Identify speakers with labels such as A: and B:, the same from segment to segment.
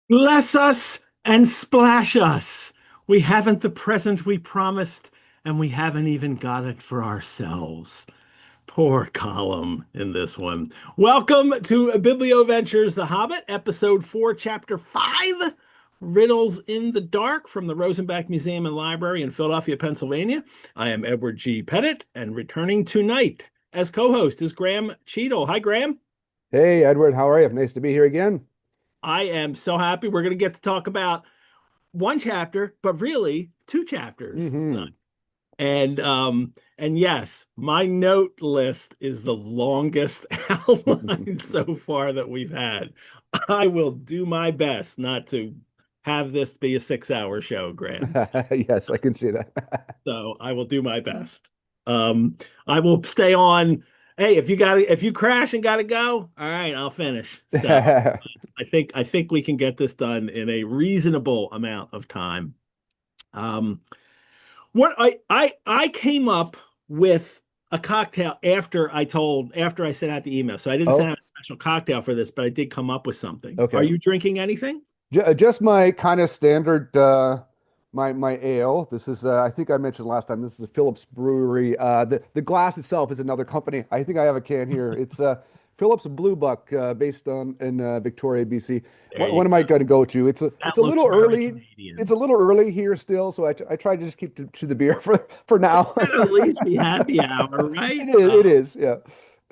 A: Bless us and splash us. We haven't the present we promised, and we haven't even got it for ourselves. Poor column in this one. Welcome to Biblioventures, The Hobbit, Episode 4, Chapter 5, Riddles in the Dark from the Rosenbach Museum and Library in Philadelphia, Pennsylvania. I am Edward G. Pettit, and returning tonight as co-host is Graeme Cheadle. Hi, Graeme.
B: Hey, Edward, how are you? Nice to be here again.
A: I am so happy we're going to get to talk about one chapter, but really two chapters.
B: Hmm
A: And yes, my note list is the longest outline so far that we've had. I will do my best not to have this be a 6 hour show, Graham.
B: Yes, I can see that.
A: So I will do my best. I will stay on. Hey, if you crash and gotta go, all right, I'll finish. So I think we can get this done in a reasonable amount of time. Um, what I came up with a cocktail after I sent out the email. So I didn't send
B: Oh,
A: out a special cocktail for this, but I did come up with something. Are
B: okay.
A: you drinking anything?
B: Just my kind of standard my ale. This is I think I mentioned last time. This is a Phillips Brewery. The glass itself is another company. I think I have a can here. It's Phillips Blue Buck, based on in Victoria, BC.
A: There
B: What,
A: you
B: what am I
A: go.
B: going to go to? It's
A: That
B: a
A: looks
B: little
A: very
B: early.
A: Canadian.
B: It's a little early here still, so I try to just keep to the beer for now.
A: At least be happy hour, right?
B: It is. It is. Yeah.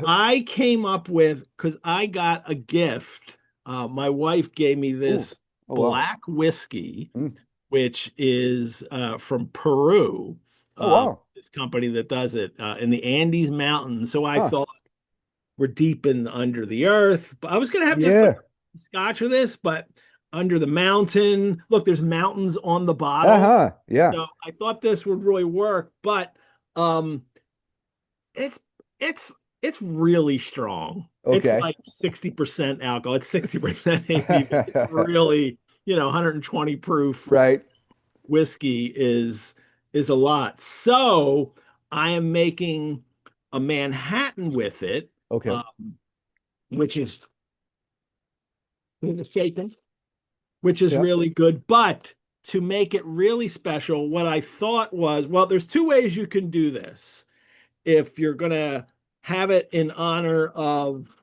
A: I came up with because I got a gift. My wife gave me
B: Ooh.
A: this
B: Oh wow.
A: black whiskey,
B: Mm.
A: which is from Peru.
B: Oh wow.
A: This company that does it in the Andes Mountains. So I
B: Huh.
A: thought we're deep in under the earth. But I was gonna have just like
B: Yeah.
A: scotch for this, but under the mountain. Look, there's mountains on the bottle.
B: Uh-huh. Yeah.
A: So I thought this would really work, but um it's it's it's really strong. It's
B: Okay.
A: like 60% alcohol. It's 60% ABV. It's really, 120 proof
B: Right.
A: whiskey is a lot. So I am making a Manhattan with it,
B: Okay.
A: uh, which is shaken, which is
B: Yeah.
A: really good. But to make it really special, what I thought was, well, there's two ways you can do this. If you're gonna have it in honor of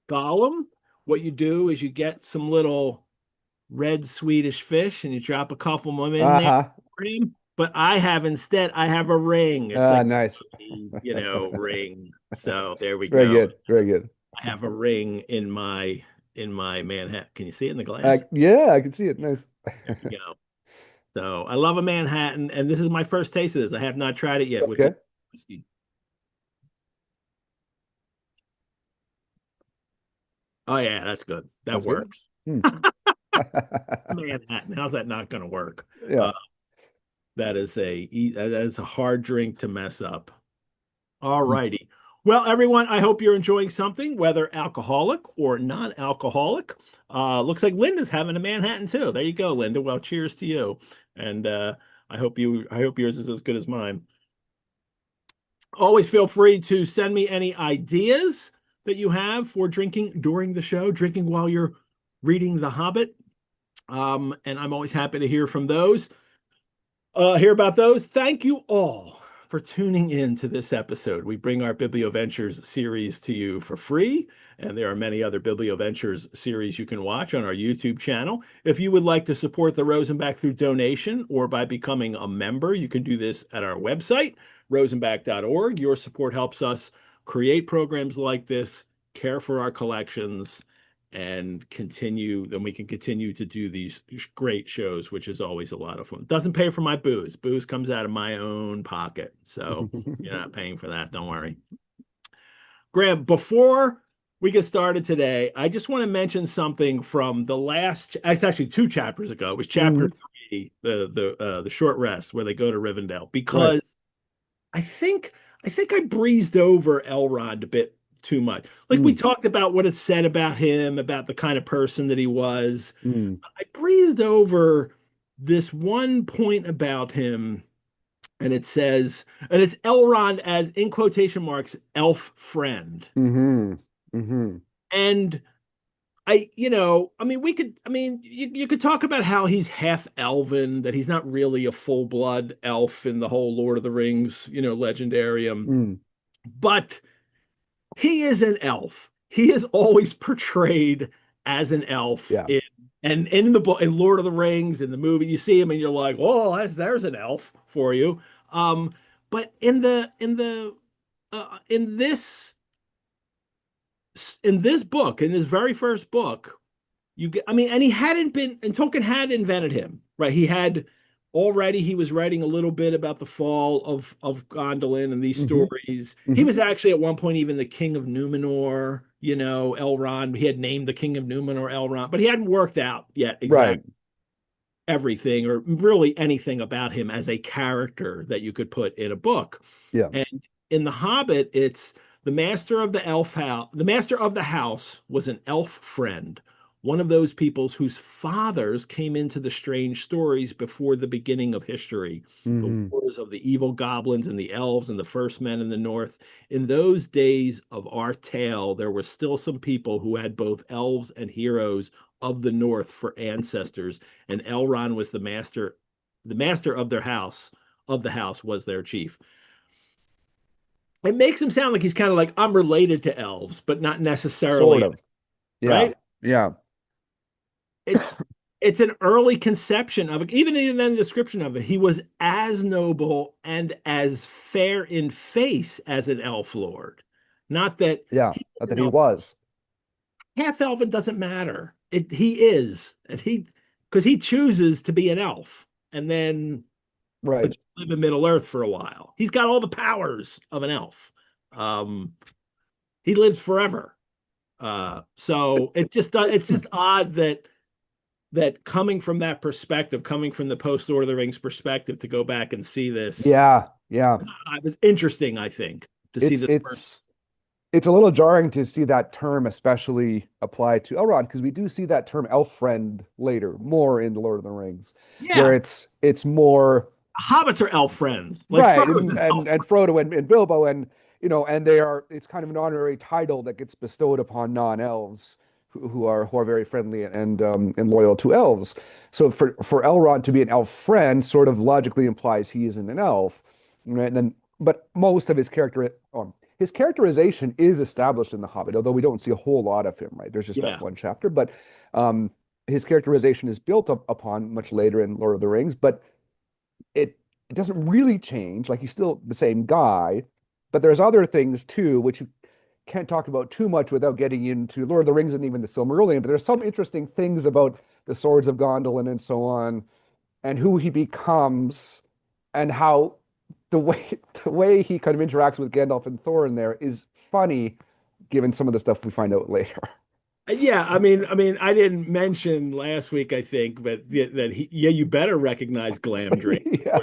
A: Gollum, what you do is you get some little red Swedish fish and you drop a couple of them in there
B: Uh-huh.
A: for him. But I have a ring. It's like
B: Nice.
A: ring. So there we
B: Very
A: go.
B: good. Very good.
A: I have a ring in my Manhattan. Can you see it in the glass?
B: Yeah, I can see it. Nice.
A: There you go. So I love a Manhattan, and this is my first taste of this. I have not tried it yet with the
B: Okay.
A: whiskey. Oh yeah, that's good. That
B: That's good.
A: works.
B: Hmm.
A: Manhattan. How's that not going to work?
B: Yeah.
A: Uh, that is a hard drink to mess up. All
B: Hmm.
A: righty. Well, everyone, I hope you're enjoying something, whether alcoholic or non-alcoholic. Looks like Linda's having a Manhattan too. There you go, Linda. Well, cheers to you. And I hope yours is as good as mine. Always feel free to send me any ideas that you have for drinking during the show, drinking while you're reading The Hobbit. And I'm always happy to hear about those. Thank you all for tuning in to this episode. We bring our Biblioventures series to you for free, and there are many other Biblioventures series you can watch on our YouTube channel. If you would like to support the Rosenbach through donation or by becoming a member, you can do this at our website, rosenbach.org. Your support helps us create programs like this, care for our collections, and then we can continue to do these great shows, which is always a lot of fun. Doesn't pay for my booze. Booze comes out of my own pocket. So you're not paying for that. Don't worry. Graham, before we get started today, I just want to mention something from it's actually two chapters ago. It was chapter
B: Mhm.
A: 3, the short rest where they go to Rivendell,
B: Right.
A: because I think I breezed over Elrond a bit too much. Like we
B: Mm.
A: talked about what it said about him, about the kind of person that he was.
B: Mm.
A: I breezed over this one point about him, and it's Elrond as in quotation marks elf friend.
B: Hmm hmm
A: And I mean, you could talk about how he's half elven, that he's not really a full-blood elf in the whole Lord of the Rings, legendarium,
B: Mm,
A: but he is an elf. He is always portrayed as an elf
B: yeah.
A: and in the book, in Lord of the Rings, in the movie, you see him and you're like, oh, there's an elf for you. Um, but in this book, in his very first book, I mean, and he hadn't been, and Tolkien had invented him, right? He was writing a little bit about the fall of Gondolin and these
B: Hmm.
A: stories. He
B: Hmm.
A: was actually at one point even the king of Numenor, Elrond. He had named the king of Numenor Elrond, but he hadn't worked out yet
B: Right.
A: exactly everything or really anything about him as a character that you could put in a book.
B: Yeah.
A: And in The Hobbit, it's the master of the house was an elf friend, one of those peoples whose fathers came into the strange stories before the beginning of history. The
B: Hmm.
A: wars of the evil goblins and the elves and the first men in the north. In those days of our tale, there were still some people who had both elves and heroes of the north for ancestors, and Elrond was the master of their house, of the house was their chief. It makes him sound like he's kind of like, I'm related to elves, but not
B: Sort
A: necessarily,
B: of. Yeah.
A: right?
B: Yeah.
A: It's it's an early conception of it. Even in the description of it, he was as noble and as fair in face as an elf lord. Not that
B: Yeah.
A: he is
B: That
A: an
B: he
A: elf.
B: was.
A: Half elven doesn't matter. He is, and because he chooses to be an elf, and then
B: Right.
A: but live in Middle Earth for a while. He's got all the powers of an elf. Um, he lives forever. So it's just odd that coming from that perspective, coming from the post Lord of the Rings perspective, to go back and see this,
B: Yeah. Yeah.
A: it was interesting. I think to see
B: It's
A: this first.
B: it's it's a little jarring to see that term especially applied to Elrond because we do see that term elf friend later, more in The Lord of the Rings, where
A: Yeah,
B: it's more
A: hobbits are elf friends, like
B: right,
A: Frodo's
B: and
A: an elf.
B: and Frodo and Bilbo and and they are it's kind of an honorary title that gets bestowed upon non-elves who are very friendly and loyal to elves. So for Elrond to be an elf friend sort of logically implies he isn't an elf, right? And then but most of his characterization is established in The Hobbit, although we don't see a whole lot of him, right? There's just that
A: Yeah,
B: one chapter, but um, his characterization is built up upon much later in Lord of the Rings, but it it doesn't really change. Like he's still the same guy, but there's other things too, which you can't talk about too much without getting into Lord of the Rings and even the Silmarillion. But there's some interesting things about the swords of Gondolin and so on, and who he becomes, and how the way the way he kind of interacts with Gandalf and Thorin there is funny, given some of the stuff we find out later.
A: yeah. I didn't mention last week, I think, but yeah, you better recognize Glamdring
B: Yeah,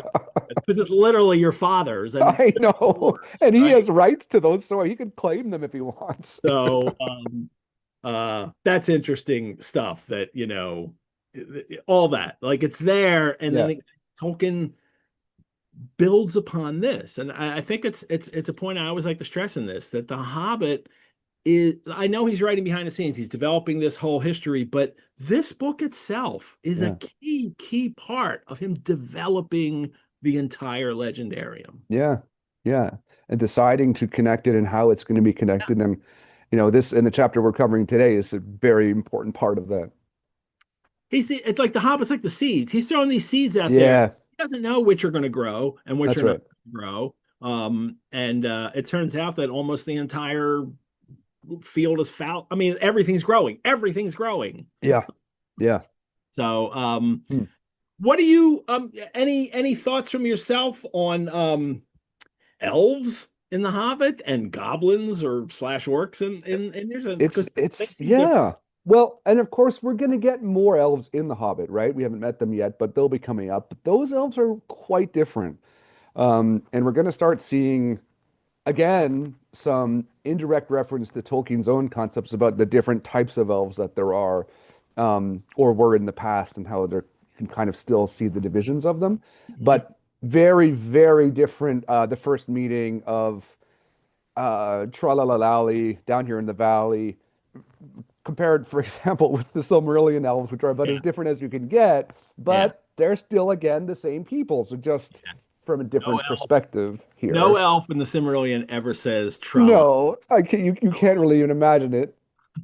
A: because it's literally your father's and
B: I know.
A: yours,
B: And he
A: right?
B: has rights to those, so he could claim them if he wants.
A: So that's interesting stuff that all that, like, it's there, and then
B: Yeah,
A: Tolkien builds upon this, and I think it's a point I always like to stress in this, that the Hobbit is, I know he's writing behind the scenes, he's developing this whole history, but this book itself is a
B: yeah.
A: key part of him developing the entire legendarium.
B: Yeah, yeah. And deciding to connect it and how it's going to be connected. And, this in the chapter we're covering today is a very important part of that.
A: It's like the Hobbit's like the seeds. He's throwing these seeds out there.
B: Yeah,
A: He doesn't know which are going to grow and which
B: that's
A: are not
B: right.
A: going to grow. And it turns out that almost the entire field is foul. I mean, everything's growing. Everything's growing.
B: Yeah, yeah.
A: So,
B: Hmm.
A: what do you any thoughts from yourself on elves in the Hobbit and goblins or slash orcs in yours?
B: It's
A: Because they
B: it's
A: seem different.
B: yeah. Well, and of course we're gonna get more elves in The Hobbit, right? We haven't met them yet, but they'll be coming up. But those elves are quite different. And we're gonna start seeing again some indirect reference to Tolkien's own concepts about the different types of elves that there are, or were in the past, and how there you can kind of still see the divisions of them.
A: Mhm.
B: But very, very different. The first meeting of Tralalali down here in the valley compared, for example, with the Silmarillion elves, which are about
A: Yeah.
B: as different as you can get,
A: Yeah.
B: but they're still, again, the same people. So just
A: Yeah.
B: from a
A: No
B: different
A: elf.
B: perspective
A: No
B: here.
A: elf in the Silmarillion ever says Trala.
B: No, I can, you can't really even imagine it,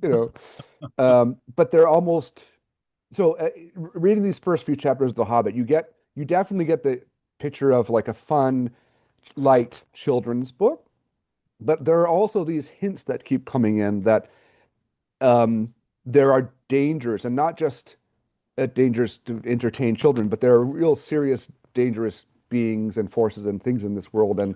B: you know. But they're almost so reading these first few chapters of The Hobbit, you definitely get the picture of like a fun, light children's book, but there are also these hints that keep coming in that there are dangers, and not just dangers to entertain children, but there are real serious, dangerous beings and forces and things in this world, and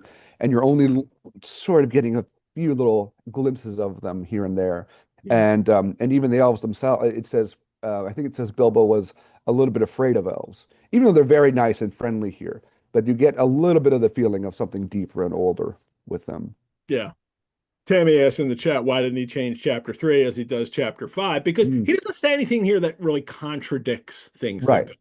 B: you're only sort of getting a few little glimpses of them here and there,
A: Yeah.
B: and even the elves themselves. It says, I think it says Bilbo was a little bit afraid of elves, even though they're very nice and friendly here. But you get a little bit of the feeling of something deeper and older with them.
A: Yeah. Tammy asked in the chat, why didn't he change chapter 3 as he does chapter 5? Because
B: Mm,
A: he doesn't say anything here that really contradicts things that
B: right.
A: go.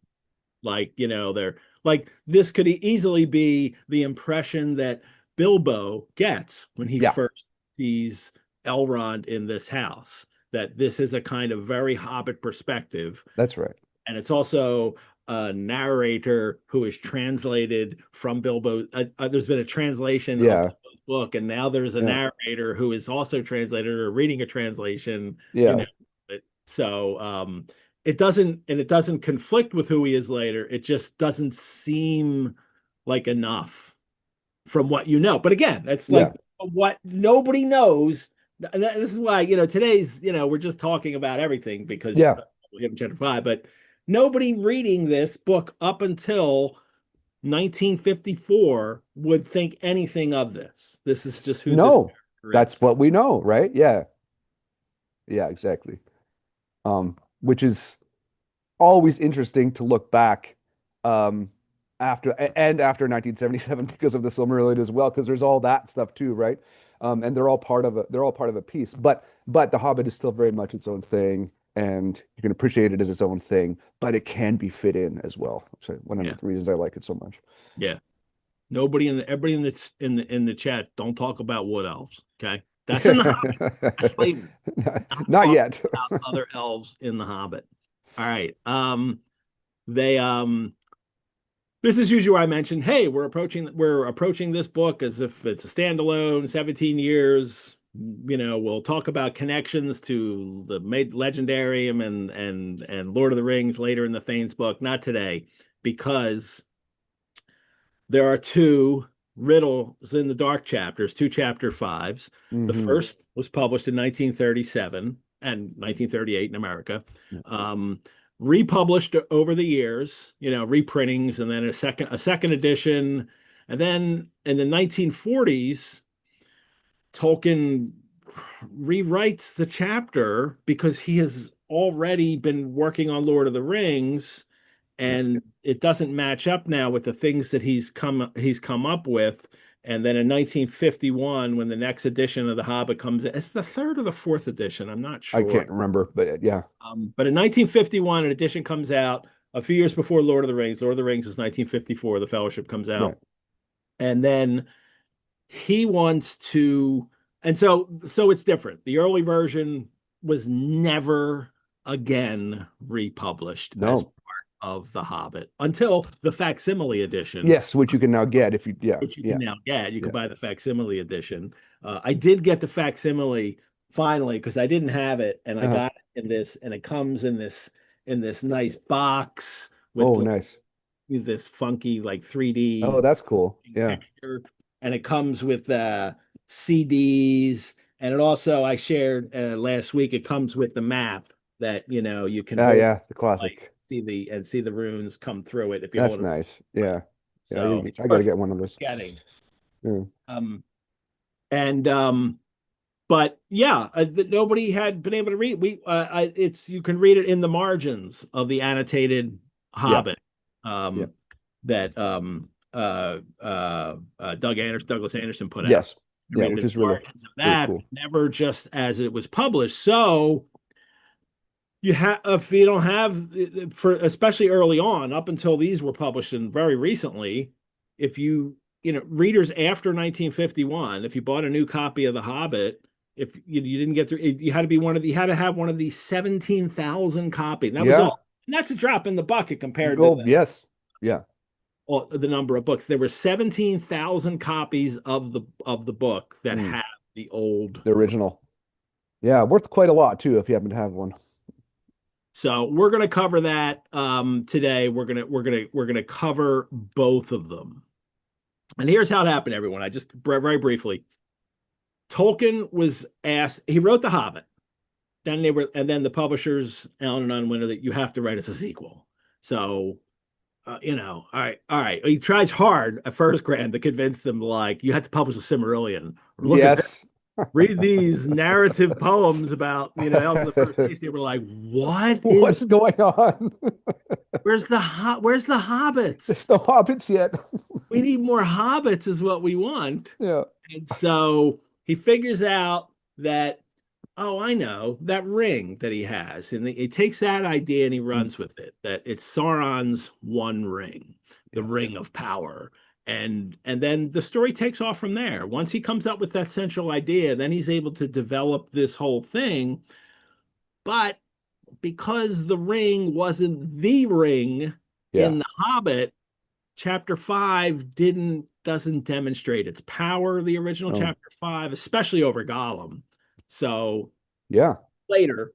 A: Like, they're like this could easily be the impression that Bilbo gets when he
B: Yeah,
A: first sees Elrond in this house, that this is a kind of very Hobbit perspective.
B: that's right.
A: And it's also a narrator who is translated from Bilbo. There's been a translation of
B: Yeah,
A: Bilbo's book, and now there's a
B: yeah,
A: narrator who is also translated or reading a translation. You
B: yeah,
A: know, so it doesn't conflict with who he is later. It just doesn't seem like enough from what you know. But again, that's like
B: yeah,
A: what nobody knows. This is why, today's, we're just talking about everything because
B: yeah.
A: we haven't chapter 5, but nobody reading this book up until 1954 would think anything of this. This is just who this
B: No,
A: character
B: that's
A: is.
B: what we know, right? Yeah, yeah, exactly. Which is always interesting to look back um, after 1977 because of the Silmarillion as well, because there's all that stuff too, right? And they're all part of a piece. But The Hobbit is still very much its own thing, and you can appreciate it as its own thing, but it can be fit in as well. So one of
A: Yeah.
B: the reasons I like it so much.
A: Yeah. Everybody in the chat, don't talk about wood elves. Okay. That's in the Hobbit. That's later. Not
B: Not
A: talk
B: yet.
A: about other elves in the Hobbit. All right. They This is usually where I mentioned, hey, we're approaching this book as if it's a standalone, 17 years. We'll talk about connections to the legendarium and Lord of the Rings later in the Thanes book. Not today, because there are two riddles in the dark chapters, two chapter fives. The
B: Hmm.
A: first was published in 1937 and 1938 in America. Um, Republished over the years, reprintings, and then a second edition. And then in the 1940s, Tolkien rewrites the chapter because he has already been working on Lord of the Rings,
B: Yeah.
A: and it doesn't match up now with the things that he's come up with. And then in 1951, when the next edition of The Hobbit comes in, it's the third or the fourth edition, I'm not
B: I
A: sure.
B: can't remember, but yeah.
A: But in 1951, an edition comes out a few years before Lord of the Rings. Lord of the Rings is 1954. The Fellowship comes
B: Right.
A: out, and then he wants to, and so it's different. The early version was never again republished as
B: No.
A: part of The Hobbit until the facsimile edition,
B: Yes, which you can now get if you, yeah,
A: which you
B: yeah,
A: can now get. You can
B: yeah.
A: buy the facsimile edition. I did get the facsimile finally because I didn't have it, and I
B: Uh-huh.
A: got it in this, and it comes in this nice box with
B: Oh, nice.
A: this funky like
B: Oh,
A: 3D
B: that's cool. Yeah.
A: picture, and it comes with CDs, and it also I shared last week. It comes with the map that you can
B: Ah,
A: hold,
B: yeah, the
A: like
B: classic.
A: see the runes come through it if you
B: That's
A: hold it
B: nice.
A: right.
B: Yeah. Yeah,
A: So it's
B: I gotta
A: perfect
B: get one of those.
A: getting.
B: Yeah.
A: Um, and But yeah, nobody had been able to read. It's you can read it in the margins of the annotated
B: Yeah.
A: Hobbit.
B: Yeah.
A: That Douglas Anderson put out.
B: Yes.
A: You
B: Yeah,
A: read it
B: which
A: in
B: is
A: the
B: really,
A: margins of
B: really
A: that,
B: cool.
A: never just as it was published. So if you don't have, for especially early on, up until these were published and very recently, if readers after 1951, if you bought a new copy of The Hobbit, if you didn't get through, you had to be one of the, you had to have one of these 17,000 copies. That was
B: Yeah.
A: all. And that's a drop in the bucket compared to
B: Oh, yes. Yeah.
A: the number of books. There were 17,000 copies of the book that
B: Mm,
A: had the old.
B: the original. Yeah, worth quite a lot too if you happen to have one.
A: So we're going to cover that today. We're gonna cover both of them. And here's how it happened, everyone. I just very briefly. Tolkien was asked. He wrote The Hobbit. And then the publishers, Allen and Unwin, that you have to write us a sequel. So all right. He tries hard at first, Graham, to convince them like you had to publish a Silmarillion. Look at this.
B: Yes.
A: Read these narrative poems about elves of the first age. They were like, "What is?
B: What's going on?
A: Where's the
B: There's
A: hobbits?
B: no hobbits yet.
A: We need more hobbits, is what we want."
B: Yeah.
A: And so he figures out that, oh, I know that ring that he has, and he takes that idea and he
B: Mm,
A: runs with it. That it's Sauron's one ring, the
B: yeah.
A: ring of power, and then the story takes off from there. Once he comes up with that central idea, then he's able to develop this whole thing. But because the ring wasn't the ring
B: Yeah.
A: in The Hobbit, chapter 5 doesn't demonstrate its power, the original
B: Oh,
A: chapter 5, especially over Gollum. So
B: yeah.
A: later,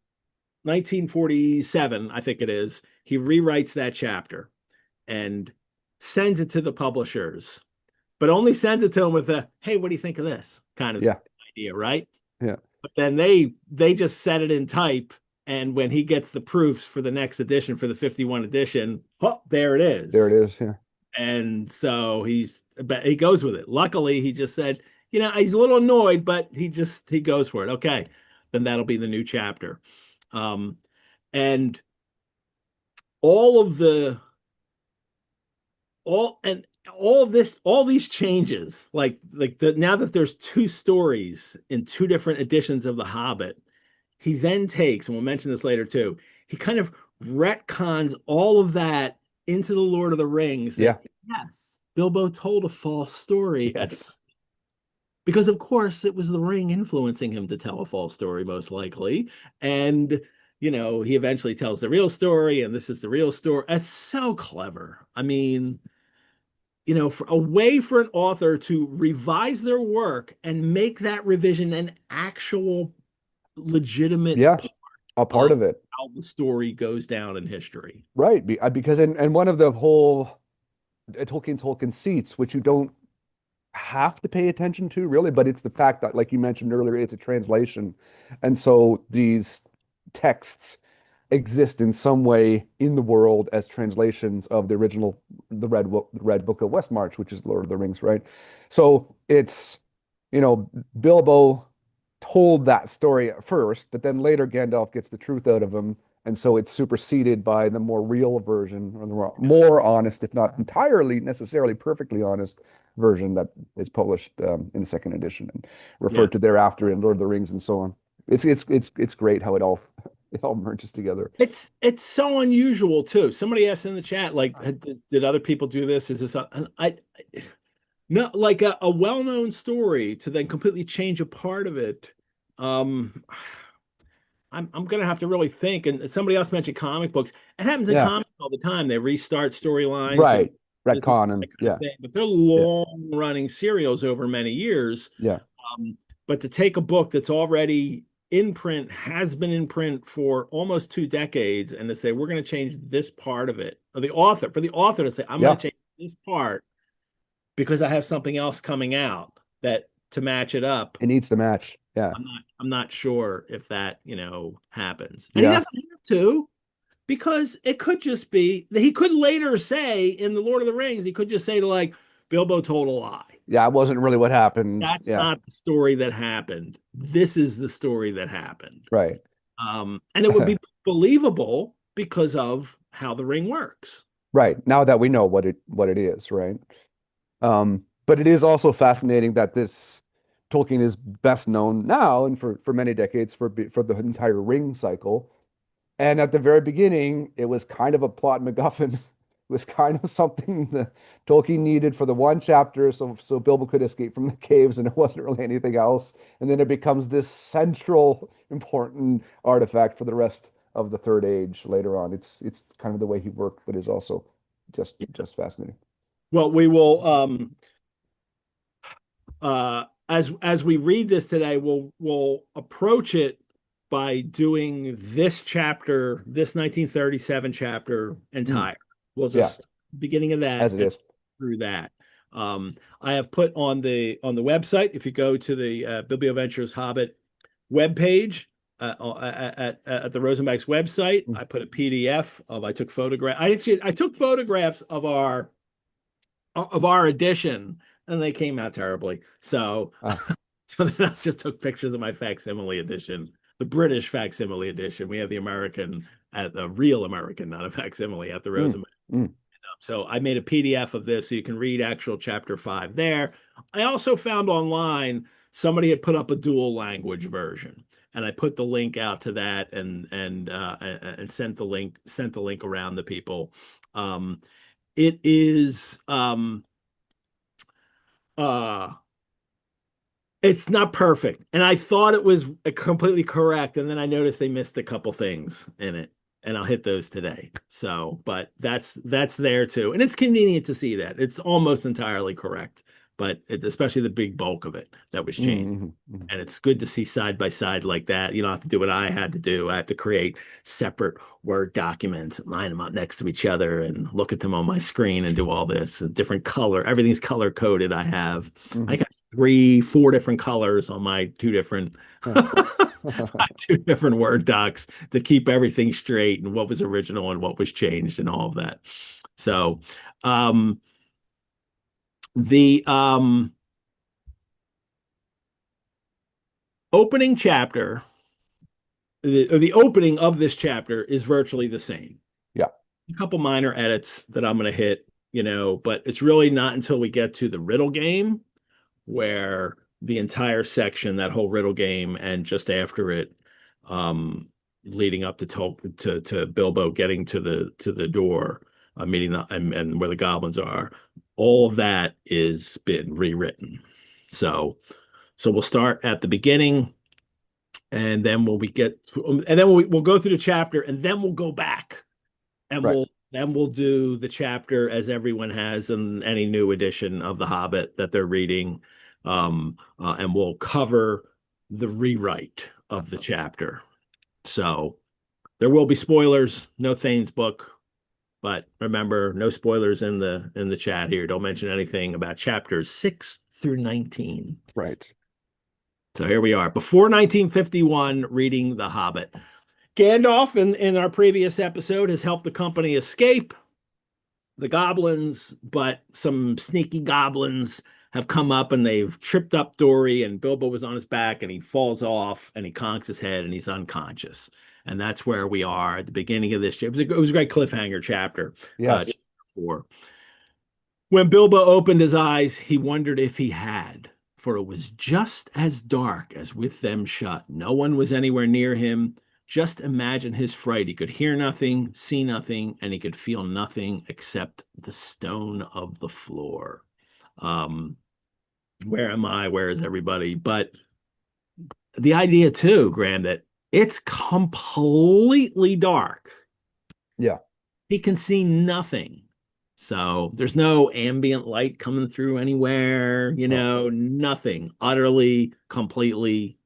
A: 1947, I think it is, he rewrites that chapter and sends it to the publishers, but only sends it to them with a, hey, what do you think of this kind of
B: Yeah.
A: idea, right?
B: Yeah.
A: But then they just set it in type. And when he gets the proofs for the next edition, for the 51 edition, oh, there it
B: There
A: is.
B: it is. Yeah.
A: And so he goes with it. Luckily, he just said, he's a little annoyed, but he goes for it. Okay, then that'll be the new chapter. And all of the all and all these changes, now that there's two stories in two different editions of The Hobbit, he then takes, and we'll mention this later too, he kind of retcons all of that into the Lord of the Rings.
B: Yeah.
A: That yes, Bilbo told a false story
B: Yes.
A: because of course it was the ring influencing him to tell a false story, most likely. And he eventually tells the real story, and this is the real story. That's so clever. I mean, for a way for an author to revise their work and make that revision an actual legitimate
B: Yeah.
A: part
B: A part
A: of
B: of it.
A: how the story goes down in history.
B: Right. Because and one of the whole Tolkien seats, which you don't have to pay attention to really, but it's the fact that, like you mentioned earlier, it's a translation. And so these texts exist in some way in the world as translations of the original, the Red Book of Westmarch, which is Lord of the Rings, right? So it's, Bilbo told that story at first, but then later Gandalf gets the truth out of him. And so it's superseded by the more real version, or the more honest, if not entirely necessarily perfectly honest version that is published in the second edition and
A: Yeah.
B: referred to thereafter in Lord of the Rings and so on. It's great how it all merges together.
A: It's so unusual too. Somebody asked in the chat, like, did other people do this? Is this no, like a well-known story to then completely change a part of it? Um, I'm gonna have to really think. And somebody else mentioned comic books. It happens in
B: Yeah,
A: comics all the time. They restart storylines.
B: right.
A: This and
B: Retcon
A: that
B: and
A: kind of
B: yeah,
A: thing, but they're
B: yeah,
A: long-running serials over many years.
B: yeah,
A: But to take a book that's already in print, has been in print for almost 2 decades, and to say we're going to change this part of it, or for the author to say I'm going
B: yeah.
A: to change this part because I have something else coming out that to match it up.
B: It needs to match. Yeah,
A: I'm not sure if that happens, and he
B: yeah,
A: doesn't have to, because it could just be that he could later say in the Lord of the Rings, he could just say to like Bilbo told a lie.
B: yeah. It wasn't really what happened.
A: That's
B: Yeah,
A: not the story that happened. This is the story that happened.
B: right.
A: And it would be believable because of how the ring works.
B: Right. Now that we know what it is, right? But it is also fascinating that this Tolkien is best known now and for many decades for the entire Ring cycle. And at the very beginning, it was kind of a plot MacGuffin was kind of something that Tolkien needed for the one chapter, so Bilbo could escape from the caves, and it wasn't really anything else. And then it becomes this central, important artifact for the rest of the Third Age later on. It's kind of the way he worked, but is also just fascinating.
A: Well, we will as we read this today, we'll approach it by doing this chapter, this 1937 chapter
B: Mm,
A: entire. We'll
B: yeah,
A: just beginning of that
B: as it
A: and
B: is.
A: through that. I have put on the website, if you go to the Biblioventures Hobbit webpage at the Rosenbach's website,
B: Mm.
A: I put a PDF of I took photograph. I took photographs of our edition, and they came out terribly. So,
B: Ah,
A: so then I just took pictures of my facsimile edition, the British facsimile edition. We have the American, at the real American, not a facsimile, at the
B: mm,
A: Rosenbach.
B: mm.
A: So I made a PDF of this so you can read actual chapter 5 there. I also found online somebody had put up a dual language version, and I put the link out to that and sent the link around to people. It is uh it's not perfect, and I thought it was completely correct, and then I noticed they missed a couple things in it, and I'll hit those today. So, but that's there too, and it's convenient to see that it's almost entirely correct, but especially the big bulk of it that was changed.
B: Mm, mm,
A: And it's good to see side by side like that. You don't have to do what I had to do. I have to create separate Word documents, line them up next to each other, and look at them on my screen and do all this. A different color. Everything's color coded. I
B: mm.
A: got three, four different colors on my two different Word docs to keep everything straight and what was original and what was changed and all of that. So, um, the opening chapter the opening of this chapter is virtually the same.
B: Yeah,
A: A couple minor edits that I'm going to hit, but it's really not until we get to the riddle game where the entire section, that whole riddle game, and just after it, leading up to Bilbo getting to the door, meeting and where the goblins are, all of that is been rewritten. So we'll start at the beginning, and then when we get and then we'll go through the chapter, and then we'll go back, and
B: right.
A: we'll do the chapter as everyone has in any new edition of the Hobbit that they're reading, and we'll cover the rewrite of the chapter. So there will be spoilers. No Thane's book, but remember, no spoilers in the chat here. Don't mention anything about chapters 6 through 19.
B: Right.
A: So here we are, before 1951, reading The Hobbit. Gandalf, in our previous episode, has helped the company escape the goblins, but some sneaky goblins have come up and they've tripped up Dory, and Bilbo was on his back, and he falls off and he conks his head and he's unconscious. And that's where we are at the beginning of this. It was a great cliffhanger chapter,
B: Yes.
A: chapter 4. When Bilbo opened his eyes, he wondered if he had, for it was just as dark as with them shut. No one was anywhere near him. Just imagine his fright. He could hear nothing, see nothing, and he could feel nothing except the stone of the floor. Um, where am I? Where is everybody? But the idea too, Graham, that it's completely dark.
B: Yeah.
A: He can see nothing. So there's no ambient light coming through anywhere,
B: Oh.
A: nothing, utterly, completely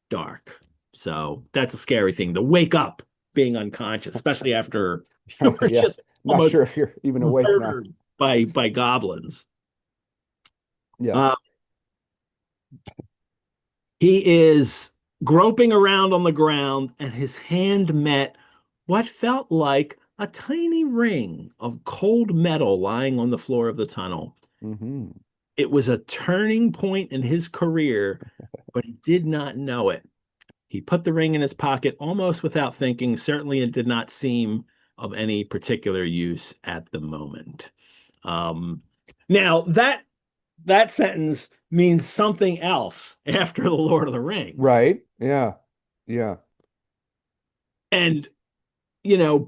A: dark. So that's a scary thing to wake up being unconscious, especially after you were
B: Yeah.
A: just
B: Not
A: almost
B: sure if you're even awake now.
A: murdered by goblins.
B: Yeah.
A: Uh, he is groping around on the ground, and his hand met what felt like a tiny ring of cold metal lying on the floor of the tunnel.
B: Hmm.
A: It was a turning point in his career, but he did not know it. He put the ring in his pocket almost without thinking. Certainly, it did not seem of any particular use at the moment. Um, Now that sentence means something else after the Lord of the Rings,
B: Right. Yeah. Yeah.
A: and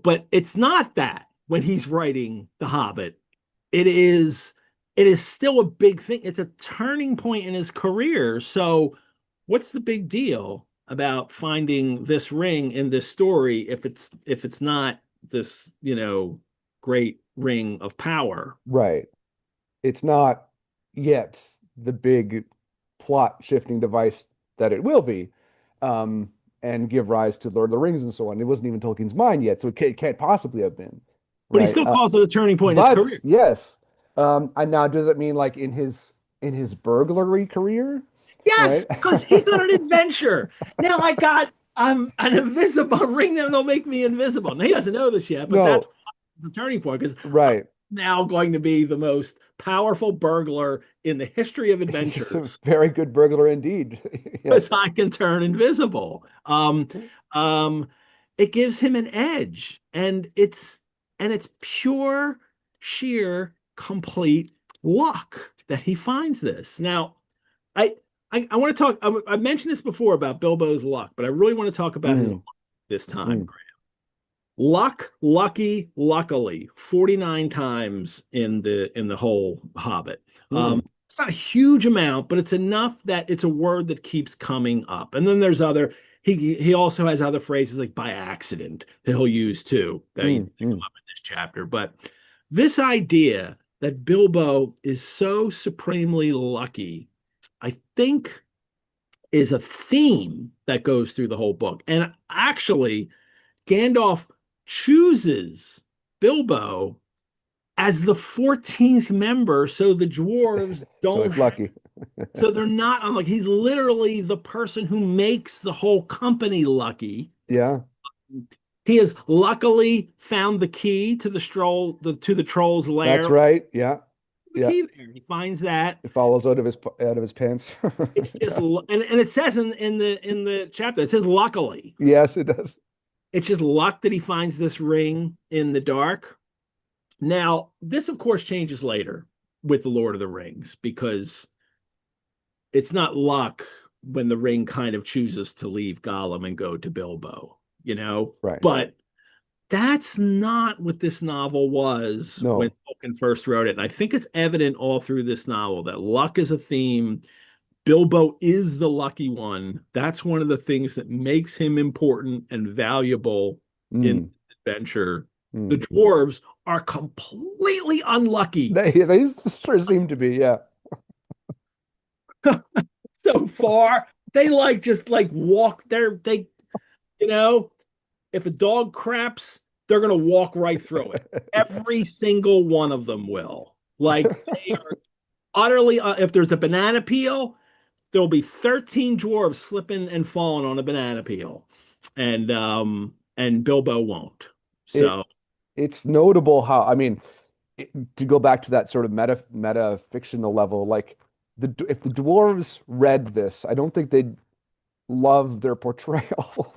A: but it's not that. when he's writing The Hobbit. It is still a big thing. It's a turning point in his career. So what's the big deal about finding this ring in this story if it's not this, great ring of power?
B: Right. It's not yet the big plot shifting device that it will be, um, and give rise to Lord of the Rings and so on. It wasn't even Tolkien's mind yet, so it can't possibly have been,
A: But he
B: right?
A: still calls it a turning point in his
B: But
A: career.
B: yes, and now does it mean like in his burglary career, right?
A: Yes, because he's on an adventure. Now I got an invisible ring that'll make me invisible. Now he doesn't know this yet, but that's
B: No,
A: the turning point because I'm
B: right.
A: now going to be the most powerful burglar in the history of
B: He's a
A: adventures
B: very good burglar indeed.
A: because
B: Yes.
A: I can turn invisible. Um, it gives him an edge, and it's pure, sheer, complete luck that he finds this. Now, I I want to talk. I mentioned this before about Bilbo's luck, but I really want to talk about his luck
B: Mm,
A: this time.
B: mm.
A: Luck, lucky, luckily, 49 times in the whole Hobbit.
B: Mm.
A: It's not a huge amount, but it's enough that it's a word that keeps coming up. And then there's other. He also has other phrases like by accident that he'll use too that you
B: Mm.
A: pick
B: Mm.
A: up in this chapter. But this idea that Bilbo is so supremely lucky, I think, is a theme that goes through the whole book. And actually, Gandalf chooses Bilbo as the 14th member, so the dwarves
B: So
A: don't
B: it's
A: have,
B: lucky.
A: so they're not on, like, he's literally the person who makes the whole company lucky.
B: Yeah,
A: He has luckily found the key to to the troll's
B: that's
A: lair.
B: right. Yeah,
A: The
B: yeah.
A: key there. He finds that.
B: It follows out of his pants.
A: It's just
B: Yeah.
A: and it says in the chapter, it says luckily.
B: Yes, it does.
A: It's just luck that he finds this ring in the dark. Now, this, of course, changes later with the Lord of the Rings because it's not luck when the ring kind of chooses to leave Gollum and go to Bilbo,
B: Right.
A: But that's not what this novel was when
B: No.
A: Tolkien first wrote it. And I think it's evident all through this novel that luck is a theme. Bilbo is the lucky one. That's one of the things that makes him important and valuable in
B: Mm.
A: the adventure. The
B: Mm.
A: dwarves are completely unlucky
B: They sure seem to be. Yeah.
A: so far. They just like walk there. You know, if a dog craps, they're gonna walk right through it. Every single one of them will. Like they are utterly. If there's a banana peel, there'll be 13 dwarves slipping and falling on a banana peel, and Bilbo won't.
B: It
A: So
B: it's notable how, I mean, to go back to that sort of meta fictional level, like if the dwarves read this, I don't think they'd love their portrayal.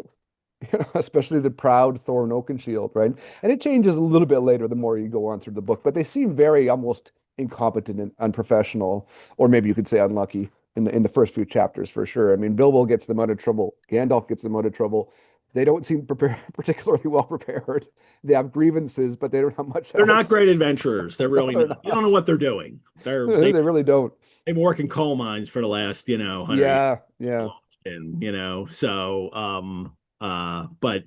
B: Especially the proud Thorin Oakenshield, right? And it changes a little bit later the more you go on through the book, but they seem very almost incompetent and unprofessional, or maybe you could say unlucky in the first few chapters for sure. I mean, Bilbo gets them out of trouble, Gandalf gets them out of trouble. They don't seem prepared, particularly well prepared. They have grievances, but they don't have much
A: they're not
B: else.
A: great adventurers. They're
B: No,
A: really
B: they're
A: not. You don't know
B: not.
A: what they're doing.
B: They really don't.
A: They've been working coal mines for the last 100 years.
B: Yeah, yeah,
A: And so but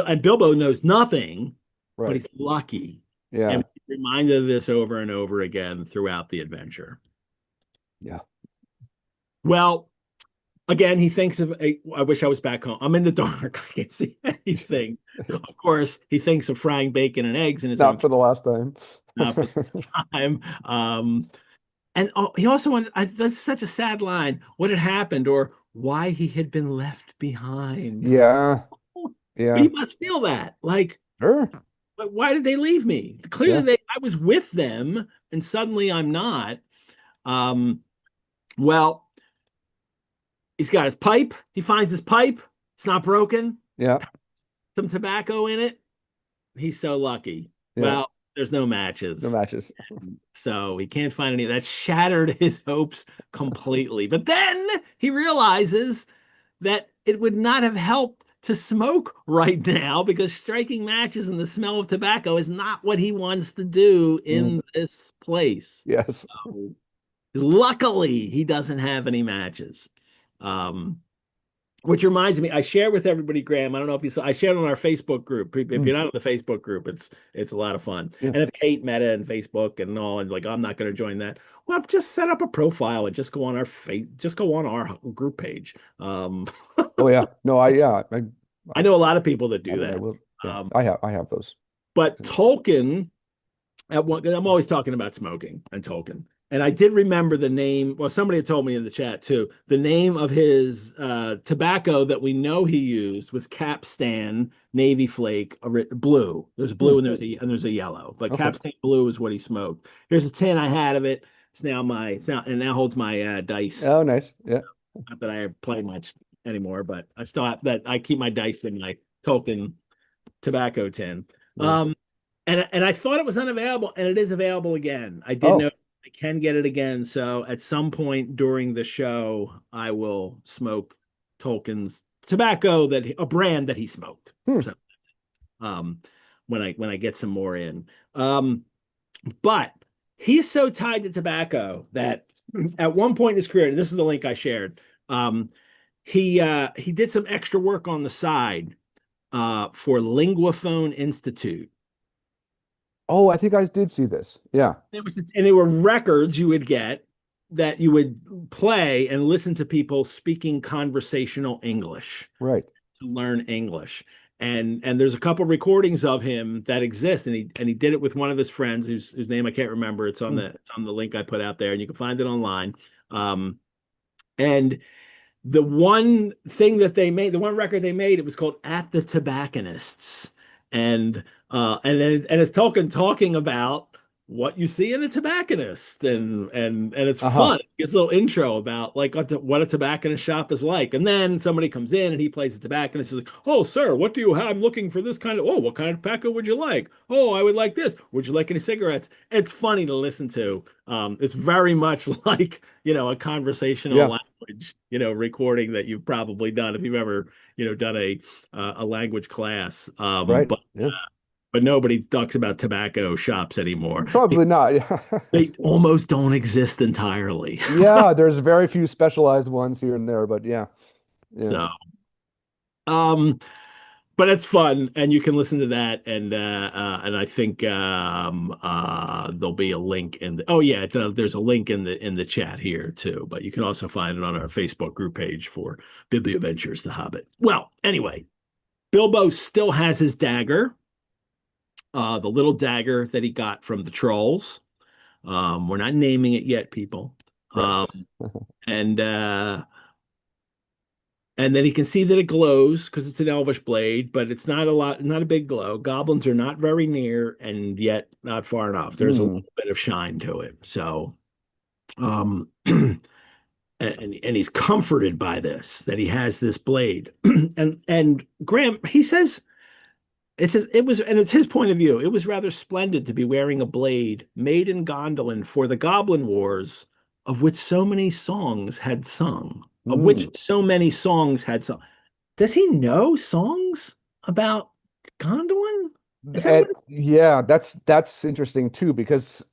A: and Bilbo knows nothing, but
B: right.
A: he's lucky. And
B: Yeah,
A: we're reminded of this over and over again throughout the adventure.
B: yeah.
A: Well, again, he thinks of I wish I was back home. I'm in the dark. I can't see anything. Of course, he thinks of frying bacon and eggs in his own
B: Not for the last time.
A: for the time. And he also wanted, that's such a sad line, what had happened or why he had been left behind.
B: Yeah,
A: He
B: yeah.
A: must feel that. Like,
B: Sure.
A: but why did they leave me? Clearly,
B: Yeah.
A: I was with them, and suddenly I'm not. Um, well, he's got his pipe. He finds his pipe. It's not broken.
B: Yeah.
A: Some tobacco in it. He's so lucky.
B: Yeah.
A: Well, there's no
B: No
A: matches.
B: matches.
A: So he can't find any. That shattered his hopes completely. But then he realizes that it would not have helped to smoke right now because striking matches and the smell of tobacco is not what he wants to do
B: Mm,
A: in this place.
B: yes.
A: So, luckily, he doesn't have any matches. Um, which reminds me, I share with everybody, Graeme. I don't know if you saw, I shared on our Facebook group. If
B: Mm,
A: you're not on the Facebook group, it's a lot of fun.
B: yeah.
A: And if you hate Meta and Facebook and all, and like I'm not going to join that, well, just set up a profile and just go on our just go on our group page.
B: Oh yeah. No,
A: I
B: I
A: know a lot of people that do
B: haven't. I
A: that.
B: will. Yeah,
A: Um,
B: I have those.
A: but Tolkien at one, I'm always talking about smoking and Tolkien. And I did remember the name. Well, somebody had told me in the chat too. The name of his tobacco that we know he used was Capstan Navy Flake Blue. There's a blue
B: Hmm.
A: and there's a yellow. But
B: Okay.
A: Capstan Blue is what he smoked. Here's a tin I had of it. It's now and now holds my dice.
B: Oh, nice. Yeah.
A: Not that I play much anymore, but I still have that. I keep my dice in my Tolkien tobacco tin.
B: Nice.
A: Um, and I thought it was unavailable, and it is available again. I did know
B: Oh.
A: I can get it again. So at some point during the show, I will smoke Tolkien's tobacco a brand that he smoked.
B: Hmm.
A: So um when I get some more in. But he's so tied to tobacco that at one point in his career, and this is the link I shared, he did some extra work on the side for Linguaphone Institute.
B: Oh, I think I did see this. Yeah.
A: And there were records you would get that you would play and listen to people speaking conversational English
B: Right.
A: to learn English. And there's a couple recordings of him that exist, and he did it with one of his friends whose name I can't remember.
B: Hmm.
A: It's on the link I put out there, and you can find it online. And the one thing that they made, the one record they made, it was called "At the Tobacconists," and and it's talking about what you see in a tobacconist, and it's
B: Uh-huh.
A: fun. It gives a little intro about like what a tobacconist shop is like, and then somebody comes in and he plays the tobacconist. He's like, "Oh, sir, what do you have? I'm looking for this kind of. Oh, what kind of tobacco would you like? Oh, I would like this. Would you like any cigarettes?" It's funny to listen to. It's very much like a conversational
B: Yeah.
A: language, recording that you've probably done if you've ever, done a language class.
B: Right. Yeah.
A: But nobody talks about tobacco shops anymore.
B: Probably not. Yeah.
A: They almost don't exist entirely.
B: Yeah, there's very few specialized ones here and there, but yeah. Yeah.
A: So, um, but it's fun, and you can listen to that, and I think there'll be a link in the. Oh yeah, there's a link in the chat here too. But you can also find it on our Facebook group page for Biblioventures, the Hobbit. Well, anyway, Bilbo still has his dagger, the little dagger that he got from the trolls. We're not naming it yet, people.
B: Right.
A: And and then he can see that it glows because it's an elvish blade, but it's not a big glow. Goblins are not very near, and yet not far enough. There's a
B: Hmm.
A: little bit of shine to it. So, and he's comforted by this that he has this blade. And Graeme, he says and it's his point of view. It was rather splendid to be wearing a blade made in Gondolin for the Goblin Wars, of which so many songs had sung. Of which
B: Hmm.
A: so many songs had sung. Does he know songs about Gondolin? Is that what?
B: Yeah, that's interesting too because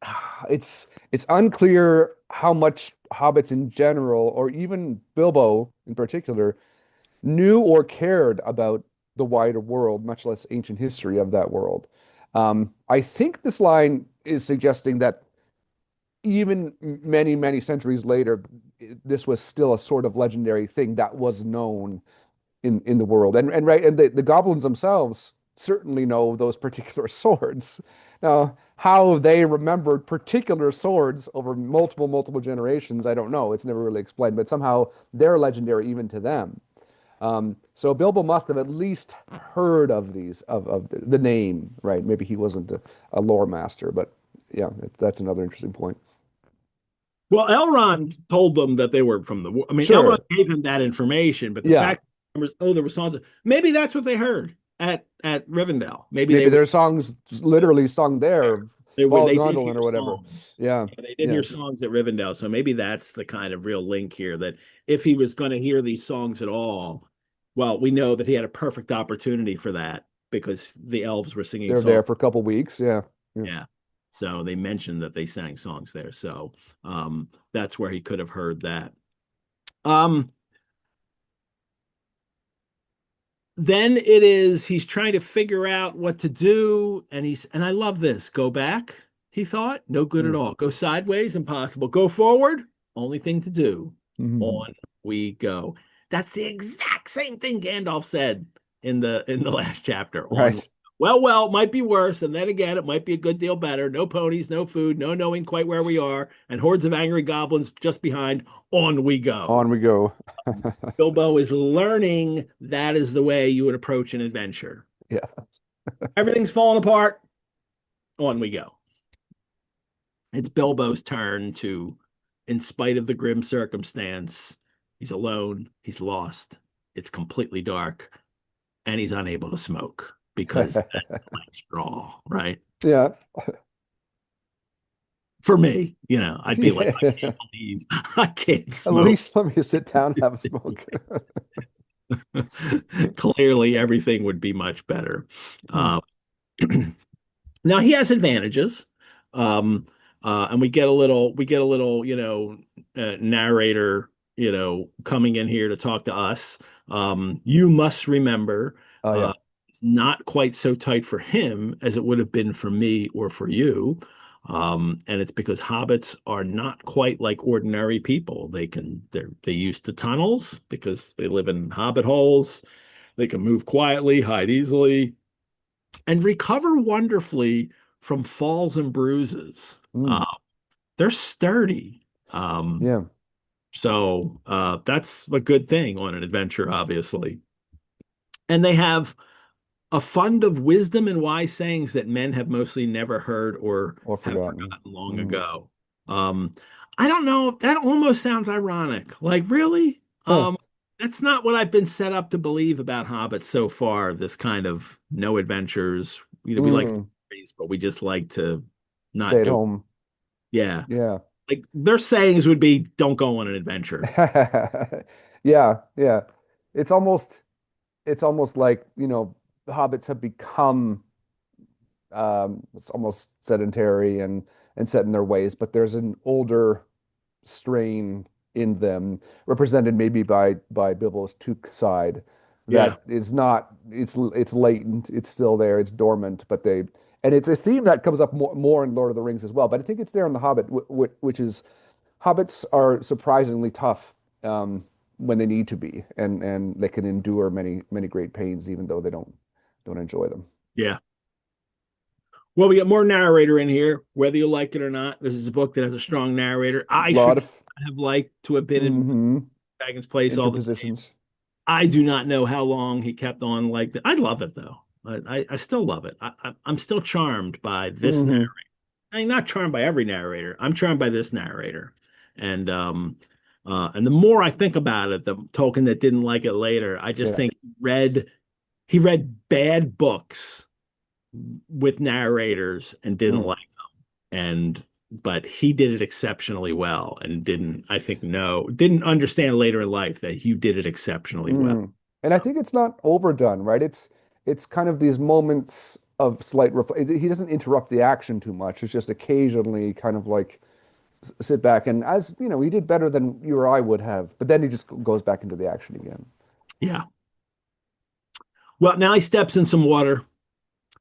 B: it's unclear how much hobbits in general, or even Bilbo in particular, knew or cared about the wider world, much less ancient history of that world. I think this line is suggesting that even many, many centuries later, this was still a sort of legendary thing that was known in the world. And right, and the goblins themselves certainly know those particular swords. Now, how they remembered particular swords over multiple generations, I don't know. It's never really explained, but somehow they're legendary even to them. So Bilbo must have at least heard of these of the name, right? Maybe he wasn't a lore master, but yeah, that's another interesting point.
A: Well, Elrond told them that they were from I mean, Elrond
B: Sure.
A: gave him that information, but the
B: Yeah.
A: fact there were songs. Maybe that's what they heard at Rivendell. Maybe they
B: Maybe
A: were
B: their songs literally sung there,
A: they
B: following
A: did
B: Gondolin
A: hear
B: or whatever.
A: songs.
B: Yeah.
A: Yeah, they did
B: Yeah.
A: hear songs at Rivendell, so maybe that's the kind of real link here. That if he was going to hear these songs at all, Well, we know that he had a perfect opportunity for that because the elves were singing
B: They're there
A: songs.
B: for a couple weeks. Yeah. Yeah.
A: Yeah. So they mentioned that they sang songs there. So that's where he could have heard that. Um, then it is he's trying to figure out what to do, and I love this. Go back, he thought, no good at
B: Mm.
A: all. Go sideways, impossible. Go forward, only thing to do.
B: Mhm.
A: On we go. That's the exact same thing Gandalf said in the last chapter. On
B: Right.
A: well, might be worse, and then again, it might be a good deal better. No ponies, no food, no knowing quite where we are, and hordes of angry goblins just behind. On we
B: On
A: go.
B: we go.
A: Bilbo is learning that is the way you would approach an adventure.
B: Yeah.
A: Everything's falling apart. On we go. It's Bilbo's turn to, in spite of the grim circumstance, he's alone, he's lost, it's completely dark, and he's unable to smoke because that's the last straw, right?
B: Yeah.
A: For me, I'd be like, I
B: Yeah.
A: can't believe I can't
B: At
A: smoke.
B: least let me sit down and have a smoke.
A: Clearly, everything would be much better.
B: Hmm.
A: Uh, Now he has advantages. Um, and we get a little, narrator, coming in here to talk to us. You must remember,
B: Oh yeah.
A: not quite so tight for him as it would have been for me or for you. And it's because hobbits are not quite like ordinary people. They used to tunnels because they live in hobbit holes. They can move quietly, hide easily, and recover wonderfully from falls and bruises.
B: Mm.
A: They're sturdy. Um,
B: Yeah.
A: so that's a good thing on an adventure, obviously. And they have a fund of wisdom and wise sayings that men have mostly never heard or
B: Or
A: have
B: forgotten.
A: forgotten long
B: Mm.
A: ago. Um, I don't know. That almost sounds ironic. Like, really?
B: Huh.
A: That's not what I've been set up to believe about Hobbit so far. This kind of no adventures. We like
B: Mm.
A: stories, but we just like to
B: Stay
A: not
B: at
A: do.
B: home.
A: Yeah.
B: Yeah.
A: Like their sayings would be, don't go on an adventure.
B: Yeah. Yeah. It's almost it's almost like, the hobbits have become it's almost sedentary and set in their ways, but there's an older strain in them, represented maybe by Bilbo's Took side,
A: Yeah.
B: that is not it's latent, it's still there, it's dormant, but they and it's a theme that comes up more in Lord of the Rings as well. But I think it's there in The Hobbit, which is hobbits are surprisingly tough when they need to be, and they can endure many great pains even though they don't enjoy them.
A: Yeah. Well, we got more narrator in here, whether you like it or not. This is a book that has a strong narrator. I
B: A lot
A: should
B: of
A: have liked to have been in
B: hmm
A: Baggins' place all the time.
B: interpositions.
A: I do not know how long he kept on like that. I love it though. I still love it. I'm still charmed by this narrator.
B: Hmm.
A: I'm not charmed by every narrator. I'm charmed by this narrator. And the more I think about it, the Tolkien that didn't like it later, I just
B: Yeah.
A: think he read bad books with narrators and didn't
B: Mm.
A: like them. But he did it exceptionally well and didn't, I think, didn't understand later in life that he did it exceptionally well.
B: Mm. And I think it's not overdone, right? It's kind of these moments of slight he doesn't interrupt the action too much. It's just occasionally kind of like sit back and, as you know, he did better than you or I would have, but then he just goes back into the action again.
A: Yeah. Well, now he steps in some water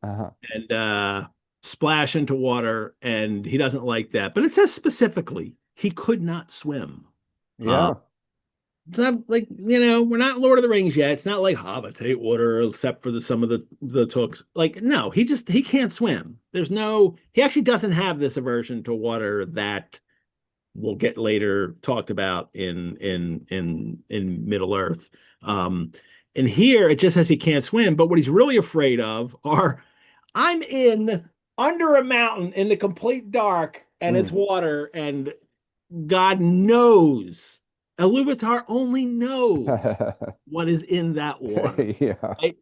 B: Uh-huh.
A: and splash into water, and he doesn't like that. But it says specifically he could not swim. Uh,
B: Yeah.
A: it's not like, we're not Lord of the Rings yet. It's not like hobbits hate water, except for some of the tooks. Like, no, he can't swim. He actually doesn't have this aversion to water that will get later talked about in Middle Earth. Um, and here it just says he can't swim, but what he's really afraid of are I'm in under a mountain in the complete dark and it's
B: Mm.
A: water, and God knows, Iluvatar only knows what is in that water,
B: Yeah.
A: right?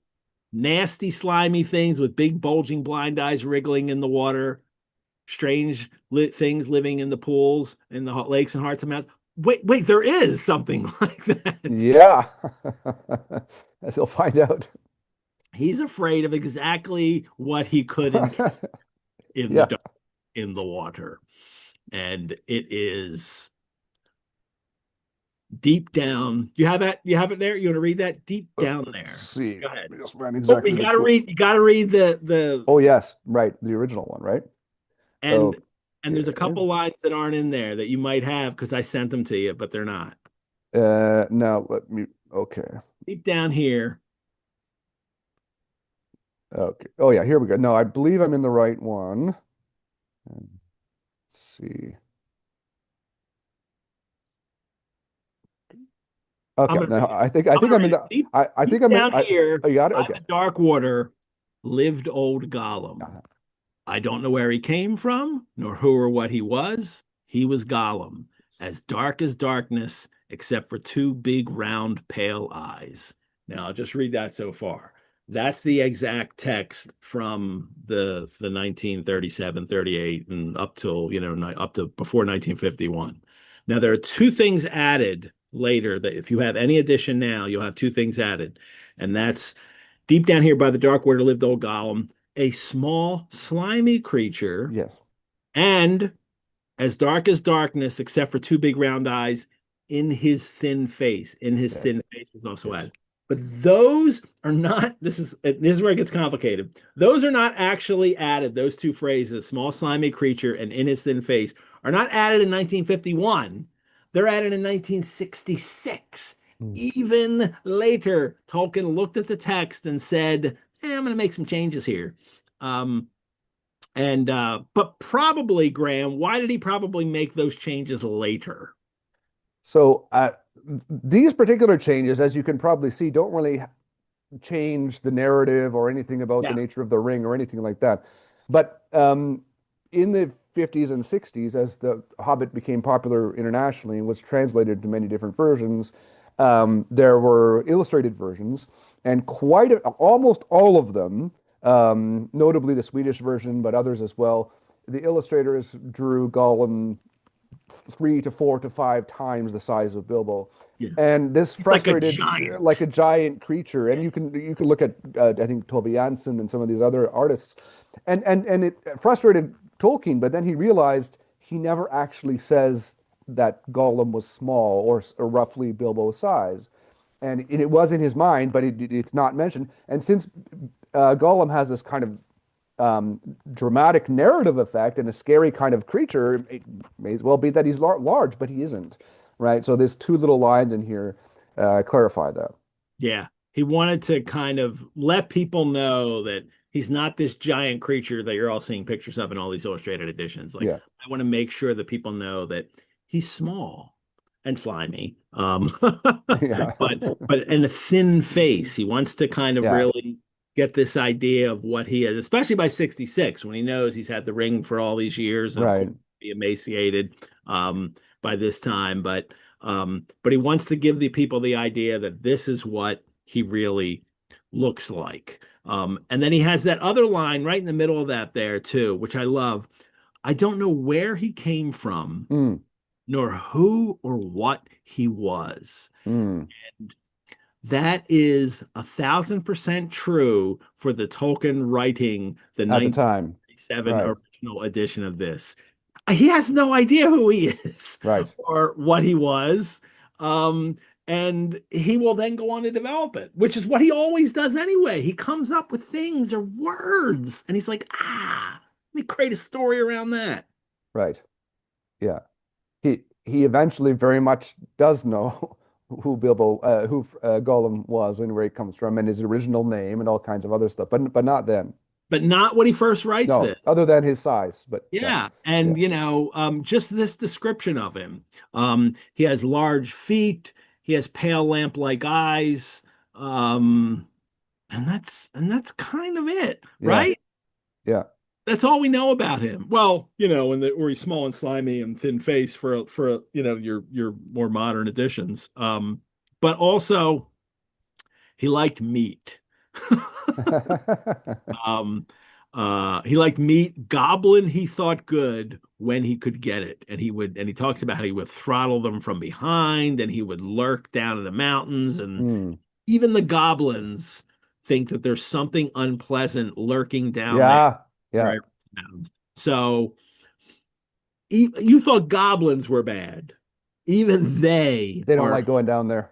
A: Nasty, slimy things with big bulging blind eyes wriggling in the water, strange things living in the pools, in the lakes and hearts of mountains. wait, there is something like that.
B: Yeah. As he'll find out.
A: He's afraid of exactly what he could encounter in the
B: Yeah.
A: dark, in the water. And it is deep down. You have that? You have it there? You want to read that? Deep down
B: Let's
A: there.
B: see.
A: Go ahead.
B: Let me just find
A: Oh,
B: exactly the
A: you gotta read the
B: Oh, yes. Right. The original one, right?
A: and there's a
B: Okay.
A: couple lines that aren't in there that you might have because I sent them to you, but they're not.
B: Now let me, okay.
A: Deep down here.
B: Okay. Oh, yeah. Here we go. No, I believe I'm in the right one. Let's see.
A: I'm
B: Okay.
A: gonna
B: Now
A: read it.
B: I
A: I'm
B: think
A: gonna
B: I'm in
A: read it.
B: the,
A: Deep
B: I think
A: deep
B: I'm in,
A: down here
B: oh, you got it?
A: by
B: Okay.
A: the dark water lived old Gollum.
B: Uh-huh.
A: I don't know where he came from, nor who or what he was. He was Gollum, as dark as darkness, except for two big, round, pale eyes. Now, I'll just read that so far. That's the exact text from the 1937, 38, and up till, up to before 1951. Now, there are two things added later that if you have any addition now, you'll have two things added. And that's deep down here by the dark water lived old Gollum, a small, slimy creature,
B: Yes.
A: and as dark as darkness, except for two big round eyes in his thin face. In his
B: Yes.
A: thin face was also
B: Yes.
A: added. But those are not, this is where it gets complicated. Those are not actually added. Those two phrases, small slimy creature and in his thin face, are not added in 1951. They're added in 1966.
B: Mm.
A: Even later, Tolkien looked at the text and said, I'm going to make some changes here. Um, and but probably, Graham, why did he probably make those changes later?
B: So these particular changes, as you can probably see, don't really change the narrative or anything about the
A: Yeah,
B: nature of the ring or anything like that. But in the 50s and 60s, as the Hobbit became popular internationally and was translated to many different versions, there were illustrated versions, and almost all of them, notably the Swedish version, but others as well, the illustrators drew Gollum 3 to 4 to 5 times the size of Bilbo.
A: yeah.
B: And this
A: He's like a
B: frustrated like
A: giant.
B: a giant creature. And you can look at I think Toby Janssen and some of these other artists, and it frustrated Tolkien. But then he realized he never actually says that Gollum was small or roughly Bilbo's size, and it was in his mind, but it's not mentioned. And since Gollum has this kind of dramatic narrative effect and a scary kind of creature, it may as well be that he's large, but he isn't, right? So there's two little lines in here clarify that.
A: Yeah. He wanted to kind of let people know that he's not this giant creature that you're all seeing pictures of in all these illustrated editions. Like,
B: Yeah,
A: I want to make sure that people know that he's small and slimy.
B: yeah,
A: But in a thin face. He wants to kind of
B: yeah,
A: really get this idea of what he is, especially by 66, when he knows he's had the ring for all these years and of
B: right,
A: course be emaciated by this time. But he wants to give the people the idea that this is what he really looks like. And then he has that other line right in the middle of that there too, which I love. I don't know where he came from,
B: mm,
A: nor who or what he was.
B: mm.
A: That is 1,000% true for the Tolkien writing the
B: At the time,
A: 1937
B: right,
A: original edition of this. He has no idea who he is
B: right,
A: or what he was. Um, and he will then go on to develop it, which is what he always does anyway. He comes up with things or words, and he's like, let me create a story around that.
B: right, yeah. He eventually very much does know who Gollum was and where he comes from and his original name and all kinds of other stuff, but not then.
A: But not when he first writes
B: No,
A: this.
B: other than his size, but yeah,
A: Yeah,
B: yeah,
A: and just this description of him. He has large feet, he has pale lamp-like eyes, um, and that's kind of it,
B: yeah,
A: right?
B: yeah.
A: That's all we know about him. Well, where he's small and slimy and thin face for your more modern editions. But also he liked meat. Um, He liked meat. Goblin he thought good when he could get it. And he talks about how he would throttle them from behind and he would lurk down in the mountains. And
B: Mm.
A: even the goblins think that there's something unpleasant lurking down there
B: Yeah.
A: where
B: Yeah.
A: I found. So you thought goblins were bad. Even they
B: They don't
A: are.
B: like going down there.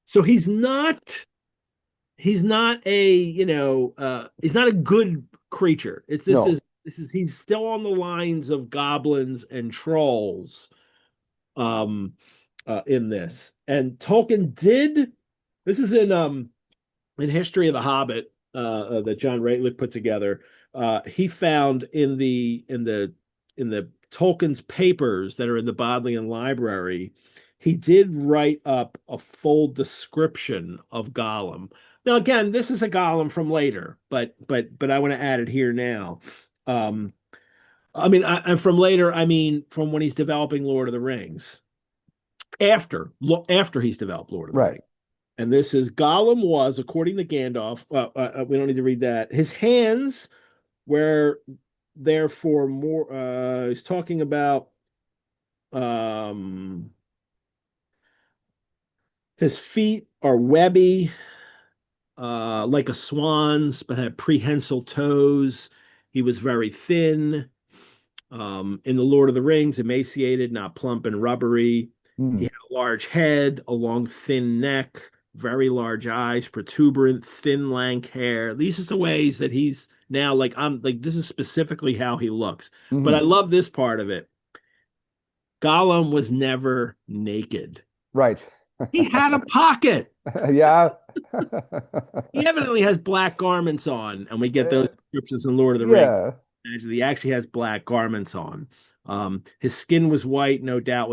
A: So he's not he's not a good creature. It's
B: No.
A: this is he's still on the lines of goblins and trolls um in this. And Tolkien did this is in History of the Hobbit that John Rateliff put together. He found in the Tolkien's papers that are in the Bodleian Library, he did write up a full description of Gollum. Now, again, this is a Gollum from later, but I want to add it here now. Um, and from later, I mean from when he's developing Lord of the Rings. After he's developed Lord of the
B: Right.
A: Rings. And this is Gollum was, according to Gandalf, we don't need to read that. His hands were therefore more, he's talking about um, his feet are webby, like a swan's, but had prehensile toes. He was very thin. In the Lord of the Rings, emaciated, not plump and rubbery. He
B: Mm.
A: had a large head, a long, thin neck, very large eyes, protuberant, thin, lank hair. These are the ways that he's now like I'm like this is specifically how he looks. But I
B: Hmm.
A: love this part of it. Gollum was never naked.
B: Right.
A: He had a pocket.
B: Yeah.
A: He evidently has black garments on, and we get
B: Uh,
A: those descriptions in Lord of the Rings.
B: yeah.
A: Actually, he actually has black garments on. His skin was white, no doubt,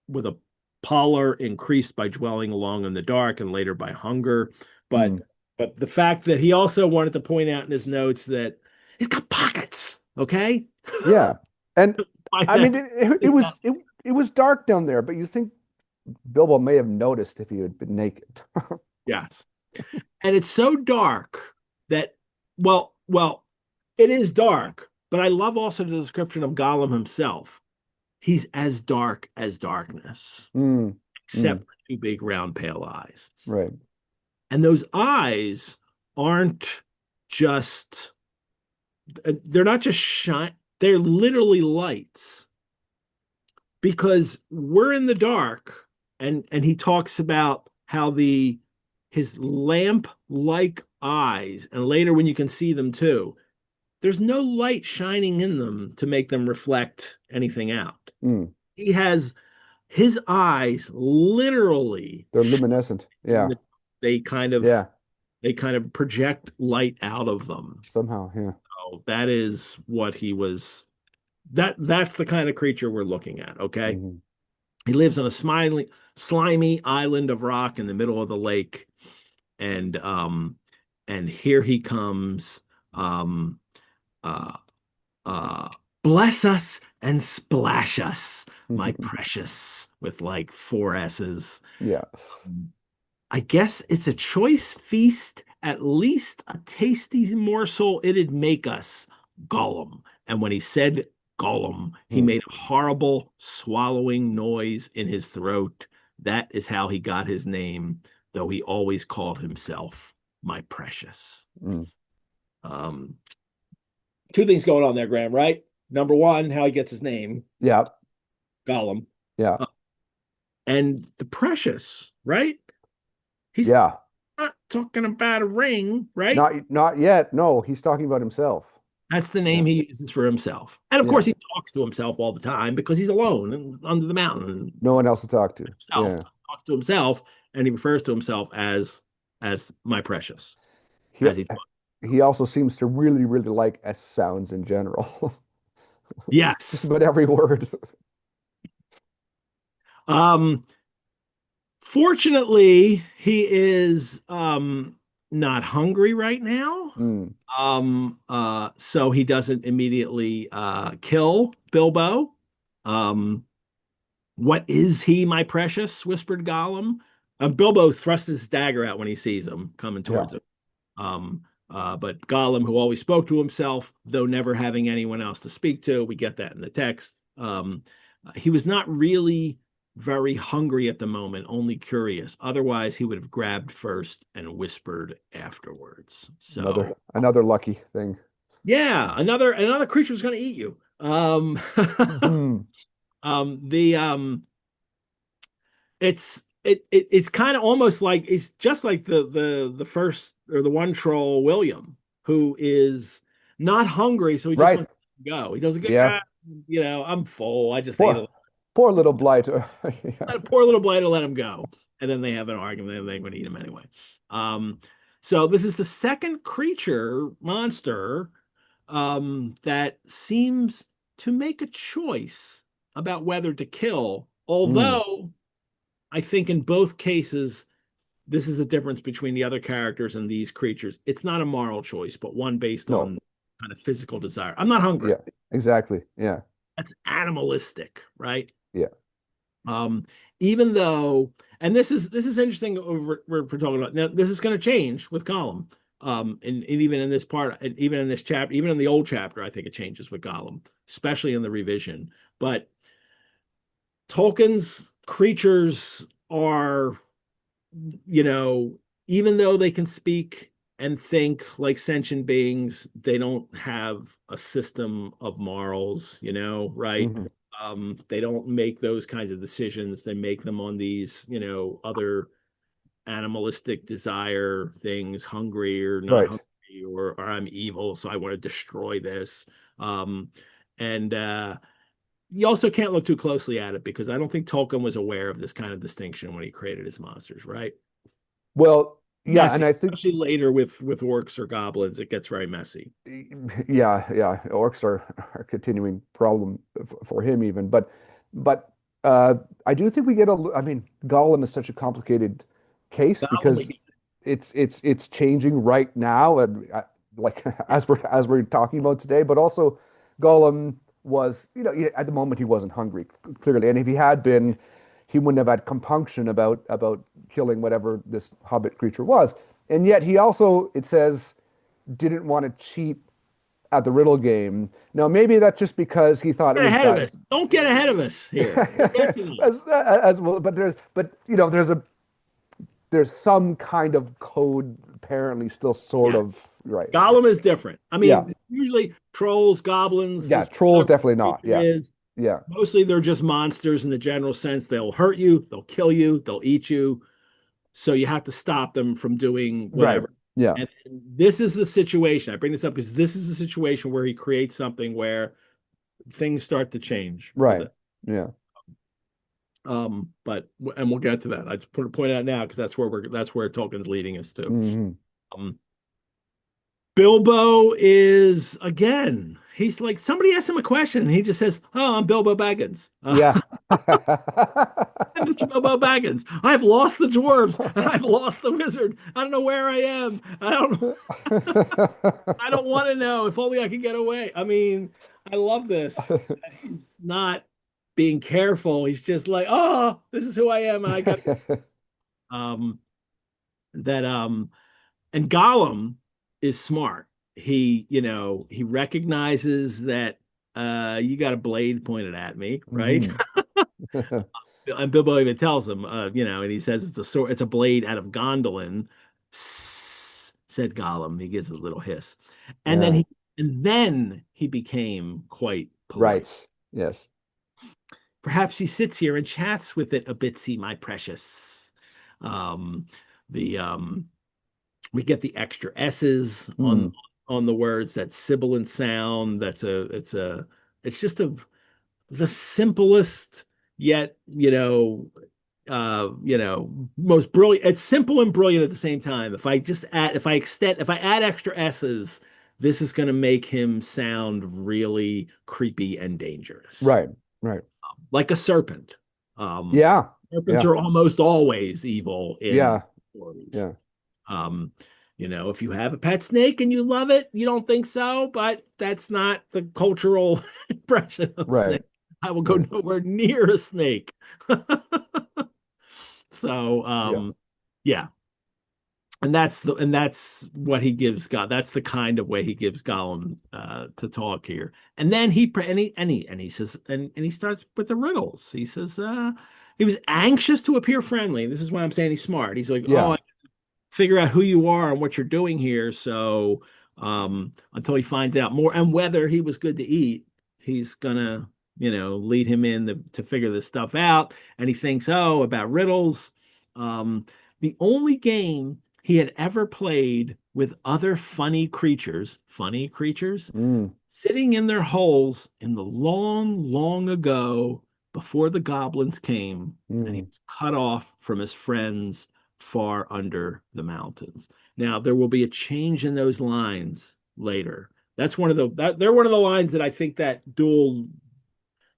A: with a pallor increased by dwelling long in the dark and later by hunger. But
B: Mm.
A: but the fact that he also wanted to point out in his notes that he's got pockets. Okay,
B: Yeah. And
A: find
B: I
A: that
B: mean, it was dark down there, but you think Bilbo may have noticed if he had been naked.
A: yes, and it's so dark that well, it is dark. But I love also the description of Gollum himself. He's as dark as darkness,
B: Mm.
A: except
B: Mm.
A: for two big round pale eyes.
B: Right.
A: And those eyes aren't just, they're not just shine, they're literally lights because we're in the dark. And he talks about how his lamp like eyes, and later when you can see them too, there's no light shining in them to make them reflect anything out.
B: Mm.
A: He has his eyes literally
B: They're luminescent.
A: in
B: Yeah.
A: they kind of
B: Yeah.
A: they kind of project light out of them.
B: Somehow. Yeah.
A: So that is what he was. That's the kind of creature we're looking at. Okay,
B: Hmm.
A: he lives on a slimy island of rock in the middle of the lake, and here he comes. Um, uh, uh, Bless us and splash us, my precious, with like four S's.
B: Yeah.
A: Um, I guess it's a choice feast, at least a tasty morsel it'd make us, Gollum. And when he said Gollum, he
B: Mm.
A: made a horrible swallowing noise in his throat. That is how he got his name, though he always called himself my precious.
B: Mm.
A: Um, Two things going on there, Graham, right? Number one, how he gets his name,
B: Yeah.
A: Gollum,
B: Yeah.
A: uh, and the precious, right? He's
B: Yeah.
A: not talking about a ring, right?
B: Not yet. No, he's talking about himself.
A: That's the
B: Yeah.
A: name he uses for himself. And of
B: Yeah.
A: course, he talks to himself all the time because he's alone and under the mountain and
B: No one else to talk to.
A: himself
B: Yeah.
A: talks to himself, and he refers to himself as my precious
B: He
A: as he talks.
B: he also seems to really, really like S sounds in general. Just
A: Yes.
B: about every word.
A: Um, Fortunately, he is not hungry right now.
B: Mm.
A: So he doesn't immediately kill Bilbo. Um, what is he, my precious? Whispered Gollum. Bilbo thrusts his dagger out when he sees him coming
B: Yeah.
A: towards him. Um, But Gollum, who always spoke to himself, though never having anyone else to speak to, we get that in the text. He was not really very hungry at the moment, only curious. Otherwise, he would have grabbed first and whispered afterwards. So,
B: Another lucky thing.
A: yeah, another creature is going to eat you.
B: Mhm.
A: The it's kind of almost like it's just like the first or the one troll William, who is not hungry, so he just
B: Right.
A: wants to go. He doesn't get,
B: Yeah.
A: I'm full. I just ate
B: Poor poor little blight. Yeah.
A: a poor little blighter, let him go. And then they have an argument and they're going to eat him anyway. Um, so this is the second creature monster that seems to make a choice about whether to kill,
B: Mm.
A: although I think in both cases, this is a difference between the other characters and these creatures. It's not a moral choice, but one based
B: No.
A: on kind of physical desire. I'm not hungry.
B: Yeah. Exactly. Yeah.
A: That's animalistic, right?
B: Yeah.
A: Um, even though, and this is interesting. We're talking about now. This is going to change with Gollum. And even in this part, and even in this chapter, even in the old chapter, I think it changes with Gollum, especially in the revision. But Tolkien's creatures are, you know, even though they can speak and think like sentient beings, they don't have a system of morals, right?
B: Hmm.
A: They don't make those kinds of decisions. They make them on these, other animalistic desire things, hungry or not
B: Right.
A: hungry, or I'm evil, so I want to destroy this. Um, and You also can't look too closely at it because I don't think Tolkien was aware of this kind of distinction when he created his monsters, right?
B: Well, yeah, and
A: Messy,
B: I think
A: especially later with orcs or goblins, it gets very messy.
B: yeah, orcs are a continuing problem for him even, but I do think we get I mean, Gollum is such a complicated case
A: Gollum,
B: because it's changing right now, and like
A: yeah,
B: as we're talking about today, but also Gollum was, at the moment he wasn't hungry clearly, and if he had been, he wouldn't have had compunction about killing whatever this Hobbit creature was, and yet he also, it says, didn't want to cheat at the riddle game. Now, maybe that's just because he thought it
A: get
B: was
A: ahead of
B: bad.
A: us. Don't get ahead of us here. We'll get to that.
B: As well, but there's some kind of code apparently still sort
A: Yeah,
B: of right.
A: Gollum is different. I
B: Yeah,
A: mean, usually trolls, goblins,
B: yeah,
A: this
B: trolls
A: whatever
B: definitely not.
A: creature
B: Yeah,
A: is,
B: yeah,
A: mostly they're just monsters in the general sense. They'll hurt you, they'll kill you, they'll eat you. So you have to stop them from doing
B: right.
A: whatever.
B: Yeah,
A: And this is the situation. I bring this up because this is the situation where he creates something where things start to change with
B: right.
A: it.
B: Yeah.
A: But and we'll get to that. I just point out now because that's where Tolkien's leading us to.
B: Hmm.
A: Um, Bilbo is again. He's like somebody asks him a question, and he just says, "Oh, I'm Bilbo Baggins.
B: Yeah.
A: I'm Mr. Bilbo Baggins. I've lost the dwarves. I've lost the wizard. I don't know where I am. I don't. I don't want to know. If only I could get away. I mean, I love this. He's not being careful. He's just like, oh, this is who I am, and I got um that and Gollum is smart. He recognizes that you got a blade pointed at me, right?
B: Hmm.
A: And Bilbo even tells him, and he says it's a sword, it's a blade out of Gondolin. Said Gollum. He gives a little hiss, and then
B: Yeah.
A: he became quite polite.
B: Right. Yes.
A: Perhaps he sits here and chats with it a bitsy, my precious. Um, the We get the extra s's
B: Hmm.
A: on the words, that sibilant sound. It's just the simplest yet most brilliant. It's simple and brilliant at the same time. If I add extra s's, this is going to make him sound really creepy and dangerous,
B: Right. Right.
A: like a serpent. um
B: Yeah.
A: Serpents
B: Yeah.
A: are almost always evil in
B: Yeah.
A: stories.
B: Yeah.
A: um if you have a pet snake and you love it, you don't think so, but that's not the cultural impression of
B: Right.
A: snake. I will go
B: Right.
A: nowhere near a snake. So,
B: Yeah.
A: yeah. and that's what he gives God. That's the kind of way he gives Gollum to talk here. And then he says, and he starts with the riddles. He says he was anxious to appear friendly. This is why I'm saying he's smart. He's like, oh,
B: Yeah.
A: figure out who you are and what you're doing here. So until he finds out more and whether he was good to eat, he's gonna, lead him in to figure this stuff out. And he thinks, oh, about riddles. The only game he had ever played with other funny creatures,
B: Mm,
A: sitting in their holes in the long, long ago before the goblins came and he
B: mm.
A: was cut off from his friends far under the mountains. Now, there will be a change in those lines later. That's one of they're one of the lines that I think that dual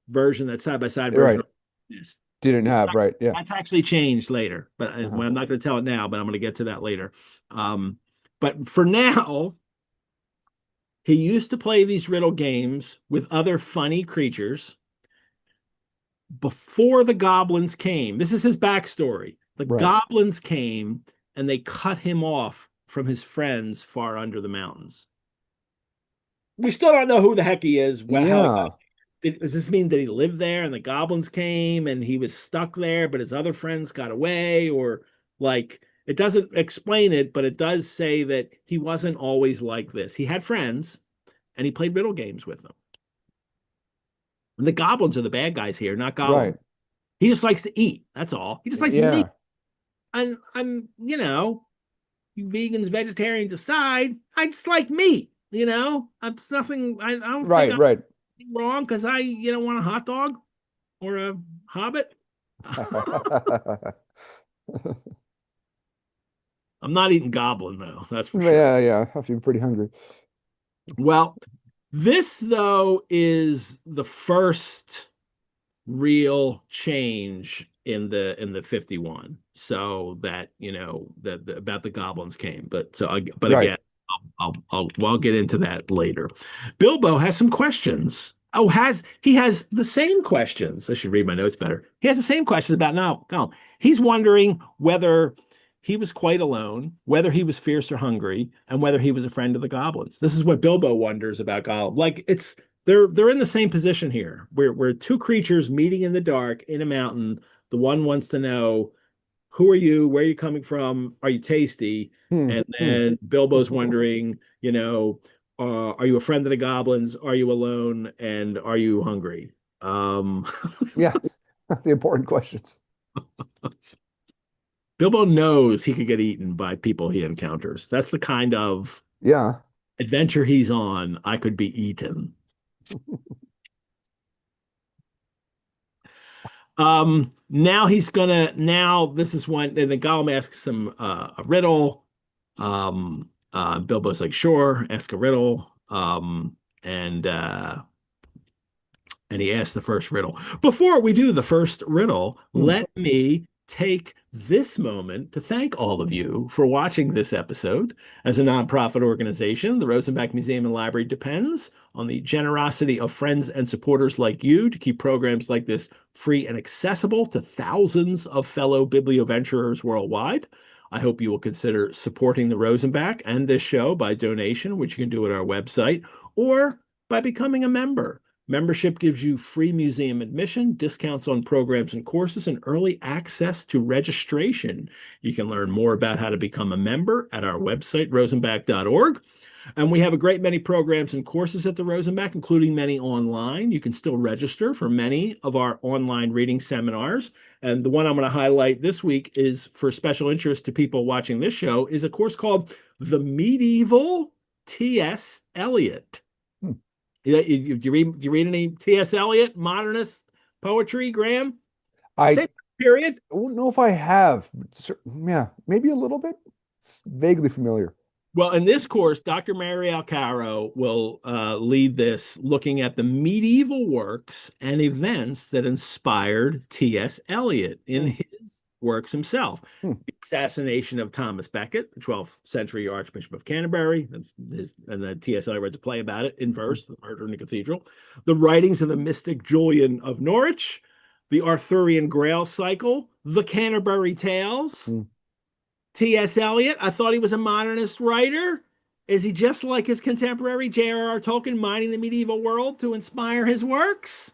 A: version, that side by side version
B: Right.
A: of this.
B: Didn't have, right. Yeah.
A: That's actually changed later, but
B: Uh-huh.
A: well, I'm not going to tell it now, but I'm going to get to that later. But for now, he used to play these riddle games with other funny creatures before the goblins came. This is his backstory. The
B: Right.
A: goblins came and they cut him off from his friends far under the mountains. We still don't know who the heck he is, how he got.
B: Yeah.
A: Does this mean that he lived there and the goblins came and he was stuck there, but his other friends got away? Or like, it doesn't explain it, but it does say that he wasn't always like this. He had friends and he played riddle games with them. And the goblins are the bad guys here, not Gollum.
B: Right.
A: He just likes to eat. That's all. He just likes meat.
B: Yeah.
A: And you vegans, vegetarians aside, I just like meat. It's nothing. I don't think
B: Right.
A: I'm
B: Right.
A: wrong because I, want a hot dog or a Hobbit. I'm not eating goblin though. That's for sure.
B: Yeah. Yeah. I feel pretty hungry.
A: Well, this though is the first real change in the 51, so that that about the goblins came, but
B: Right.
A: again, I'll get into that later. Bilbo has some questions. Oh, he has the same questions. I should read my notes better. He has the same questions about now. No, he's wondering whether he was quite alone, whether he was fierce or hungry, and whether he was a friend of the goblins. This is what Bilbo wonders about Gollum. Like they're in the same position here. We're two creatures meeting in the dark in a mountain. The one wants to know, who are you? Where are you coming from? Are you tasty?
B: Hmm.
A: And
B: Hmm.
A: then Bilbo's wondering, are you a friend of the goblins? Are you alone? And are you hungry? Um,
B: Yeah. The important questions.
A: Bilbo knows he could get eaten by people he encounters. That's the kind of
B: Yeah.
A: adventure he's on. I could be eaten. Now this is when and the Gollum asks him a riddle. Bilbo's like, sure, ask a riddle. And he asks the first riddle. Before we do the first riddle,
B: Hmm.
A: let me take this moment to thank all of you for watching this episode. As a nonprofit organization, the Rosenbach Museum and Library depends on the generosity of friends and supporters like you to keep programs like this free and accessible to thousands of fellow biblioventurers worldwide. I hope you will consider supporting the Rosenbach and this show by donation, which you can do at our website, or by becoming a member. Membership gives you free museum admission, discounts on programs and courses, and early access to registration. You can learn more about how to become a member at our website, rosenbach.org. And we have a great many programs and courses at the Rosenbach, including many online. You can still register for many of our online reading seminars. And the one I'm going to highlight this week is for special interest to people watching this show is a course called The Medieval T.S. Eliot.
B: Hmm.
A: Do you read any T.S. Eliot modernist poetry, Graeme?
B: I
A: Same period.
B: don't know if I have. Yeah, maybe a little bit. It's vaguely familiar.
A: Well, in this course, Dr. Mary Alcaro will lead this, looking at the medieval works and events that inspired T.S. Eliot in
B: Hmm.
A: his works himself.
B: Hmm.
A: The assassination of Thomas Becket, the 12th century Archbishop of Canterbury, and the T.S. Eliot writes a play about it in
B: Hmm.
A: verse, The Murder in the Cathedral. The writings of the mystic Julian of Norwich, the Arthurian Grail cycle, the Canterbury Tales,
B: Hmm.
A: T.S. Eliot, I thought he was a modernist writer. Is he just like his contemporary J.R.R. Tolkien, mining the medieval world to inspire his works?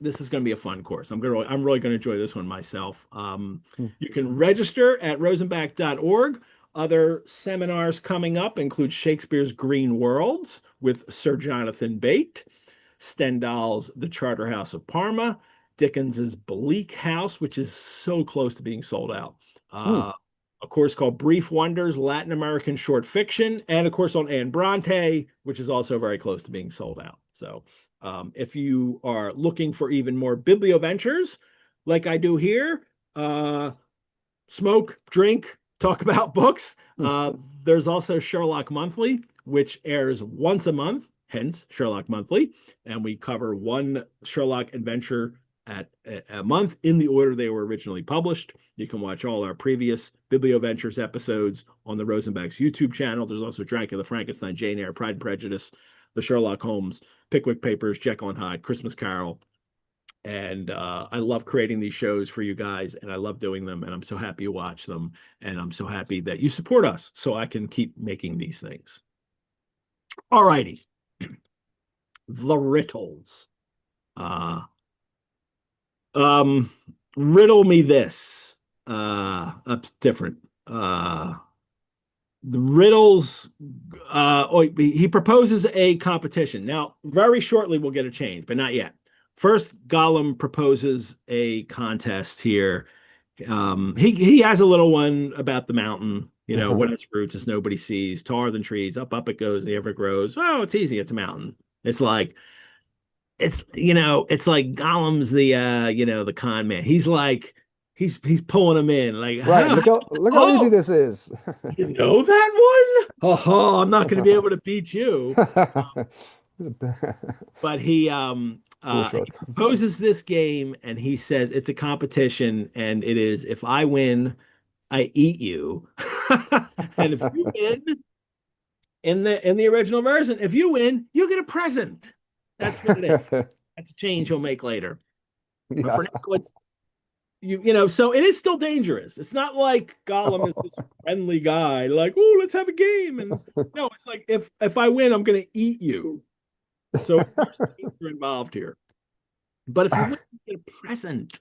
A: This is going to be a fun course. I'm really going to enjoy this one myself.
B: Hmm.
A: You can register at rosenbach.org. Other seminars coming up include Shakespeare's Green Worlds with Sir Jonathan Bate, Stendhal's The Charterhouse of Parma, Dickens's Bleak House, which is so close to being sold out.
B: Hmm.
A: A course called Brief Wonders, Latin American Short Fiction, and a course on Anne Bronte, which is also very close to being sold out. So if you are looking for even more biblioventures, like I do here, smoke, drink, talk about books.
B: Hmm.
A: There's also Sherlock Monthly, which airs once a month, hence Sherlock Monthly. And we cover one Sherlock adventure at a month in the order they were originally published. You can watch all our previous Biblioventures episodes on the Rosenbach's YouTube channel. There's also Dracula, Frankenstein, Jane Eyre, Pride and Prejudice, the Sherlock Holmes, Pickwick Papers, Jekyll and Hyde, Christmas Carol, and I love creating these shows for you guys, and I love doing them, and I'm so happy you watch them, and I'm so happy that you support us so I can keep making these things. All righty. The riddles. Uh, um, riddle me this. That's different. The riddles, he proposes a competition. Now, very shortly, we'll get a change, but not yet. First, Gollum proposes a contest here. He has a little one about the mountain. What its roots as nobody sees, taller than trees, up it goes, the ever grows. Oh, it's easy, it's a mountain. It's like it's like Gollum's the con man. He's like he's pulling him in, like,
B: Right. Look how easy
A: oh,
B: this is.
A: you know that one? Oh, I'm not going to be able to beat you. But
B: Cool
A: he
B: short.
A: proposes this game and he says it's a competition and it is if I win, I eat you. And if you win in the original version, if you win, you get a present. That's what it is. That's a change he'll make later. But
B: Yeah.
A: for now, it's so it is still dangerous. It's not like Gollum is this friendly guy, like, oh, let's have a game. And no, it's like if I win, I'm gonna eat you. So there's danger involved here. But if you win, you get a present.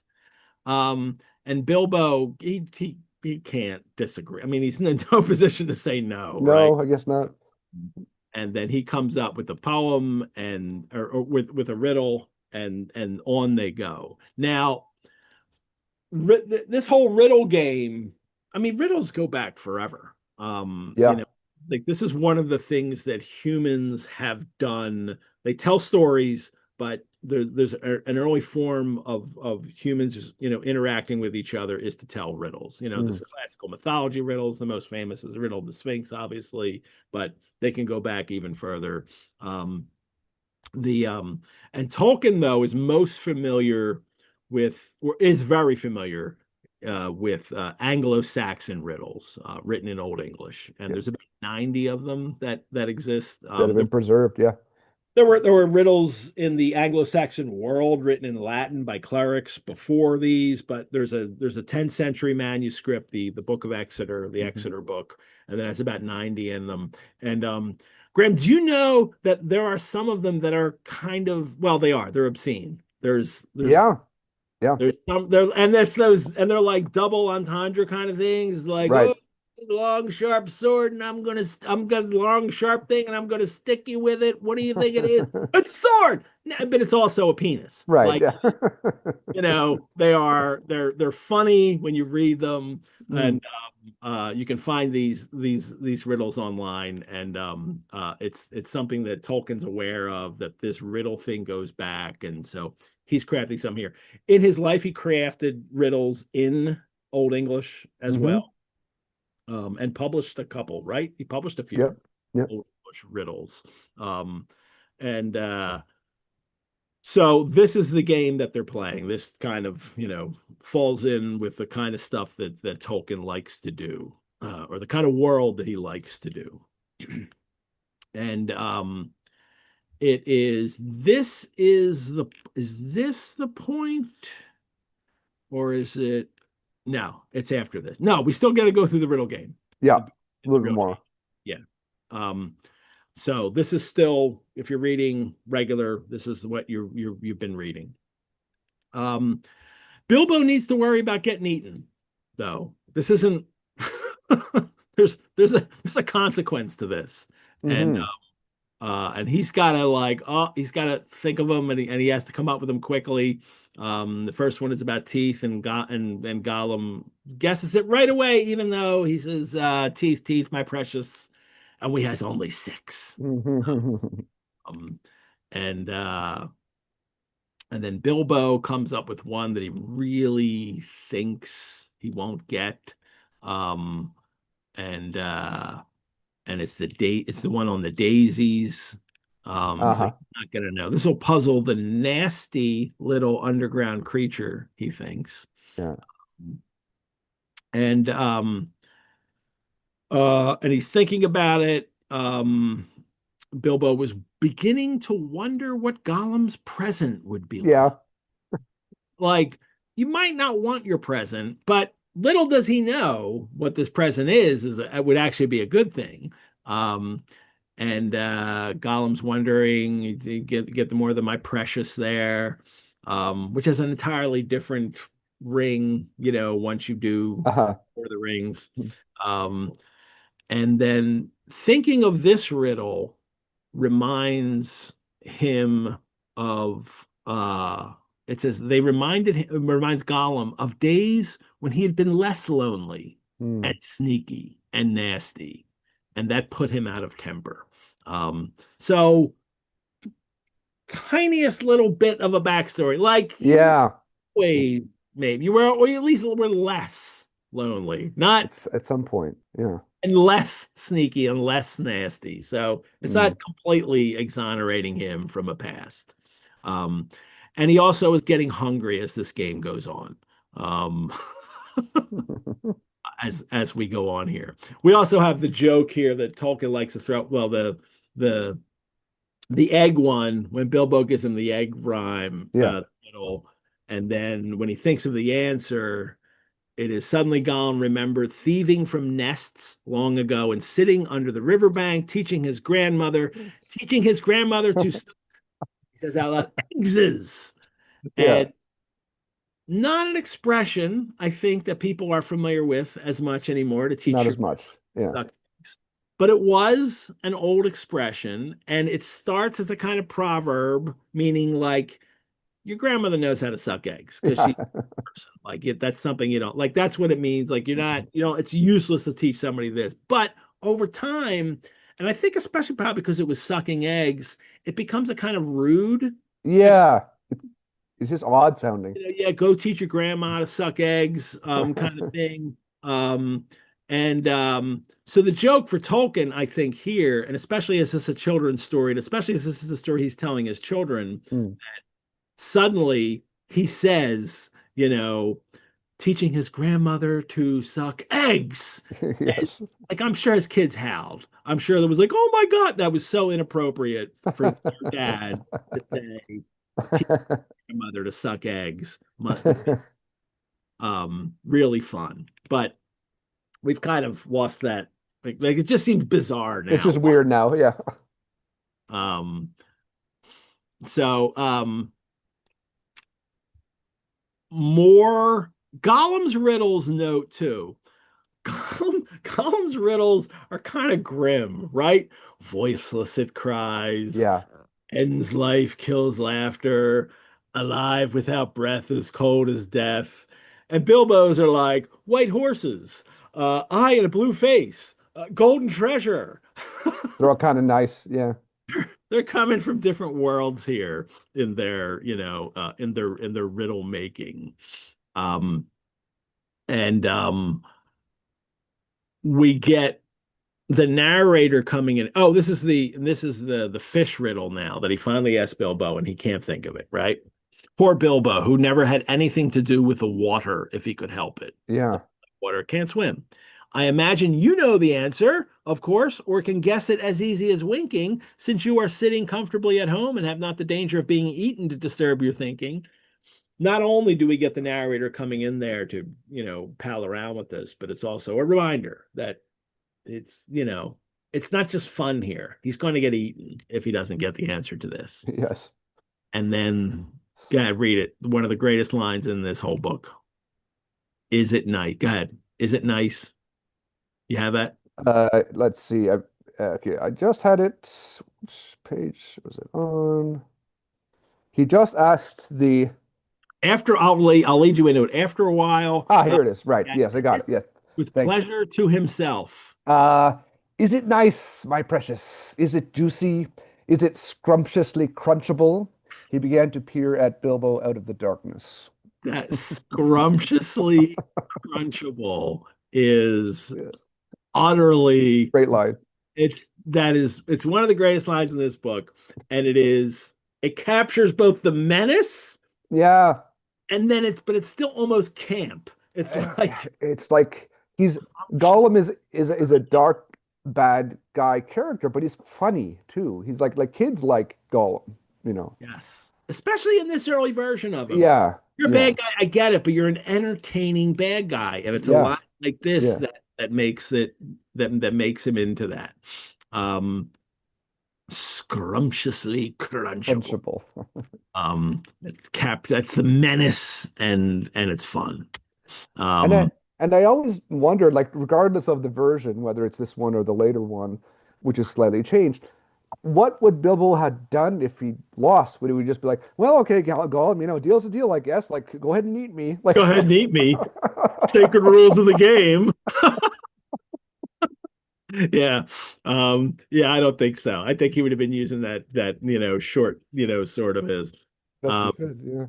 A: And Bilbo, he can't disagree. I mean, he's in no position to say no, right?
B: No, I guess not.
A: And then he comes up with a poem or with a riddle, and on they go. Now, this whole riddle game, I mean, riddles go back forever.
B: Yeah.
A: Like this is one of the things that humans have done. They tell stories, but there's an early form of humans, interacting with each other is to tell riddles. There's
B: Mm.
A: classical mythology riddles. The most famous is the riddle of the Sphinx, obviously, but they can go back even further. The and Tolkien though is most familiar with or is very familiar with Anglo-Saxon riddles written in Old English, and
B: Yeah.
A: there's about 90 of them that exist.
B: That have been preserved. Yeah.
A: There were riddles in the Anglo-Saxon world written in Latin by clerics before these, but there's a 10th century manuscript, the Book of Exeter, the
B: Mhm.
A: Exeter book, and then has about 90 in them. And Graeme, do you know that there are some of them that are kind of, well, they're obscene.
B: Yeah. Yeah.
A: There's some there, and that's those, and they're like double entendre kind of things, like,
B: Right.
A: oh, long sharp sword, and I'm gonna long sharp thing, and I'm gonna stick you with it. What do you think it is? It's a sword, but it's also a penis.
B: Right.
A: Like,
B: Yeah.
A: they're funny when you read them,
B: Mm.
A: and you can find these riddles online, and it's something that Tolkien's aware of, that this riddle thing goes back, and so he's crafting some here. In his life, he crafted riddles in Old English as
B: Hmm.
A: well, and published a couple. Right, he published a few
B: Yep. Yep.
A: Old English riddles, and so this is the game that they're playing. This kind of, falls in with the kind of stuff that Tolkien likes to do, or the kind of world that he likes to do. And is this the point, or is it No, it's after this. No, we still got to go through the riddle game.
B: Yeah,
A: The,
B: a
A: the
B: little bit
A: real
B: more.
A: change. Yeah. Um, so this is still, if you're reading regular, this is what you've been reading. Um, Bilbo needs to worry about getting eaten, though. This isn't. there's a consequence to this, and
B: Hmm.
A: he's got to he's got to think of them, and he has to come up with them quickly. The first one is about teeth, and Gollum guesses it right away, even though he says, "Teeth, teeth, my precious," and we has only six. Um, and uh, and then Bilbo comes up with one that he really thinks he won't get. Um, and it's the one on the daisies. He's
B: Uh-huh.
A: like, not gonna know. This will puzzle the nasty little underground creature, he thinks.
B: Yeah.
A: And and he's thinking about it. Bilbo was beginning to wonder what Gollum's present would be like.
B: Yeah.
A: Like, you might not want your present, but little does he know what this present is it would actually be a good thing. Um, and Gollum's wondering, you get the more than my precious there, which is an entirely different ring, once you do
B: Uh-huh.
A: for the rings. Um, and then thinking of this riddle reminds him of it says they reminds Gollum of days when he had been less lonely
B: Mm.
A: and sneaky and nasty, and that put him out of temper. So tiniest little bit of a backstory, like you
B: Yeah.
A: always maybe you were, or at least were less lonely, not
B: It's at some point. Yeah.
A: and less sneaky and less nasty. So it's
B: Mm.
A: not completely exonerating him from a past. Um, and he also is getting hungry as this game goes on. Um, as we go on here. We also have the joke here that Tolkien likes to throw. Well, the the egg one when Bilbo gives him the egg rhyme
B: Yeah.
A: riddle, and then when he thinks of the answer, it is suddenly Gollum remembered thieving from nests long ago and sitting under the riverbank, teaching his grandmother to, he says out loud, eggs.
B: Yeah.
A: And not an expression I think that people are familiar with as much anymore to teach
B: Not
A: your
B: as much. Yeah.
A: suck eggs. But it was an old expression, and it starts as a kind of proverb, meaning like your grandmother knows how to suck eggs because she's
B: Yeah.
A: like that's something you don't like. That's what it means. Like you're not, it's useless to teach somebody this. But over time, and I think especially probably because it was sucking eggs, it becomes a kind of rude. Like,
B: Yeah. It's just odd sounding.
A: yeah, go teach your grandma to suck eggs, kind of thing. So the joke for Tolkien, I think here, and especially as this is a children's story, and especially as this is a story he's telling his children,
B: Mm.
A: suddenly he says, teaching his grandmother to suck eggs. And,
B: Yes.
A: like, I'm sure his kids howled. I'm sure there was like, oh my God, that was so inappropriate for your dad to say, teach your mother to suck eggs. Must have been really fun. But we've kind of lost that. Like it just seems bizarre
B: It's
A: now.
B: just weird now. Yeah.
A: Um, so more Gollum's riddles note too. Gollum's riddles are kind of grim, right? Voiceless it cries,
B: Yeah.
A: ends life, kills laughter, alive without breath, as cold as death. And Bilbo's are like white horses, eye and a blue face, golden treasure.
B: They're all kind of nice. Yeah.
A: They're coming from different worlds here in their, in their riddle making. Um, and We get the narrator coming in. Oh, this is the fish riddle now that he finally asked Bilbo and he can't think of it, right? Poor Bilbo, who never had anything to do with the water if he could help it.
B: Yeah.
A: Water can't swim. I imagine you know the answer, of course, or can guess it as easy as winking, since you are sitting comfortably at home and have not the danger of being eaten to disturb your thinking. not only do we get the narrator coming in there to, pal around with this, but it's also a reminder that it's, it's not just fun here. He's going to get eaten if he doesn't get the answer to this.
B: Yes.
A: And then, go ahead, read it. One of the greatest lines in this whole book. Is it nice? Go ahead. Is it nice? You have that?
B: Let's see. Okay, I just had it. Which page was it on? He just asked the.
A: After I'll lead you into it. After a while,
B: Ah, here it is. Right.
A: at
B: Yes, I got it.
A: this
B: Yes.
A: with
B: Thanks.
A: pleasure to himself.
B: Uh, is it nice, my precious? Is it juicy? Is it scrumptiously crunchable? He began to peer at Bilbo out of the darkness.
A: That scrumptiously crunchable is
B: Yeah.
A: utterly
B: Great line.
A: it's one of the greatest lines in this book, and it captures both the menace
B: Yeah.
A: and then it's still almost camp. It's
B: Uh,
A: like
B: It's like he's Gollum is a dark bad guy character, but he's funny too. He's like kids like Gollum, you know.
A: yes, especially in this early version of him.
B: Yeah.
A: You're a
B: Yeah.
A: bad guy, I get it, but you're an entertaining bad guy, and it's a
B: Yeah.
A: line like this
B: Yeah.
A: that makes that makes him into that. Um, Scrumptiously crunchable.
B: Punchable.
A: That's the menace, and it's fun.
B: And I
A: Um,
B: and I always wondered, like, regardless of the version, whether it's this one or the later one, which is slightly changed, what would Bilbo have done if he lost? Would he just be like, well, okay, Gollum, deal's a deal, I guess. Like, go ahead and eat me.
A: Go
B: Like,
A: ahead and eat me. Sacred rules of the game. Yeah. Yeah, I don't think so. I think he would have been using that short, sort of his.
B: best he
A: Um,
B: could, yeah.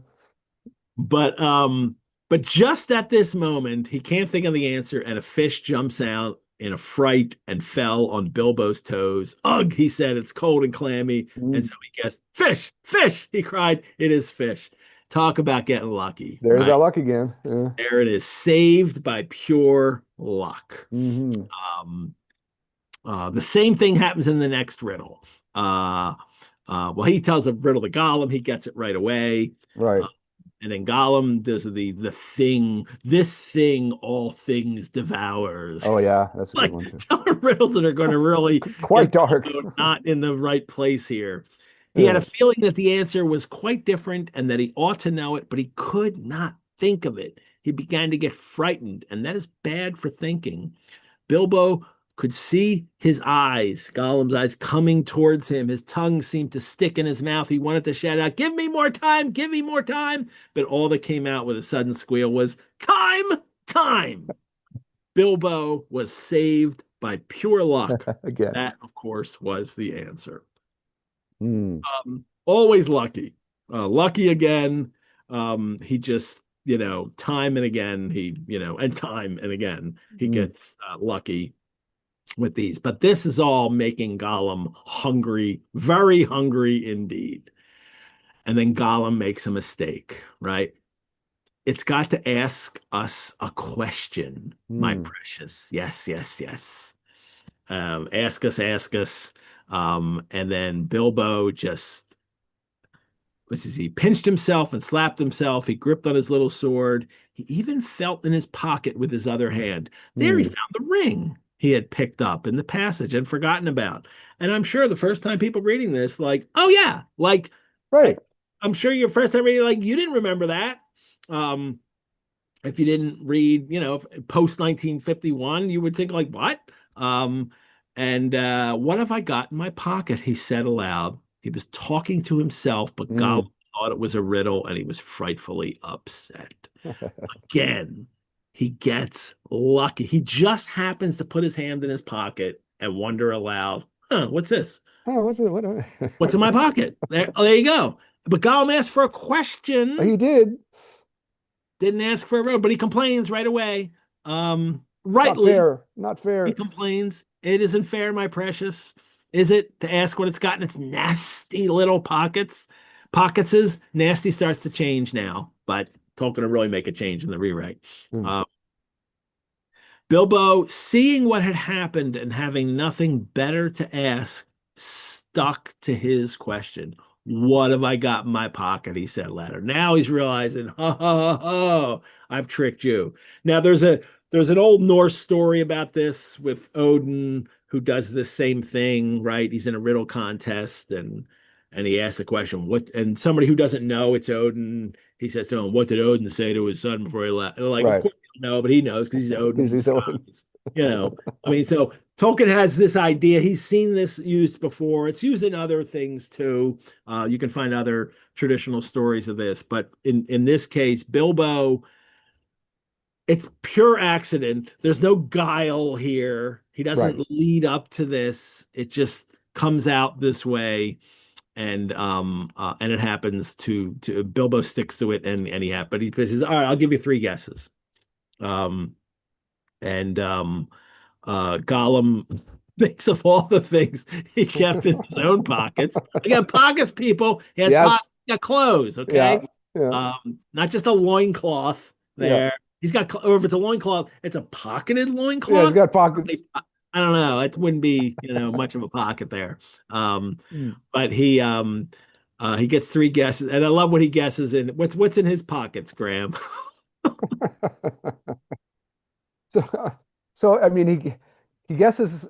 A: but um, but just at this moment, he can't think of the answer, and a fish jumps out in a fright and fell on Bilbo's toes. Ugh, he said, it's cold and clammy. And
B: Mm,
A: so he guessed, fish, fish, he cried, it is fish. Talk about getting lucky,
B: there's
A: right?
B: that luck again. Yeah.
A: There it is, saved by pure luck.
B: Hmm.
A: Um, the same thing happens in the next riddle. Well, he tells a riddle to Gollum, he gets it right away.
B: Right.
A: Uh, and then Gollum does the thing, this thing all things devours.
B: Oh yeah, that's a good
A: Like
B: one too.
A: telling riddles that are going to really
B: Quite
A: get
B: dark.
A: not in the right place here. He had
B: Yeah.
A: a feeling that the answer was quite different and that he ought to know it, but he could not think of it. He began to get frightened, and that is bad for thinking. Bilbo could see his eyes, Gollum's eyes, coming towards him. His tongue seemed to stick in his mouth. He wanted to shout out, give me more time, give me more time. But all that came out with a sudden squeal was, time, time. Bilbo was saved by pure luck.
B: Again.
A: That, of course, was the answer.
B: Mm.
A: Always lucky. Lucky again. He just, time and again, and time and again, he
B: Mm.
A: gets lucky with these. But this is all making Gollum hungry, very hungry indeed. And then Gollum makes a mistake, right? It's got to ask us a question, my
B: Mm.
A: precious. Yes, yes, yes. Ask us, ask us. And then Bilbo just, he pinched himself and slapped himself. He gripped on his little sword. He even felt in his pocket with his other hand. There he
B: Mm.
A: found the ring he had picked up in the passage and forgotten about. And I'm sure the first time people reading this, like, oh yeah, like I,
B: Right.
A: I'm sure your first time reading, like, you didn't remember that. Um, if you didn't read, post 1951, you would think like, what? And what have I got in my pocket? He said aloud. He was talking to himself, but Gollum
B: Mm.
A: thought it was a riddle, and he was frightfully upset. Again, he gets lucky. He just happens to put his hand in his pocket and wonder aloud, huh, what's this?
B: Oh, what's it? What?
A: What's in my pocket? There you go. But Gollum asked for a question,
B: He did.
A: didn't ask for a riddle, but he complains right away.
B: Not
A: Rightly,
B: fair. Not
A: he
B: fair.
A: complains. It isn't fair, my precious. Is it to ask what it's got in its nasty little pockets? Pockets' nasty starts to change now, but Tolkien will really make a change in the rewrite.
B: Mm.
A: Uh, Bilbo, seeing what had happened and having nothing better to ask, stuck to his question. What have I got in my pocket? He said later. Now he's realizing, I've tricked you. Now there's an old Norse story about this with Odin who does this same thing, right? He's in a riddle contest and he asks the question, what, and somebody who doesn't know it's Odin, he says to him, what did Odin say to his son before he left? And they're like, of
B: Right.
A: course you don't know, but he knows because he's Odin
B: He's
A: from
B: he's Odin.
A: Scott. You know, I mean, so Tolkien has this idea. He's seen this used before. It's used in other things too. You can find other traditional stories of this, but in this case, Bilbo, it's pure accident. There's no guile here. He
B: Right.
A: doesn't lead up to this. It just comes out this way, and it happens to Bilbo sticks to it, but he says, all right, I'll give you three guesses. Um, and Gollum thinks of all the things he kept in his own pockets. Again, pockets, people. He has
B: Yes.
A: pockets, he got clothes,
B: Yeah.
A: okay?
B: Yeah.
A: Not just a loincloth
B: Yeah.
A: there. He's got, or if it's a loincloth, it's a pocketed
B: Yeah. He's
A: loincloth.
B: got pockets.
A: I don't know. It wouldn't be, much of a pocket there. Um,
B: Mm.
A: but he gets three guesses, and I love what he guesses in. What's in his pockets, Graham?
B: So, so I mean, he guesses.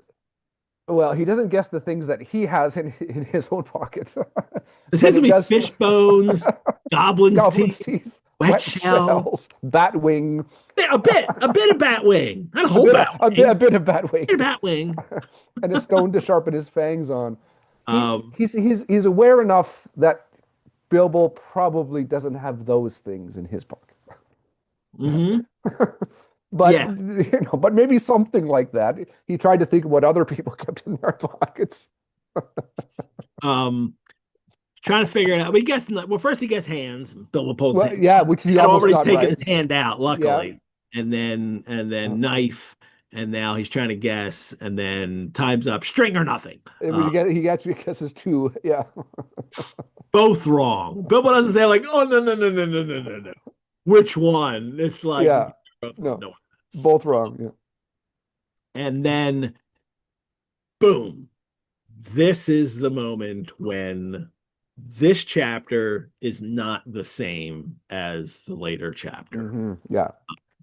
B: Well, he doesn't guess the things that he has in his own pockets,
A: It
B: but
A: tends to
B: he
A: be
B: does.
A: fish bones, goblin's
B: Goblin's
A: teeth,
B: teeth,
A: wet
B: wet
A: shell,
B: shells, bat wing,
A: a bit of bat wing, not a
B: a
A: whole
B: bit of,
A: bat
B: a
A: wing,
B: bit of bat wing,
A: a bit of bat wing.
B: and a stone to sharpen his fangs on. He
A: Um,
B: he's aware enough that Bilbo probably doesn't have those things in his pocket.
A: mhm.
B: But
A: Yeah.
B: but maybe something like that. He tried to think of what other people kept in their pockets.
A: Um, Trying to figure it out. But he guessed, well, first he guessed hands. Bilbo pulls his
B: Well,
A: hand.
B: yeah, which
A: He
B: he
A: had
B: almost
A: already
B: got
A: taken
B: right.
A: his hand out,
B: Yeah.
A: luckily. And then knife. And now he's trying to guess. And then time's up. String or nothing.
B: It was, he actually guesses two. Yeah.
A: Both wrong. Bilbo doesn't say like, oh, no, no, no, no, no, no, no, no. Which one? It's like
B: Yeah.
A: both wrong.
B: No,
A: No.
B: both wrong. Yeah.
A: And then boom. This is the moment when this chapter is not the same as the later chapter.
B: Yeah.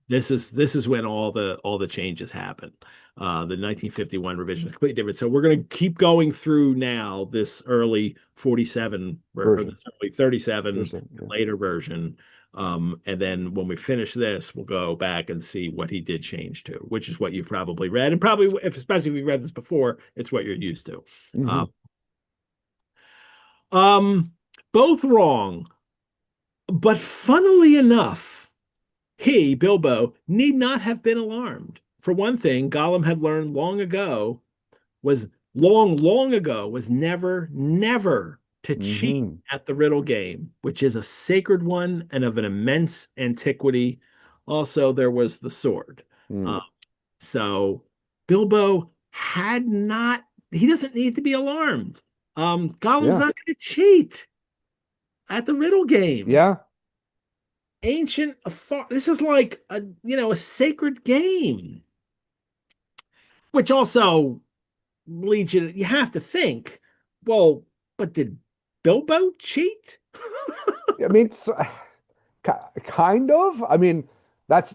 A: This is when all the changes happen. The 1951 revision is completely different. So we're going to keep going through now this early 47 or
B: Version.
A: this early 37
B: There's a, yeah.
A: later version. And then when we finish this, we'll go back and see what he did change to, which is what you've probably read, and probably especially if you read this before, it's what you're used to.
B: hmm
A: Um, both wrong, but funnily enough, Bilbo, need not have been alarmed. For one thing, Gollum had learned was long ago, was never to cheat
B: hmm
A: at the riddle game, which is a sacred one and of an immense antiquity. Also, there was the sword.
B: Mm.
A: Uh, so Bilbo he doesn't need to be alarmed. Gollum's
B: Yeah.
A: not going to cheat at the riddle game.
B: Yeah.
A: Ancient authority. This is like a sacred game, which also leads you have to think, well, but did Bilbo cheat?
B: I mean, kind of. I mean, that's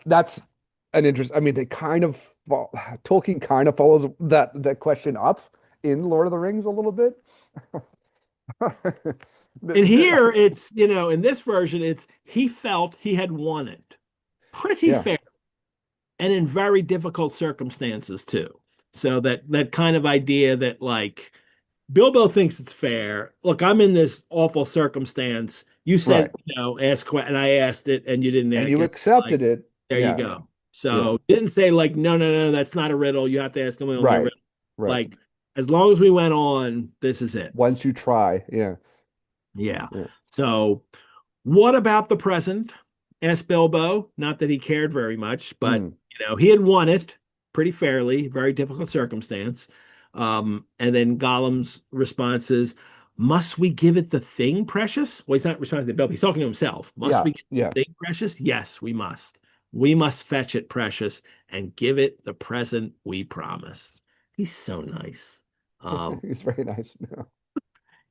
B: an interest. I mean, they kind of Tolkien kind of follows that question up in Lord of the Rings a little bit.
A: And here it's, in this version, it's he felt he had won it pretty
B: Yeah.
A: fair and in very difficult circumstances too. So that kind of idea that like Bilbo thinks it's fair. Look, I'm in this awful circumstance. You
B: Right.
A: said, and I asked it and you didn't
B: And
A: ask
B: you
A: it. Like,
B: accepted it.
A: there you
B: Yeah.
A: go.
B: Yeah.
A: So didn't say like, no, no, no, that's not a riddle. You have to ask only a
B: Right.
A: riddle.
B: Right.
A: Like, as long as we went on, this is it.
B: Once you try. Yeah.
A: Yeah.
B: Yeah.
A: So what about the present? Asked Bilbo. Not that he cared very much, but
B: Mm.
A: he had won it pretty fairly, very difficult circumstance. And then Gollum's response is, must we give it the thing precious? Well, he's not responding to Bilbo. He's talking to himself. Must
B: Yeah.
A: we give it
B: Yeah.
A: the thing precious? Yes, we must. We must fetch it precious and give it the present we promised. He's so nice. Um,
B: He's very nice.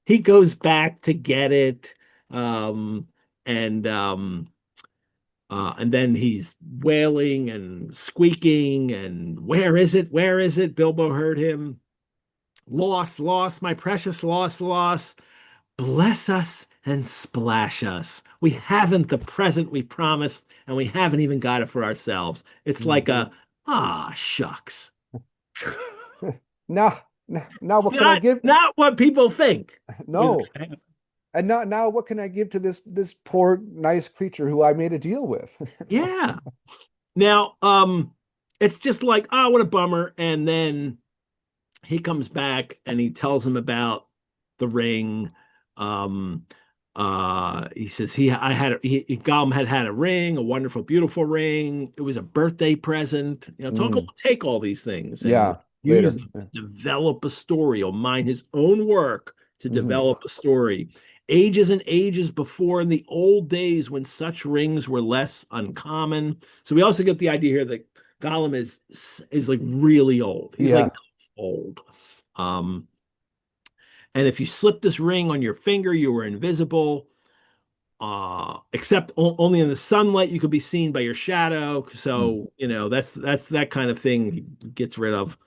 A: he goes back to get it. Um, and then he's wailing and squeaking and where is it? Where is it? Bilbo heard him. Lost, lost, my precious lost, lost. Bless us and splash us. We haven't the present we promised, and we haven't even got it for ourselves. It's like
B: Mhm.
A: a shucks.
B: Now what can I
A: Not
B: give?
A: not what people think was
B: No.
A: gonna happen.
B: And now what can I give to this poor nice creature who I made a deal with?
A: Yeah. Now, it's just like, oh, what a bummer. And then he comes back and he tells him about the ring. Um, he says Gollum had a ring, a wonderful, beautiful ring. It was a birthday present. Tolkien will
B: Mm,
A: take all these things and
B: yeah,
A: use
B: later.
A: them
B: Yeah.
A: to develop a story. He'll mine his own work to
B: Hmm.
A: develop a story. Ages and ages before, in the old days when such rings were less uncommon. So we also get the idea here that Gollum is like really old. He's like
B: Yeah.
A: old. Um, and if you slip this ring on your finger, you were invisible. Except only in the sunlight you could be seen by your shadow.
B: Mm,
A: So, that's that kind of thing he gets rid of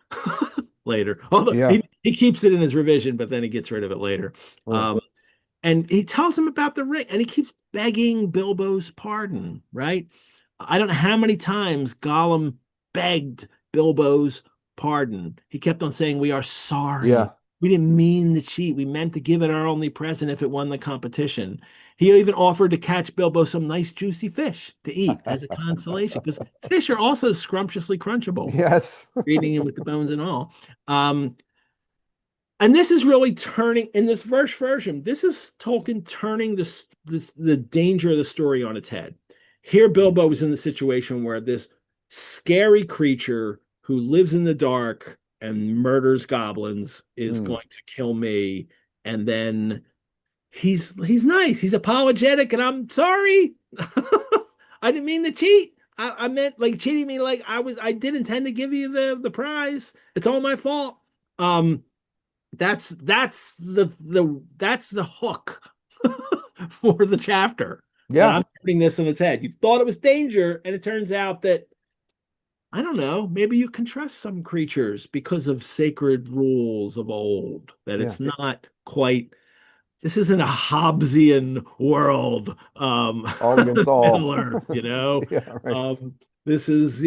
A: later. Although
B: yeah.
A: he keeps it in his revision, but then he gets rid of it later.
B: Oh,
A: Um, and he tells him about the ring, and he keeps begging Bilbo's pardon, right? I don't know how many times Gollum begged Bilbo's pardon. He kept on saying, "We are sorry.
B: yeah.
A: We didn't mean to cheat. We meant to give it our only present if it won the competition." He even offered to catch Bilbo some nice juicy fish to eat as a consolation, because fish are also scrumptiously crunchable,
B: Yes.
A: eating it with the bones and all. And this is really turning in this first version. This is Tolkien turning the danger of the story on its head. Here, Bilbo is in the situation where this scary creature who lives in the dark and murders goblins is
B: Mm.
A: going to kill me, and then he's nice. He's apologetic, and I'm sorry. I didn't mean to cheat. I meant like cheating me. Like I did intend to give you the prize. It's all my fault. Um, that's the hook for the chapter that
B: Yeah.
A: I'm putting this on its head. You thought it was danger, and it turns out that I don't know, maybe you can trust some creatures because of sacred rules of old, that
B: Yeah.
A: it's not quite this isn't a Hobbesian world,
B: All against all.
A: Middle Earth.
B: Yeah, right.
A: This is,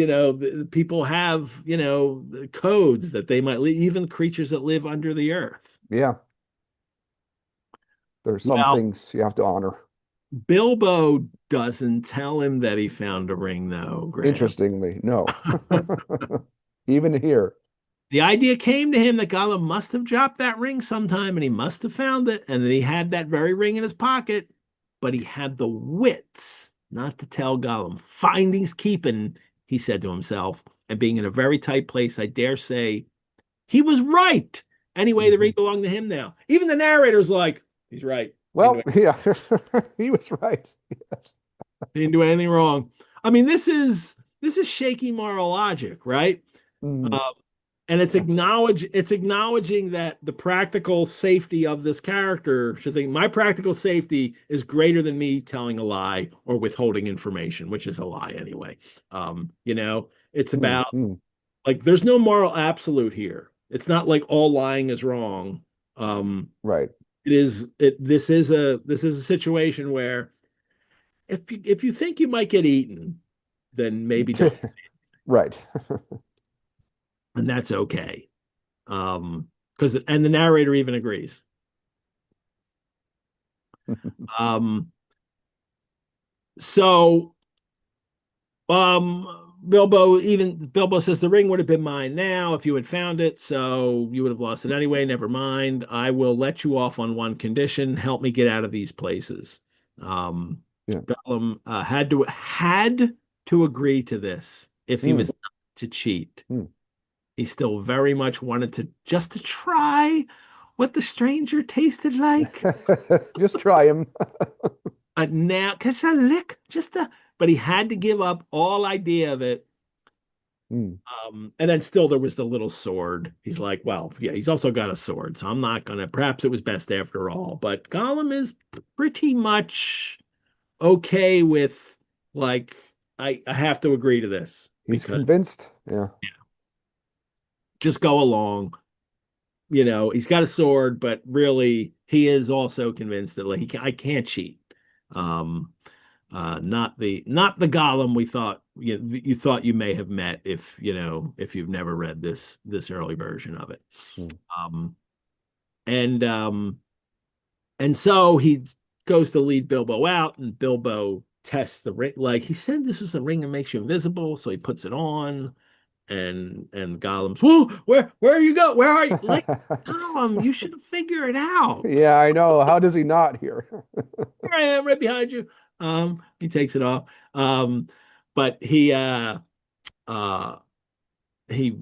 A: people have, the codes that they might even creatures that live under the earth.
B: Yeah. There's some
A: Well,
B: things you have to honor.
A: Bilbo doesn't tell him that he found a ring, though, Graham.
B: Interestingly, no. Even here.
A: The idea came to him that Gollum must have dropped that ring sometime and he must have found it, and that he had that very ring in his pocket, but he had the wits not to tell Gollum. Findings keeping, he said to himself, and being in a very tight place, I dare say he was right. Anyway, the
B: Hmm.
A: ring belonged to him now. Even the narrator's like, he's right.
B: Well, yeah, he was right. Yes.
A: He didn't do anything wrong. I mean, this is shaky moral logic, right?
B: Mm,
A: Uh, and it's acknowledging that the practical safety of this character should think my practical safety is greater than me telling a lie or withholding information, which is a lie anyway. It's
B: mm,
A: about
B: mm.
A: like there's no moral absolute here. It's not like all lying is wrong. Um,
B: Right.
A: it is it this is a situation where if you think you might get eaten, then maybe don't,
B: Right.
A: and that's okay. Because and the narrator even agrees. Um, so Bilbo says the ring would have been mine now if you had found it, so you would have lost it anyway. Never mind. I will let you off on one condition. Help me get out of these places. Um,
B: Yeah.
A: Gollum had to agree to this if he was
B: Mm,
A: not to cheat.
B: mm.
A: He still very much wanted to just to try what the stranger tasted like.
B: Just try him.
A: Now, just a lick, but he had to give up all idea of it
B: Mm.
A: And then still there was the little sword. He's like, well, yeah, he's also got a sword, so I'm not gonna. Perhaps it was best after all. But Gollum is pretty much okay with like I have to agree to this
B: He's
A: because
B: convinced. Yeah.
A: just go along. He's got a sword, but really he is also convinced that like I can't cheat. Um, not the Gollum we thought you thought you may have met if you've never read this early version of it.
B: Mm.
A: Um, and so he goes to lead Bilbo out, and Bilbo tests the ring. Like he said, this was the ring that makes you invisible, so he puts it on, and Gollum's, whoa, where are you go? Where are you? Like Gollum, you should figure it out.
B: Yeah, I know. How does he not here?
A: Here I am, right behind you. He takes it off. But uh he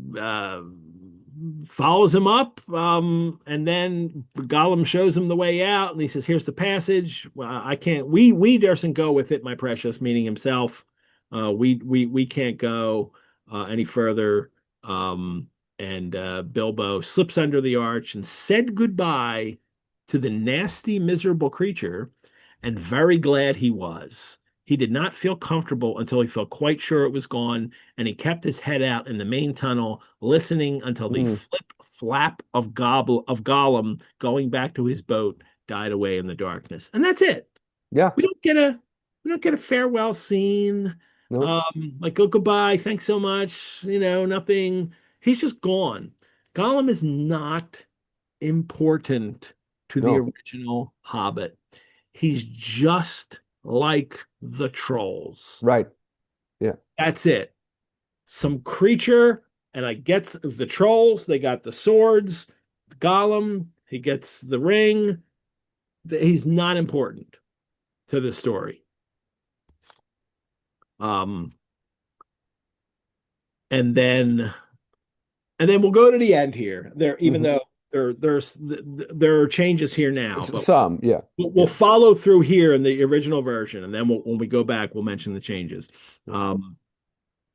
A: follows him up, and then Gollum shows him the way out, and he says, "Here's the passage. I can't. We dursn't go with it, my precious," meaning himself. We can't go any further. And Bilbo slips under the arch and said goodbye to the nasty, miserable creature, and very glad he was. He did not feel comfortable until he felt quite sure it was gone, and he kept his head out in the main tunnel, listening until the
B: Mm.
A: flip flap of Gollum going back to his boat died away in the darkness. And that's it.
B: Yeah.
A: We don't get a we don't get a farewell scene.
B: Nope.
A: Like go goodbye, thanks so much. Nothing. He's just gone. Gollum is not important to the
B: No.
A: original Hobbit. He's just like the trolls.
B: Right. Yeah.
A: That's it. Some creature, and I gets the trolls, they got the swords. Gollum, he gets the ring. He's not important to the story. Um, and then we'll go to the end here. Even
B: Hmm.
A: though there are changes here now, but
B: Some. Yeah.
A: we'll
B: Yeah.
A: follow through here in the original version, and then when we go back, we'll mention the changes.
B: Yeah.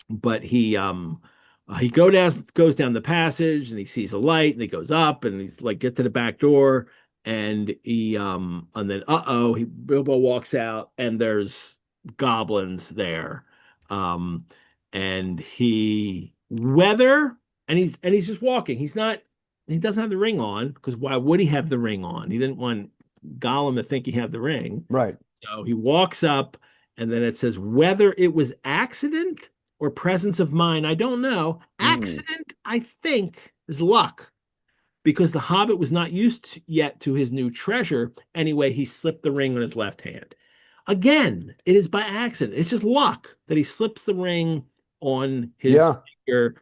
A: But he goes down the passage, and he sees a light, and he goes up, and he's like get to the back door, and then Bilbo walks out, and there's goblins there. Um and he whether and he's just walking. He doesn't have the ring on, because why would he have the ring on? He didn't want Gollum to think he had the ring.
B: Right.
A: So he walks up, and then it says, whether it was accident or presence of mind, I don't know.
B: Mm.
A: Accident, I think, is luck, because the Hobbit was not used yet to his new treasure. Anyway, he slipped the ring on his left hand. Again, it is by accident. It's just luck that he slips the ring on his
B: Yeah.
A: finger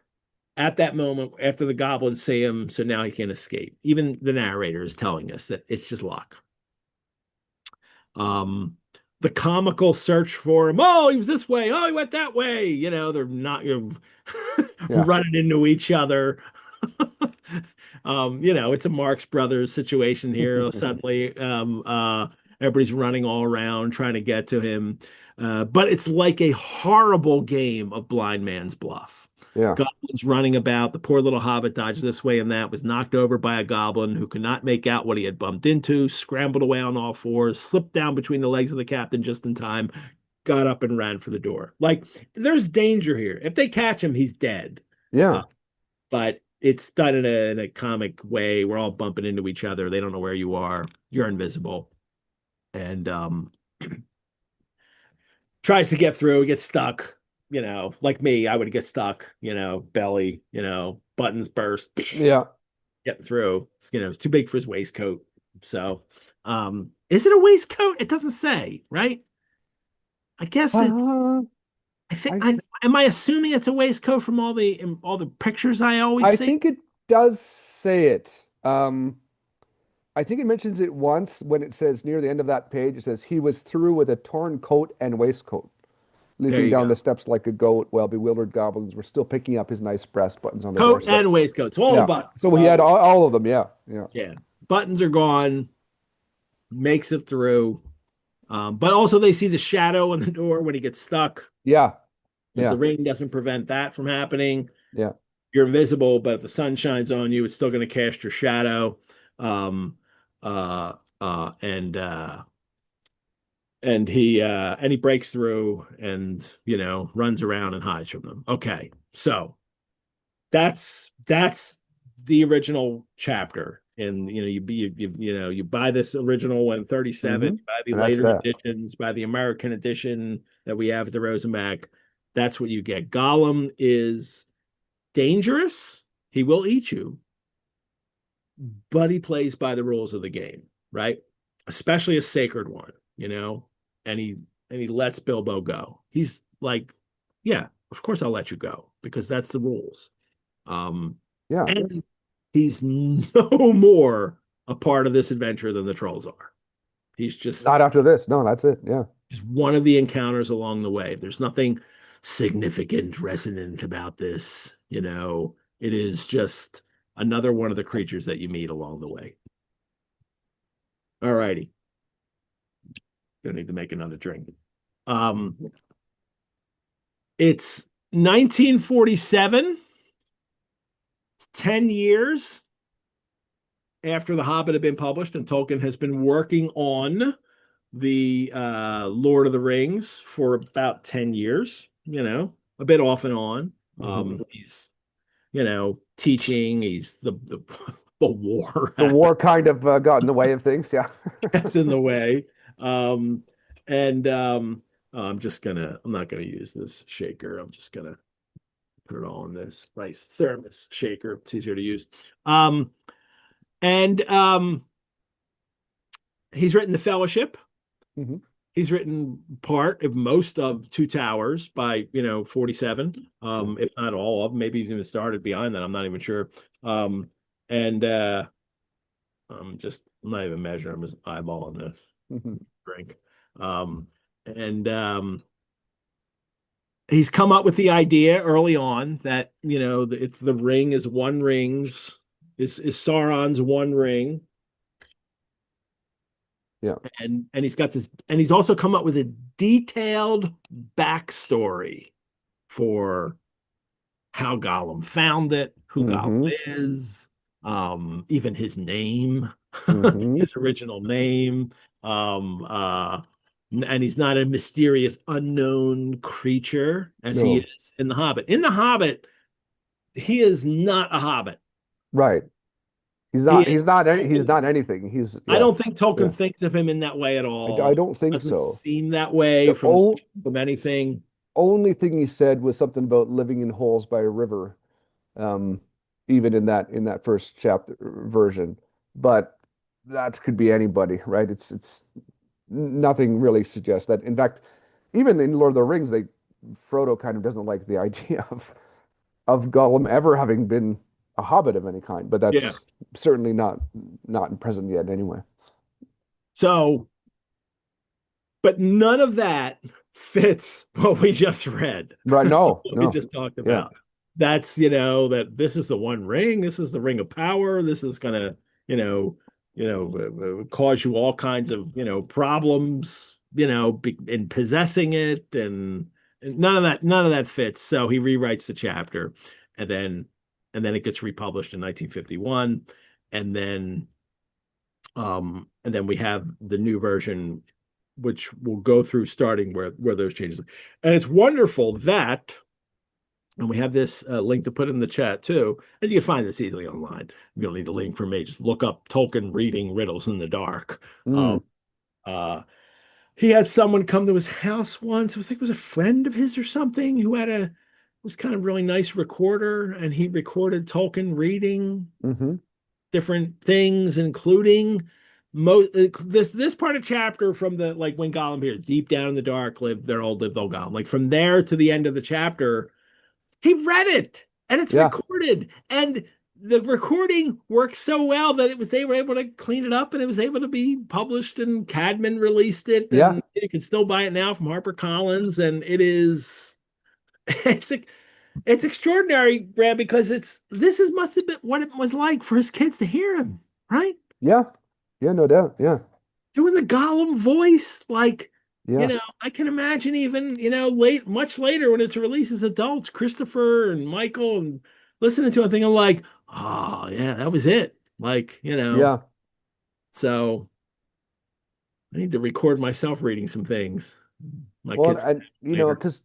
A: at that moment after the goblins see him, so now he can escape. Even the narrator is telling us that it's just luck. Um, the comical search for him. Oh, he was this way. Oh, he went that way. They're not
B: Yeah.
A: running into each other. It's a Marx Brothers situation here. Suddenly, everybody's running all around trying to get to him. But it's like a horrible game of blind man's bluff.
B: Yeah.
A: Goblins running about. The poor little hobbit dodged this way and that, was knocked over by a goblin who could not make out what he had bumped into, scrambled away on all fours, slipped down between the legs of the captain just in time, got up and ran for the door. Like, there's danger here. If they catch him, he's dead.
B: Yeah.
A: But it's done in a comic way. We're all bumping into each other. They don't know where you are. You're invisible. And tries to get through, gets stuck. Like me, I would get stuck, belly, buttons burst,
B: Yeah.
A: getting through. It's too big for his waistcoat. So, is it a waistcoat? It doesn't say, right? I guess it's,
B: Uh,
A: I think
B: I
A: I am I assuming it's a waistcoat from all the pictures I always
B: I
A: see?
B: think it does say it. I think it mentions it once when it says near the end of that page, it says he was through with a torn coat and waistcoat,
A: There
B: leaping
A: you
B: down
A: go.
B: the steps like a goat, while bewildered goblins were still picking up his nice breast buttons on the
A: Coat
B: doorstep.
A: and waistcoat. So all the
B: Yeah.
A: buttons.
B: So he had all of them. Yeah. Yeah.
A: Yeah. Buttons are gone, makes it through. But also they see the shadow on the door when he gets stuck.
B: Yeah.
A: because the
B: Yeah.
A: ring doesn't prevent that from happening.
B: Yeah.
A: You're invisible, but if the sun shines on you, it's still going to cast your shadow. Um, uh, uh, and uh, and he breaks through and runs around and hides from them. Okay, so that's the original chapter, and you buy this original one 37,
B: Hmm.
A: you buy the
B: And that's
A: later
B: that.
A: editions, buy the American edition that we have at the Rosenbach. That's what you get. Gollum is dangerous. He will eat you, but he plays by the rules of the game, right? Especially a sacred one, and he lets Bilbo go. He's like, yeah, of course I'll let you go because that's the rules.
B: Yeah.
A: And he's no more a part of this adventure than the trolls are. He's just
B: Not after this. No, that's it. Yeah.
A: just one of the encounters along the way. There's nothing significant, resonant about this. It is just another one of the creatures that you meet along the way. All righty. Gonna need to make another drink. Um, it's 1947, 10 years after The Hobbit had been published, and Tolkien has been working on the Lord of the Rings for about 10 years, a bit off and on.
B: Hmm.
A: He's, teaching, he's the war
B: The war kind of got in the way of things. Yeah.
A: that's in the way. Um, and I'm not gonna use this shaker. I'm just gonna put it all in this nice thermos shaker. It's easier to use. And He's written The Fellowship.
B: Hmm.
A: He's written part of most of Two Towers by 47,
B: Yeah.
A: if not all of them. Maybe he's even started behind that. I'm not even sure. And I'm not even measuring. I'm just eyeballing this
B: Hmm.
A: drink. Um, and He's come up with the idea early on that it's the ring is one rings is Sauron's one ring,
B: Yeah.
A: and he's got this, and he's also come up with a detailed backstory for how Gollum found it, who Gollum
B: Hmm.
A: is, even his name,
B: Hmm.
A: his original name, um, uh, and he's not a mysterious unknown creature as he
B: No.
A: is in The Hobbit. In The Hobbit, he is not a hobbit.
B: Right. He's
A: He
B: not.
A: is
B: He's not. He's
A: Tolkien.
B: not anything. He's.
A: I
B: Yeah.
A: don't think Tolkien
B: Yeah.
A: thinks of him in that way at
B: I
A: all.
B: don't think
A: Doesn't
B: so.
A: seem that way
B: The
A: from anything.
B: only thing he said was something about living in holes by a river, um, even in that first chapter version. But that could be anybody, right? It's nothing really suggests that. In fact, even in Lord of the Rings, Frodo kind of doesn't like the idea of Gollum ever having been a hobbit of any kind. But
A: Yeah.
B: that's certainly not present yet anyway.
A: So, but none of that fits what we just read,
B: Right? No,
A: what we
B: no,
A: just talked
B: yeah,
A: about. That's, that this is the one ring, this is the ring of power, this is gonna, cause you all kinds of, problems, in possessing it, and none of that fits. So he rewrites the chapter, and then it gets republished in 1951, and then we have the new version, which will go through starting where those changes. And it's wonderful that, and we have this link to put in the chat too, and you can find this easily online. You don't need the link from me. Just look up Tolkien reading Riddles in the Dark.
B: mm,
A: Um, uh, he had someone come to his house once. I think it was a friend of his or something who had this kind of really nice recorder, and he recorded Tolkien reading
B: hmm,
A: different things, including this part of chapter from the, like, when Gollum here, deep down in the dark lived their old lived old Gollum. Like from there to the end of the chapter, he read it and it's
B: yeah,
A: recorded. And the recording works so well that they were able to clean it up and it was able to be published, and Cadman released it,
B: yeah,
A: and you can still buy it now from HarperCollins. And it is it's it's extraordinary, Graham, because this is must have been what it was like for his kids to hear him, right?
B: yeah, yeah, no doubt, yeah,
A: Doing the Gollum voice, like,
B: Yeah.
A: I can imagine even, much later when it's released as adults, Christopher and Michael and listening to it, thinking like, oh yeah, that was it. Like,
B: Yeah.
A: so I need to record myself reading some things. My
B: Well,
A: kids
B: and
A: later.
B: because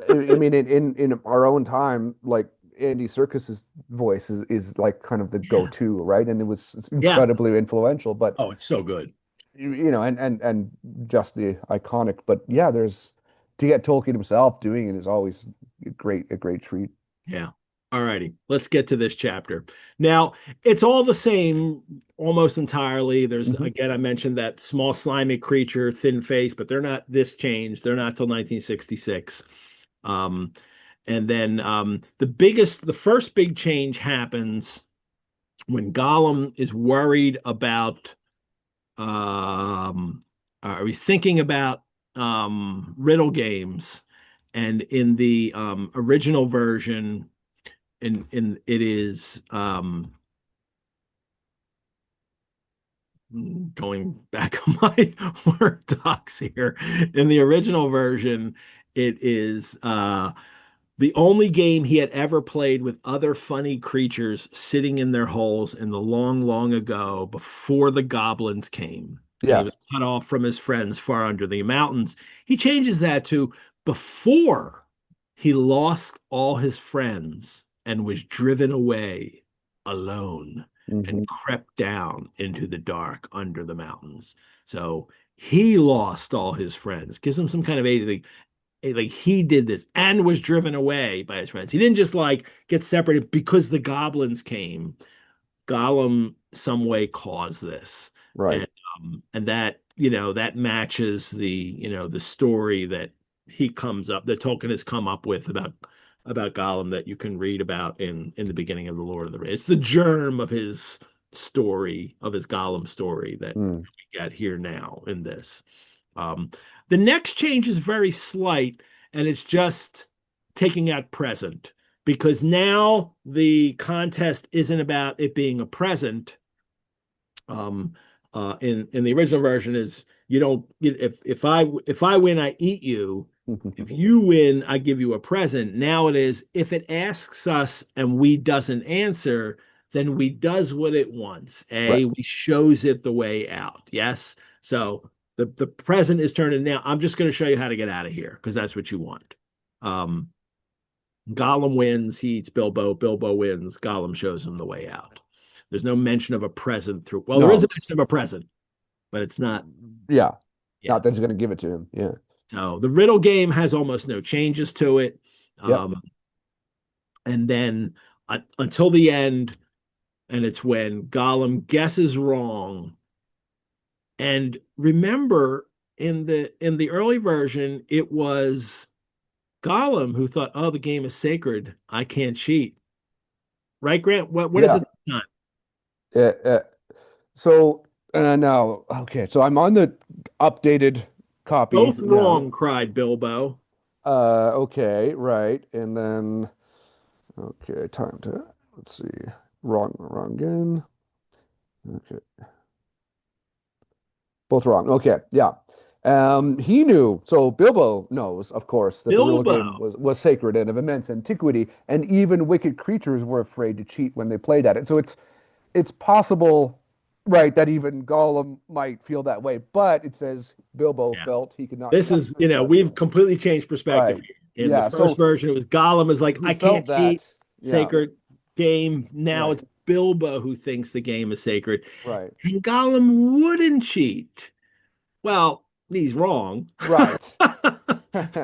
B: I mean, in our own time, like Andy Serkis's voice is like kind of the
A: Yeah.
B: go-to, right? And it was
A: Yeah.
B: incredibly influential. But
A: Oh, it's so good.
B: and just the iconic. But yeah, there's to get Tolkien himself doing it is always a great treat.
A: Yeah. All righty. Let's get to this chapter. Now, it's all the same almost entirely. There's,
B: Hmm.
A: again, I mentioned that small slimy creature, thin face, but they're not this changed. They're not till 1966. Um, and then the first big change happens when Gollum is worried about, um, he's thinking about riddle games. And in the original version, and it is going back on my Word docs here. In the original version, it is the only game he had ever played with other funny creatures sitting in their holes in the long, long ago before the goblins came and he
B: Yeah.
A: was cut off from his friends far under the mountains. He changes that to before he lost all his friends and was driven away alone
B: Hmm.
A: and crept down into the dark under the mountains. So he lost all his friends. Gives him some kind of aid like he did this and was driven away by his friends. He didn't just like get separated because the goblins came. Gollum some way caused this.
B: Right.
A: And that, that matches the, the story that he comes up that Tolkien has come up with about Gollum that you can read about in the beginning of the Lord of the Rings. It's the germ of his story, of his Gollum story that
B: Mm.
A: we got here now in this. Um, the next change is very slight, and it's just taking out present because now the contest isn't about it being a present. Um, in the original version is you don't if I win I eat you. If you win, I give you a present. Now it is if it asks us and we doesn't answer, then we does what it wants.
B: Right.
A: We shows it the way out. Yes. So the present is turned in now. I'm just going to show you how to get out of here because that's what you want. Um, Gollum wins, he eats Bilbo, Bilbo wins, Gollum shows him the way out. There's no mention of a present through, well, there is a
B: No.
A: mention of a present, but it's not,
B: Yeah.
A: yeah.
B: Not that he's going to give it to him. Yeah.
A: So the riddle game has almost no changes to it.
B: Yep.
A: Um, and then until the end, and it's when Gollum guesses wrong. And remember, in the early version, it was Gollum who thought, "Oh, the game is sacred. I can't cheat." Right, Grant? What is
B: Yeah.
A: it this time?
B: Uh, uh, so now, okay. So I'm on the updated copy
A: Both
B: now.
A: wrong, cried Bilbo.
B: Okay. Right. And then, okay. Time to, let's see. Wrong again. Okay. Both wrong. Okay. Yeah. He knew. So Bilbo knows, of course, that the riddle game
A: Bilbo.
B: was sacred and of immense antiquity, and even wicked creatures were afraid to cheat when they played at it. So it's possible, right, that even Gollum might feel that way, but it says Bilbo
A: Yeah.
B: felt he could not
A: This
B: trust
A: is,
B: this
A: we've
B: slimey.
A: completely changed perspective
B: Right.
A: here. In the
B: Yeah.
A: first
B: So
A: version, it was Gollum is like,
B: who
A: I can't
B: felt
A: cheat,
B: that? Yeah.
A: sacred game. Now
B: Right.
A: it's Bilbo who thinks the game is sacred.
B: Right.
A: And Gollum wouldn't cheat. Well, he's wrong.
B: Right.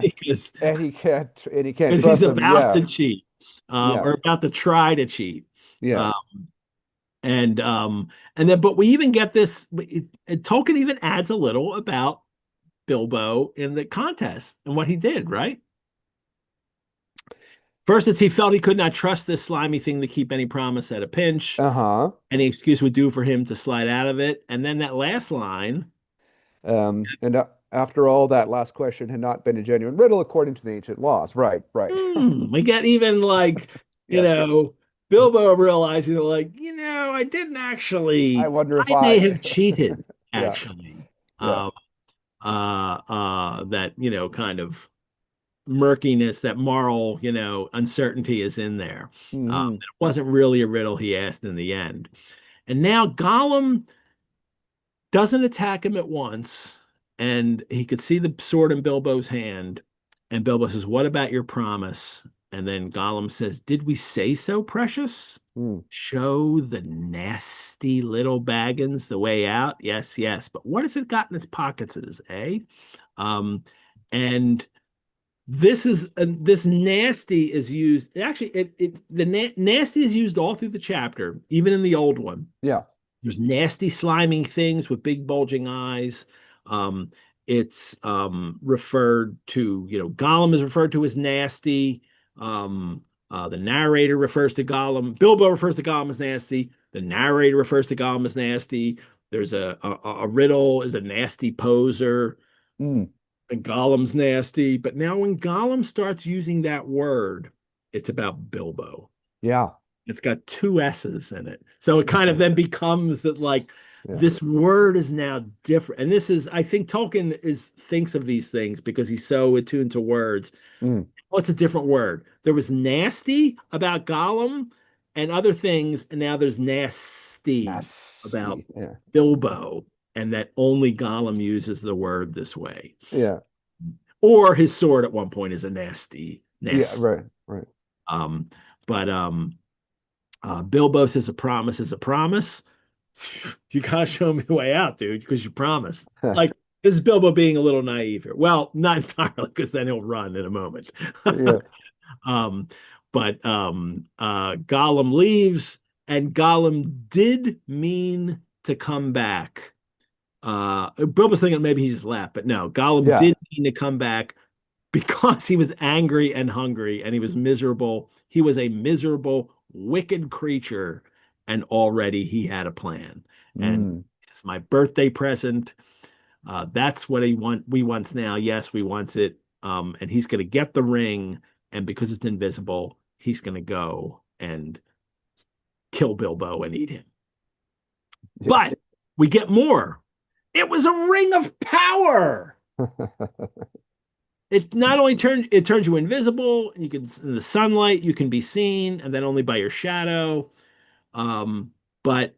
A: because
B: And he can't
A: because he's
B: trust him.
A: about
B: Yeah.
A: to cheat,
B: Yeah.
A: or about to try to cheat.
B: Yeah.
A: Uh, and then but we even get this Tolkien even adds a little about Bilbo in the contest and what he did, right? First, it's he felt he could not trust this slimy thing to keep any promise at a pinch.
B: Uh-huh.
A: Any excuse would do for him to slide out of it. And then that last line,
B: And after all, that last question had not been a genuine riddle according to the ancient laws. Right, right.
A: we get even like, you
B: Yeah.
A: know, Bilbo realizing that, like,
B: I wonder if
A: I may
B: I.
A: have cheated,
B: Yeah,
A: actually.
B: yeah.
A: Um, that, kind of murkiness, that moral, uncertainty is in there.
B: Hmm.
A: It wasn't really a riddle he asked in the end. And now Gollum doesn't attack him at once, and he could see the sword in Bilbo's hand. And Bilbo says, "What about your promise?" And then Gollum says, "Did we say so, precious?
B: Hmm.
A: Show the nasty little Baggins the way out. Yes, yes. But what has it got in its pockets, eh?" Um, and this nasty is used. Actually, the nasty is used all through the chapter, even in the old one.
B: Yeah.
A: There's nasty, sliming things with big, bulging eyes. Um, it's referred to, Gollum is referred to as nasty. The narrator refers to Gollum. Bilbo refers to Gollum as nasty. The narrator refers to Gollum as nasty. There's a riddle is a nasty poser,
B: Mm.
A: and Gollum's nasty. But now when Gollum starts using that word, it's about Bilbo.
B: Yeah.
A: It's got two S's in it. So it kind of then becomes that like
B: Yeah.
A: this word is now different. And this is, I think Tolkien thinks of these things because he's so attuned to words.
B: Mm.
A: Oh, it's a different word. There was nasty about Gollum and other things, and now there's nasty about
B: Nasty. Yeah.
A: Bilbo, and that only Gollum uses the word this way.
B: Yeah.
A: Or his sword at one point is a nasty,
B: Yeah.
A: nasty.
B: Right. Right.
A: Um, but Bilbo says a promise is a promise. You gotta show me the way out, dude, because you promised. Like this is Bilbo being a little naive here. Well, not entirely, because then he'll run in a moment.
B: Yeah.
A: um, but Gollum leaves, and Gollum did mean to come back. Bilbo's thinking maybe he just left, but no, Gollum
B: Yeah.
A: did mean to come back because he was angry and hungry and he was miserable. He was a miserable, wicked creature, and already he had a plan. And
B: Mm.
A: it's my birthday present. That's what we wants now. Yes, we wants it. And he's going to get the ring, and because it's invisible, he's going to go and kill Bilbo and eat him.
B: Yeah.
A: But we get more. It was a ring of power. It not only turns you invisible, you can in the sunlight you can be seen, and then only by your shadow. Um, but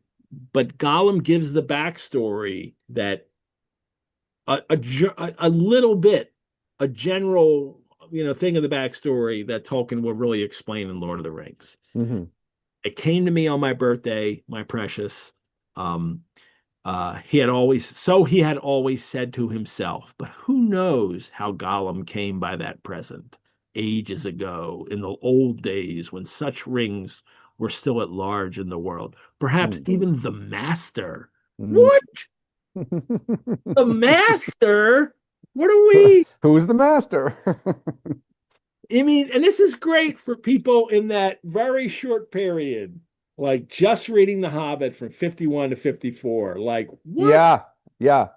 A: Gollum gives the backstory that a little bit, a general thing of the backstory that Tolkien will really explain in Lord of the Rings.
B: Hmm.
A: It came to me on my birthday, my precious. Um, he had always said to himself, but who knows how Gollum came by that present ages ago in the old days when such rings were still at large in the world. Perhaps
B: Mm.
A: even the master.
B: Mm.
A: What? The master? What are we?
B: Who's the master?
A: I mean, and this is great for people in that very short period, like just reading The Hobbit from 51 to 54. Like, what?
B: Yeah. Yeah.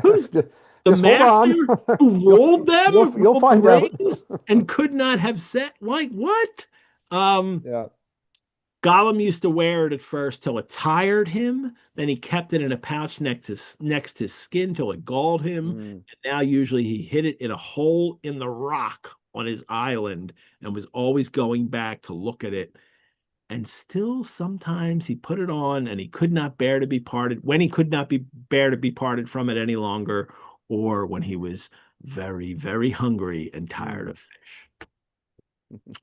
A: Who's
B: Just,
A: the
B: just hold on.
A: master who
B: You'll
A: rolled them,
B: you'll
A: rolled the
B: find out.
A: rings, and could not have said, like, what? Um,
B: Yeah.
A: Gollum used to wear it at first till it tired him. Then he kept it in a pouch next to his skin till it galled him.
B: Mm.
A: And now usually he hid it in a hole in the rock on his island and was always going back to look at it. And still sometimes he put it on and he could not bear to be parted when he could not be bear to be parted from it any longer, or when he was very, very hungry and tired
B: Mm.
A: of fish.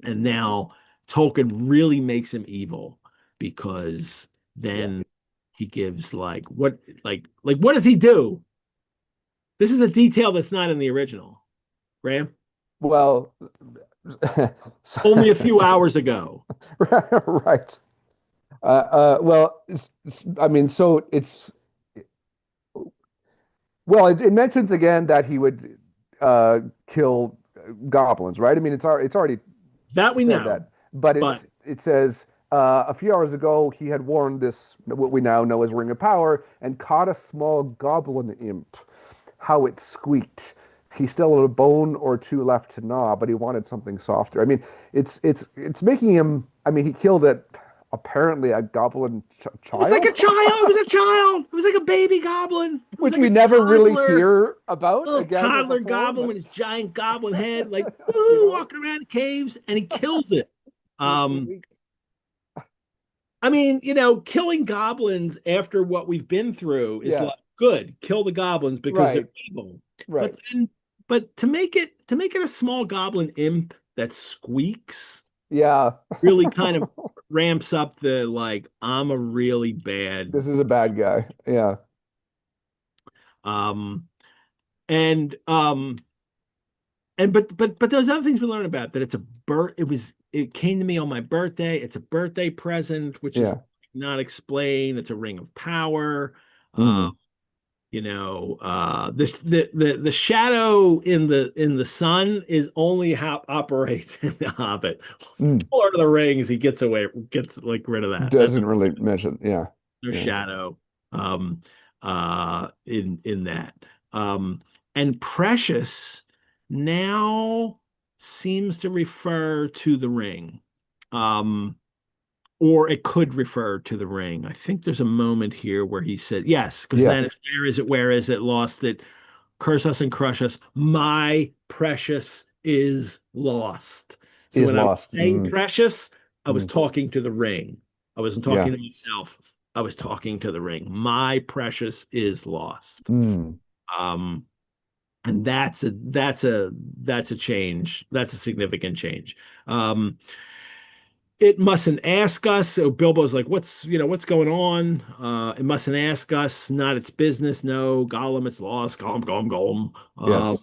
A: And now Tolkien really makes him evil because
B: Yeah.
A: then he gives like what does he do? This is a detail that's not in the original. Graham,
B: Well,
A: only a
B: so-
A: few hours ago.
B: right. Well, I mean, so it mentions again that he would kill goblins, right? I mean, it's already
A: That we
B: said
A: know.
B: that, but
A: But
B: it says a few hours ago he had worn this what we now know as Ring of Power and caught a small goblin imp. How it squeaked. He still had a bone or two left to gnaw, but he wanted something softer. I mean, it's making him. I mean, he killed it apparently a goblin ch
A: It was like a
B: child,
A: child. It was a child. It was like a baby goblin. It was
B: which
A: like a
B: we never really
A: toddler,
B: hear about
A: little
B: again or
A: toddler
B: before,
A: goblin
B: but
A: with his giant goblin head, like
B: you know,
A: walking around the caves, and he kills it.
B: we,
A: Um,
B: we,
A: I mean, killing goblins after what we've been through is
B: yeah,
A: like good. Kill the goblins because they're
B: right,
A: evil.
B: right.
A: But to make it a small goblin imp that squeaks
B: Yeah.
A: really kind of ramps up the like I'm a really bad
B: This is a bad guy. Yeah.
A: um and but those other things we learn about that it came to me on my birthday. It's a birthday present, which is
B: Yeah.
A: not explained. It's a ring of power. Uh
B: Mm,
A: the shadow in the sun is only how operates in the Hobbit.
B: mm.
A: Lord of the Rings, he gets like rid of that. There's
B: Doesn't really mention. Yeah.
A: no
B: Yeah.
A: shadow in that. Um, and precious now seems to refer to the ring. Um, or it could refer to the ring. I think there's a moment here where he said, yes, because
B: Yeah.
A: then it's where is it, lost it, curse us and crush us. My precious is lost. So
B: Is
A: when I was
B: lost.
A: saying
B: Mm,
A: precious, I was
B: mm.
A: talking to the ring. I wasn't talking
B: Yeah.
A: to myself. I was talking to the ring. My precious is lost.
B: Mm.
A: Um, and that's a change. That's a significant change. It mustn't ask us. So Bilbo's like, what's going on? It mustn't ask us, not its business. No, Gollum, it's lost. Gollum, Gollum, Gollum.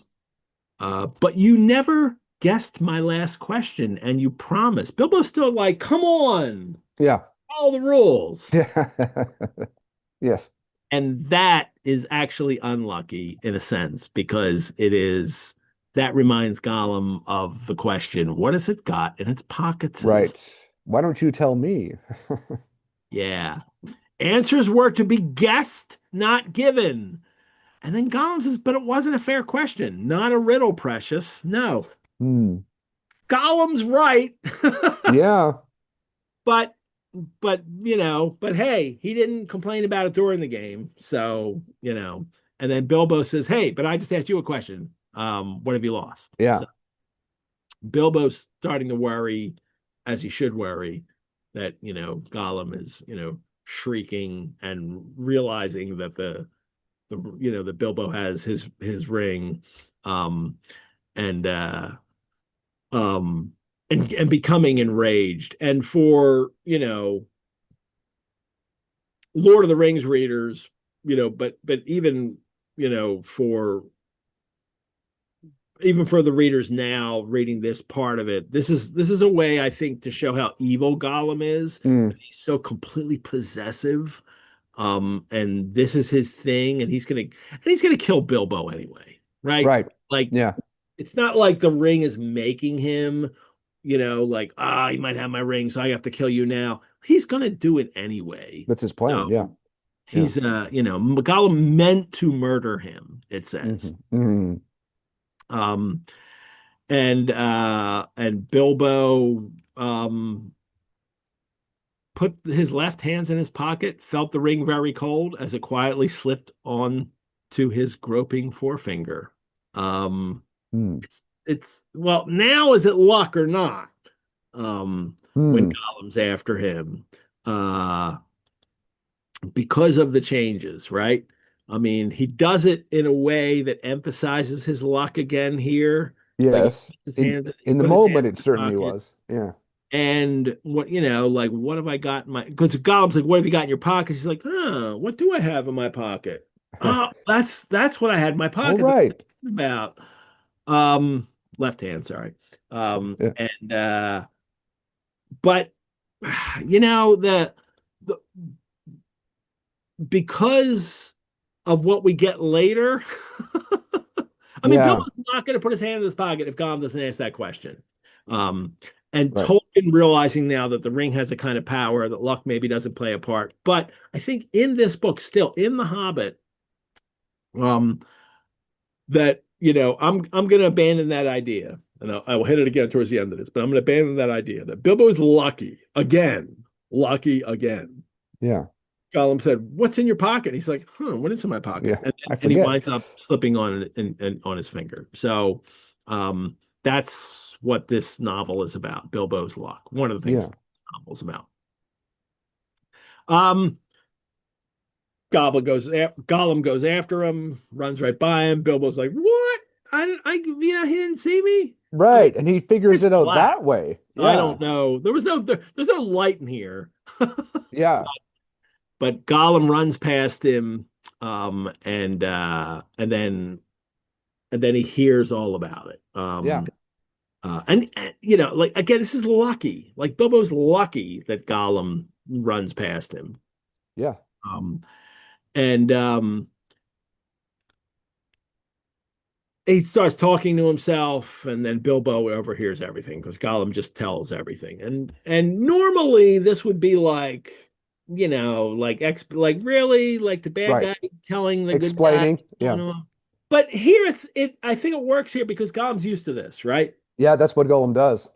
B: Yes.
A: But you never guessed my last question, and you promised. Bilbo's still like, come on,
B: Yeah.
A: all the rules.
B: Yeah. Yes.
A: And that is actually unlucky in a sense, because that reminds Gollum of the question, what has it got in its pockets?
B: Right. Why don't you tell me?
A: Yeah. Answers were to be guessed, not given. And then Gollum says, but it wasn't a fair question. Not a riddle, precious. No.
B: Hmm.
A: Gollum's right.
B: Yeah.
A: But but hey, he didn't complain about it during the game. So, and then Bilbo says, hey, but I just asked you a question. What have you lost? So
B: Yeah.
A: Bilbo's starting to worry, as he should worry, that, Gollum is, shrieking and realizing that that Bilbo has his ring, um, and um, and becoming enraged. And for Lord of the Rings readers, but for even for the readers now reading this part of it, this is a way, I think, to show how evil Gollum is.
B: Mm.
A: He's so completely possessive, and this is his thing, and he's gonna kill Bilbo anyway, right?
B: Right.
A: Like,
B: Yeah.
A: it's not like the ring is making him, like, you might have my ring, so I have to kill you now. He's gonna do it anyway.
B: That's his plan. Yeah.
A: So
B: Yeah.
A: Gollum meant to murder him, it
B: Hmm.
A: says.
B: Hmm.
A: Um, and Bilbo put his left hand in his pocket, felt the ring very cold as it quietly slipped on to his groping forefinger. Um,
B: Hmm.
A: it's well, now is it luck or not? When
B: Hmm.
A: Gollum's after him, uh, because of the changes, right? I mean, he does it in a way that emphasizes his luck again here. Like
B: Yes.
A: he
B: In the
A: put his hand
B: moment,
A: in
B: it
A: his
B: certainly
A: pocket.
B: was. Yeah.
A: And like, what have I got in my, because Gollum's like, what have you got in your pocket? He's like, what do I have in my pocket? Oh, that's what I had in my
B: All
A: pocket that I was
B: right.
A: thinking about. Um, left hand, sorry.
B: Yeah.
A: And but the because of what we get later. I mean,
B: Yeah.
A: Bilbo's not going to put his hand in his pocket if Gollum doesn't ask that question. Um, and
B: Right.
A: Tolkien realizing now that the ring has a kind of power that luck maybe doesn't play a part. But I think in this book, still in The Hobbit, um, that I'm going to abandon that idea, and I will hit it again towards the end of this. But I'm going to abandon that idea that Bilbo is lucky again. lucky again.
B: Yeah.
A: Gollum said, "What's in your pocket?" He's like, "Huh, what is in my pocket?"
B: Yeah.
A: And
B: I
A: and he
B: forget.
A: winds up slipping on on his finger. So, that's what this novel is about. Bilbo's luck. One of the things
B: Yeah.
A: this novel's about. Um, Gollum goes after him, runs right by him. Bilbo's like, "What? He didn't see me." I mean,
B: Right. And he figures
A: it's
B: it out
A: black.
B: that way.
A: So I
B: Yeah.
A: don't know. There's no light in here.
B: Yeah.
A: But Gollum runs past him, and then he hears all about it.
B: Yeah.
A: Like again, this is lucky. Like Bilbo's lucky that Gollum runs past him.
B: Yeah.
A: Um, and he starts talking to himself, and then Bilbo overhears everything because Gollum just tells everything. And normally this would be like, like really like the bad
B: Right.
A: guy telling the good guy.
B: Explaining.
A: Oh
B: Yeah.
A: no. But here it. I think it works here because Gollum's used to this, right?
B: Yeah. That's what Gollum does.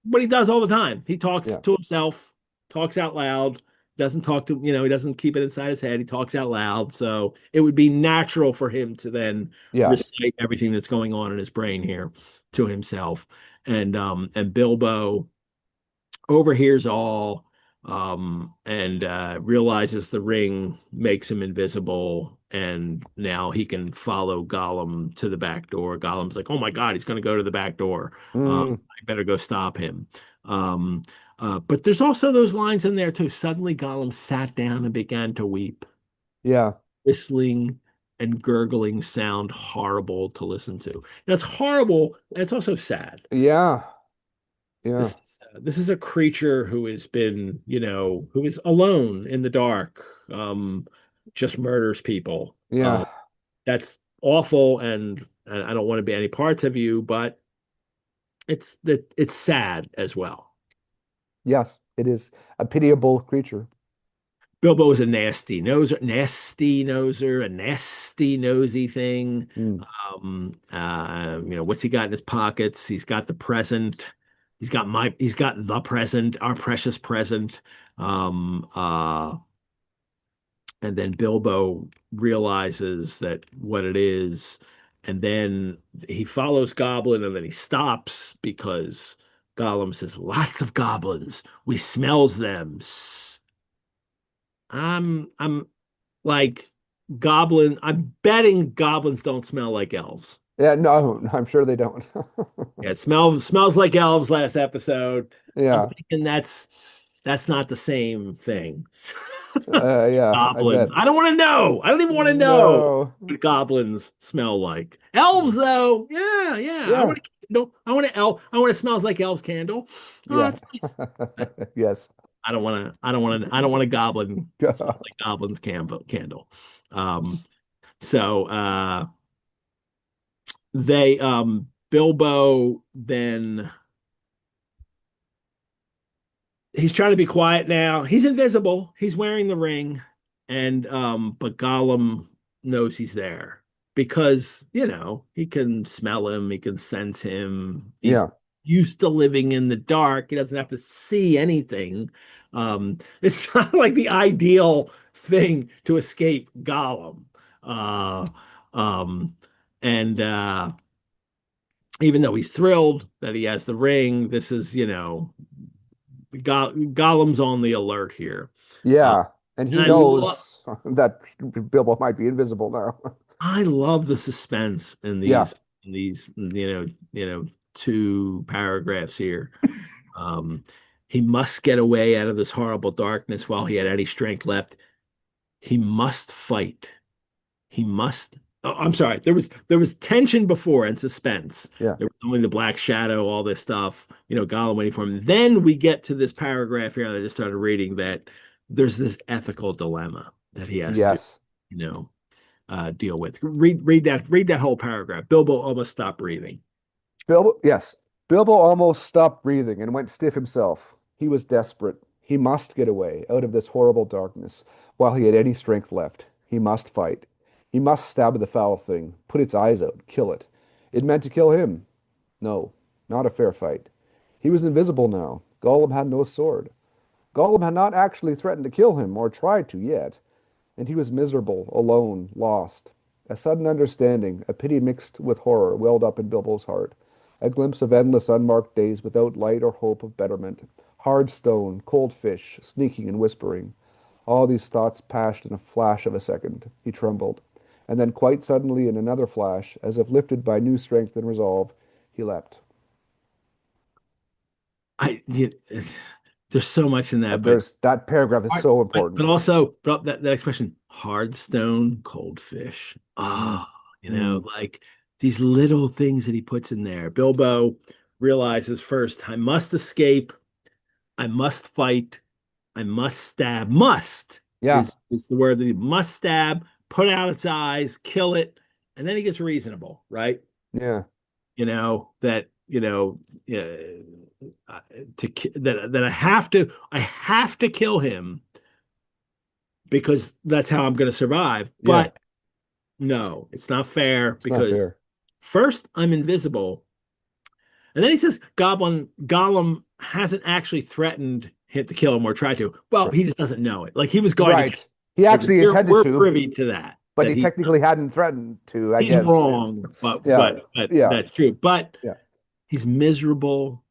A: But he does all the time. He talks
B: Yeah.
A: to himself, talks out loud, doesn't talk to, he doesn't keep it inside his head. He talks out loud. So it would be natural for him to then
B: Yeah.
A: recite everything that's going on in his brain here to himself. And Bilbo overhears all and realizes the ring makes him invisible, and now he can follow Gollum to the back door. Gollum's like, "Oh my God, he's going to go to the back door.
B: Mm,
A: I better go stop him." Um, but there's also those lines in there too. Suddenly, Gollum sat down and began to weep.
B: yeah.
A: Whistling and gurgling sound horrible to listen to. That's horrible, and it's also sad.
B: Yeah. Yeah.
A: This is a creature who has been, who is alone in the dark, just murders people.
B: Yeah.
A: That's awful, and I don't want to be any parts of you, but it's sad as well.
B: Yes. It is a pitiable creature.
A: Bilbo is a nasty noser, a nasty nosy thing.
B: Mm,
A: What's he got in his pockets? He's got the present. He's got the present, our precious present. Um, uh, and then Bilbo realizes that what it is, and then he follows Goblin, and then he stops because Gollum says, "Lots of goblins. We smells them." I'm like I'm betting goblins don't smell like elves.
B: yeah. No, I'm sure they don't.
A: Yeah, it smells like elves last episode. I'm
B: Yeah.
A: thinking that's not the same thing.
B: Yeah. I
A: Goblins.
B: bet.
A: I don't want to know. I don't even want to know
B: No.
A: what goblins smell like. Elves, though, yeah, yeah.
B: Yeah.
A: I want to I want to smells like elves candle. Oh,
B: Yeah.
A: that's nice.
B: Yes.
A: I don't want a goblin smells like goblins candle. Um, so they Bilbo then he's trying to be quiet now. He's invisible. He's wearing the ring, and but Gollum knows he's there because, he can smell him, he can sense him. He's
B: Yeah.
A: used to living in the dark. He doesn't have to see anything. It's not like the ideal thing to escape Gollum. Uh um and Even though he's thrilled that he has the ring, this is, Gollum's on the alert here. Uh,
B: Yeah. And
A: and
B: he knows that Bilbo might be invisible now.
A: I love the suspense in
B: Yeah.
A: these, two paragraphs here. Um, he must get away out of this horrible darkness while he had any strength left. He must fight. He must. Oh, I'm sorry. There was tension before and suspense.
B: Yeah.
A: There was only the black shadow, all this stuff. Gollum waiting for him. Then we get to this paragraph here that I just started reading that there's this ethical dilemma that he has to,
B: Yes.
A: you know, deal with. Read that whole paragraph. Bilbo almost stopped breathing.
B: Bilbo, yes. Bilbo almost stopped breathing and went stiff himself. He was desperate. He must get away out of this horrible darkness while he had any strength left. He must fight. He must stab the foul thing, put its eyes out, kill it. It meant to kill him. No, not a fair fight. He was invisible now. Gollum had no sword. Gollum had not actually threatened to kill him, or tried to yet, and he was miserable, alone, lost. A sudden understanding, a pity mixed with horror, welled up in Bilbo's heart. A glimpse of endless unmarked days without light or hope of betterment. Hard stone, cold fish, sneaking and whispering. All these thoughts passed in a flash of a second. He trembled. And then quite suddenly, in another flash, as if lifted by new strength and resolve, he leapt.
A: I you, there's so much in that, but
B: There's that paragraph is so
A: but
B: important.
A: also but that expression, hard stone, cold fish.
B: Mm,
A: Ah,
B: mm.
A: like these little things that he puts in there. Bilbo realizes first, I must escape, I must fight, I must stab. Must
B: Yeah,
A: is the word that he must stab, put out its eyes, kill it, and then he gets reasonable, right?
B: yeah,
A: That that I have to kill him because that's how I'm going to survive.
B: yeah.
A: But no, it's not fair
B: It's not
A: because
B: fair.
A: first I'm invisible, and then he says Gollum hasn't actually threatened him to kill him or tried to. Well,
B: Right.
A: he just doesn't know it. Like he was going to kill
B: Right. He
A: him.
B: actually intended
A: We're
B: to,
A: privy to that.
B: but
A: That
B: he technically hadn't threatened to, I
A: he's
B: guess.
A: wrong,
B: Yeah,
A: but
B: yeah,
A: that's true. But
B: yeah.
A: he's miserable,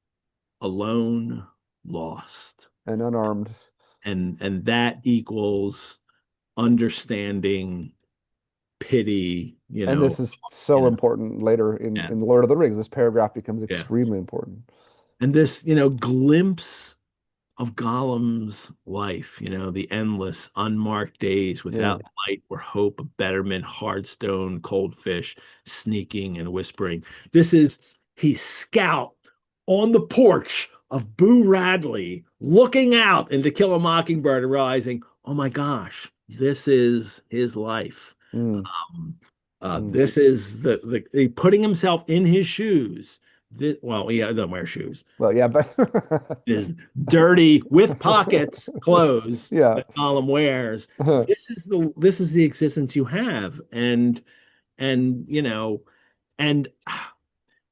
A: alone, lost,
B: And unarmed.
A: and that equals understanding, pity.
B: And this is so
A: You know,
B: important later
A: yeah,
B: in Lord of the Rings. This paragraph becomes
A: yeah.
B: extremely important.
A: And this, glimpse of Gollum's life, the endless, unmarked days
B: Yeah.
A: without light or hope of betterment, hard stone, cold fish, sneaking and whispering. This is he scout on the porch of Boo Radley, looking out into Kill a Mockingbird and realizing, oh my gosh, this is his life.
B: Mm,
A: Um,
B: mm.
A: this is the putting himself in his shoes. Well, he doesn't wear shoes.
B: Well, yeah, but
A: His dirty with pockets clothes
B: yeah.
A: that Gollum wears. This is the existence you have, and and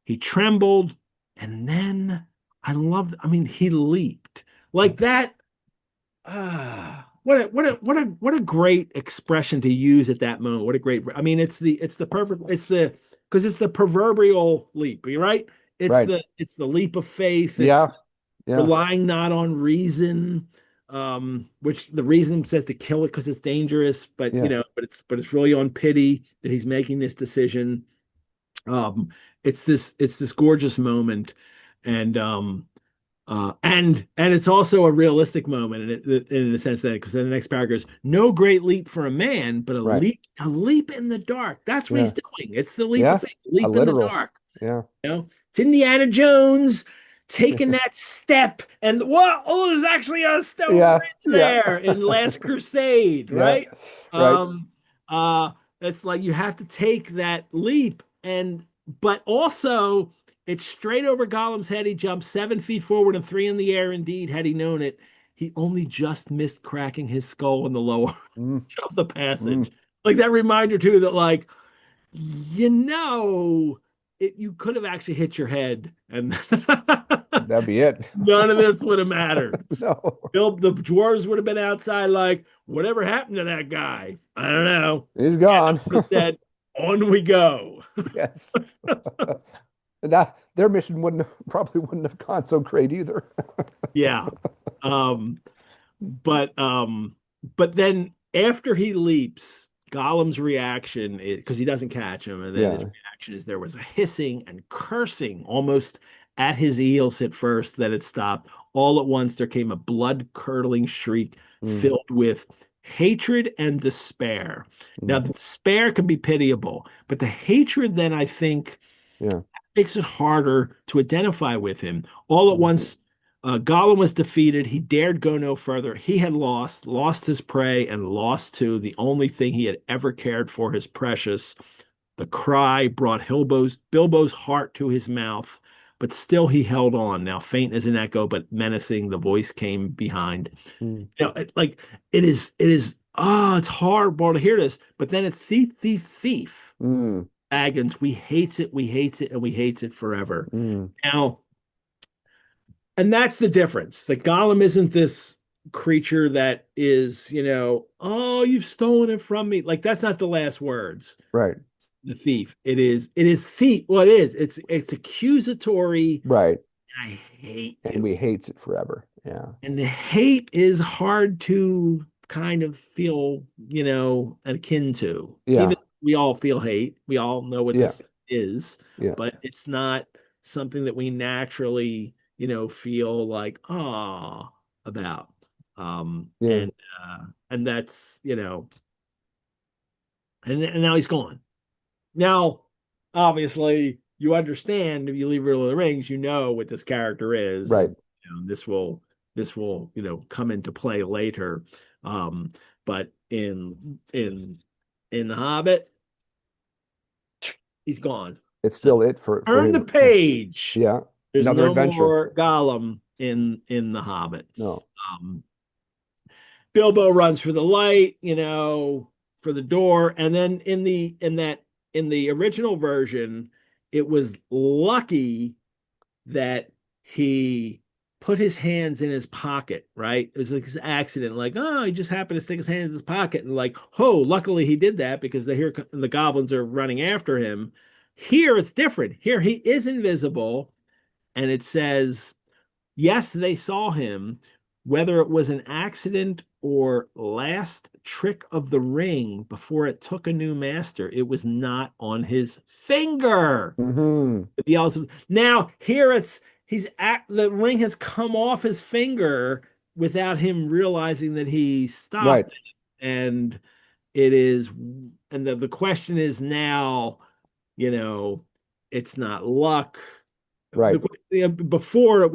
A: he trembled, and then I mean, he leaped like that. What a great expression to use at that moment. What a great, I mean, it's the perfect, because it's the proverbial leap, right?
B: Right.
A: It's the leap of faith. It's
B: Yeah. Yeah.
A: relying not on reason, which the reason says to kill it because it's dangerous, but
B: Yeah.
A: it's really on pity that he's making this decision. Um, it's this gorgeous moment, and and it's also a realistic moment in the sense that because then the next paragraph is no great leap for a man, but
B: Right.
A: a leap in the dark. That's what he's
B: Yeah.
A: doing. It's the leap of
B: Yeah.
A: faith,
B: A
A: leap in the
B: literal.
A: dark.
B: Yeah.
A: It's Indiana Jones taking that step, and what? Oh, there's actually a stone
B: Yeah.
A: bridge
B: Yeah.
A: there in Last Crusade,
B: Yeah.
A: right?
B: Right.
A: Um, it's like you have to take that leap, but also it's straight over Gollum's head. He jumps 7 feet forward and 3 in the air. Indeed, had he known it, he only just missed cracking his skull in the lower
B: Mm,
A: of the
B: mm.
A: passage. Like that reminder too that you know, you could have actually hit your head, and
B: That'd be it.
A: none of this would have mattered.
B: No.
A: The dwarves would have been outside, like, whatever happened to that guy? I don't know.
B: He's gone.
A: Would have said, on we go.
B: Yes. And that their mission probably wouldn't have gone so great either.
A: Yeah. Um, but um, but then after he leaps, Gollum's reaction is because he doesn't catch him, and then his
B: Yeah.
A: reaction is there was a hissing and cursing almost at his heels at first, then it stopped. All at once there came a blood-curdling shriek
B: Mm,
A: filled with hatred and despair. Now,
B: mm.
A: the despair can be pitiable, but the hatred then I think
B: Yeah.
A: makes it harder to identify with him. All at
B: Mm,
A: once, Gollum was defeated. He dared go no further. He had lost his prey, and lost too the only thing he had ever cared for, his precious. The cry brought Bilbo's heart to his mouth, but still he held on. Now faint as an echo, but menacing, the voice came behind.
B: mm,
A: It's horrible to hear this, but then it's thief, thief, thief.
B: mm,
A: Baggins, we hates it, we hates it, and we hates it forever.
B: mm.
A: Now, and that's the difference. That Gollum isn't this creature that is, oh, you've stolen it from me. Like that's not the last words.
B: Right.
A: The thief. It is thief. Well, it is. It's accusatory.
B: Right.
A: I hate
B: And we
A: you.
B: hates it forever. Yeah.
A: And the hate is hard to kind of feel, akin to. Even
B: Yeah.
A: we all feel hate. We all know what
B: Yeah.
A: this is,
B: Yeah.
A: but it's not something that we naturally, feel like, ah, about. Um,
B: Yeah.
A: and and that's, and now he's gone. Now, obviously, you understand if you leave Riddle of the Rings, you know what this character is,
B: Right.
A: and this will come into play later. Um, but in the Hobbit, he's gone.
B: It's
A: So
B: still it for
A: turn the
B: him. Yeah.
A: page.
B: Yeah.
A: There's
B: Another
A: no
B: adventure.
A: more Gollum in the Hobbit.
B: No.
A: Um, Bilbo runs for the light, for the door, and then in the original version, it was lucky that he put his hands in his pocket, right? It was like his accident, like, oh, he just happened to stick his hands in his pocket, and like, oh, luckily he did that because the goblins are running after him. Here it's different. Here he is invisible, and it says yes, they saw him. Whether it was an accident or last trick of the ring before it took a new master, it was not on his finger.
B: Hmm.
A: The elves. Now here the ring has come off his finger without him realizing that he
B: Right.
A: stopped it. And it is, and the question is now, you know, it's not luck.
B: Right.
A: Before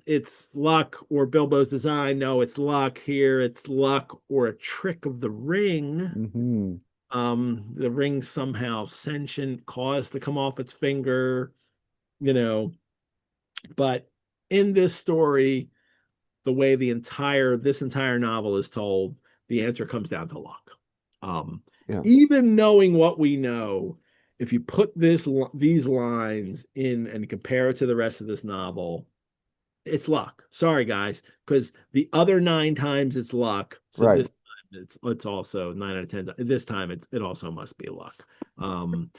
A: it's luck or Bilbo's design. No, it's luck. Here it's luck or a trick of the ring.
B: Hmm.
A: The ring somehow sentient caused to come off its finger, you know. But in this story, the way this entire novel is told, the answer comes down to luck. Um,
B: Yeah.
A: Even knowing what we know, if you put these lines in and compare it to the rest of this novel, it's luck. Sorry, guys, because the other nine times it's luck. So
B: Right.
A: this time it's also 9 out of 10. This time it also must be luck. Um,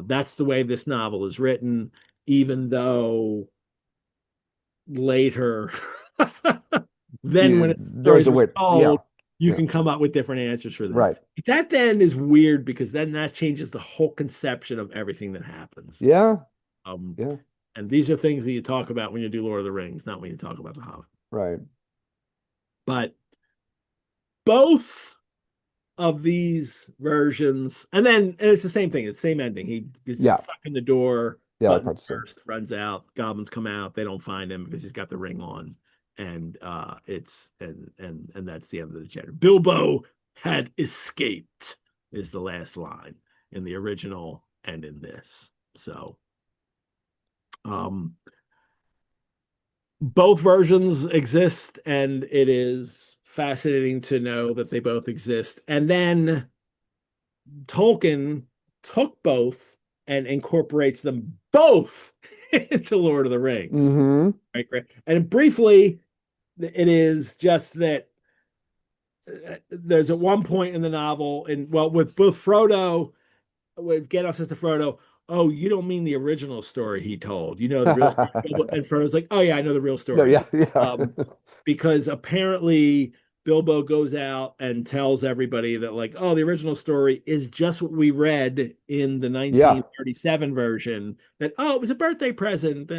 A: that's the way this novel is written, even though later, then when it's
B: There's
A: stories
B: a
A: were
B: way. Yeah.
A: told, you
B: Yeah.
A: can come up with different answers for this.
B: Right.
A: That then is weird because then that changes the whole conception of everything that happens.
B: Yeah.
A: Um,
B: Yeah.
A: and these are things that you talk about when you do Lord of the Rings, not when you talk about the Hobbit.
B: Right.
A: But both of these versions, and it's the same thing, it's the same ending. He gets
B: Yeah.
A: stuck in the door,
B: Yeah.
A: button
B: Part's the same.
A: burst, runs out, goblins come out, they don't find him because he's got the ring on. And it's and that's the end of the chapter. Bilbo had escaped is the last line in the original and in this. So um both versions exist, and it is fascinating to know that they both exist. And then Tolkien took both and incorporates them both into Lord of the Rings.
B: Hmm.
A: Right, great. And briefly, it is just that there's at one point in the novel, and well, with both Frodo, with Gandalf says to Frodo, "Oh, you don't mean the original story he told. You know the real story." And Frodo's like, "Oh yeah, I know the real
B: No.
A: story."
B: Yeah. Yeah.
A: Because apparently Bilbo goes out and tells everybody that like, "Oh, the original story is just what we read in the
B: Yeah.
A: 1937 version. That oh, it was a birthday present,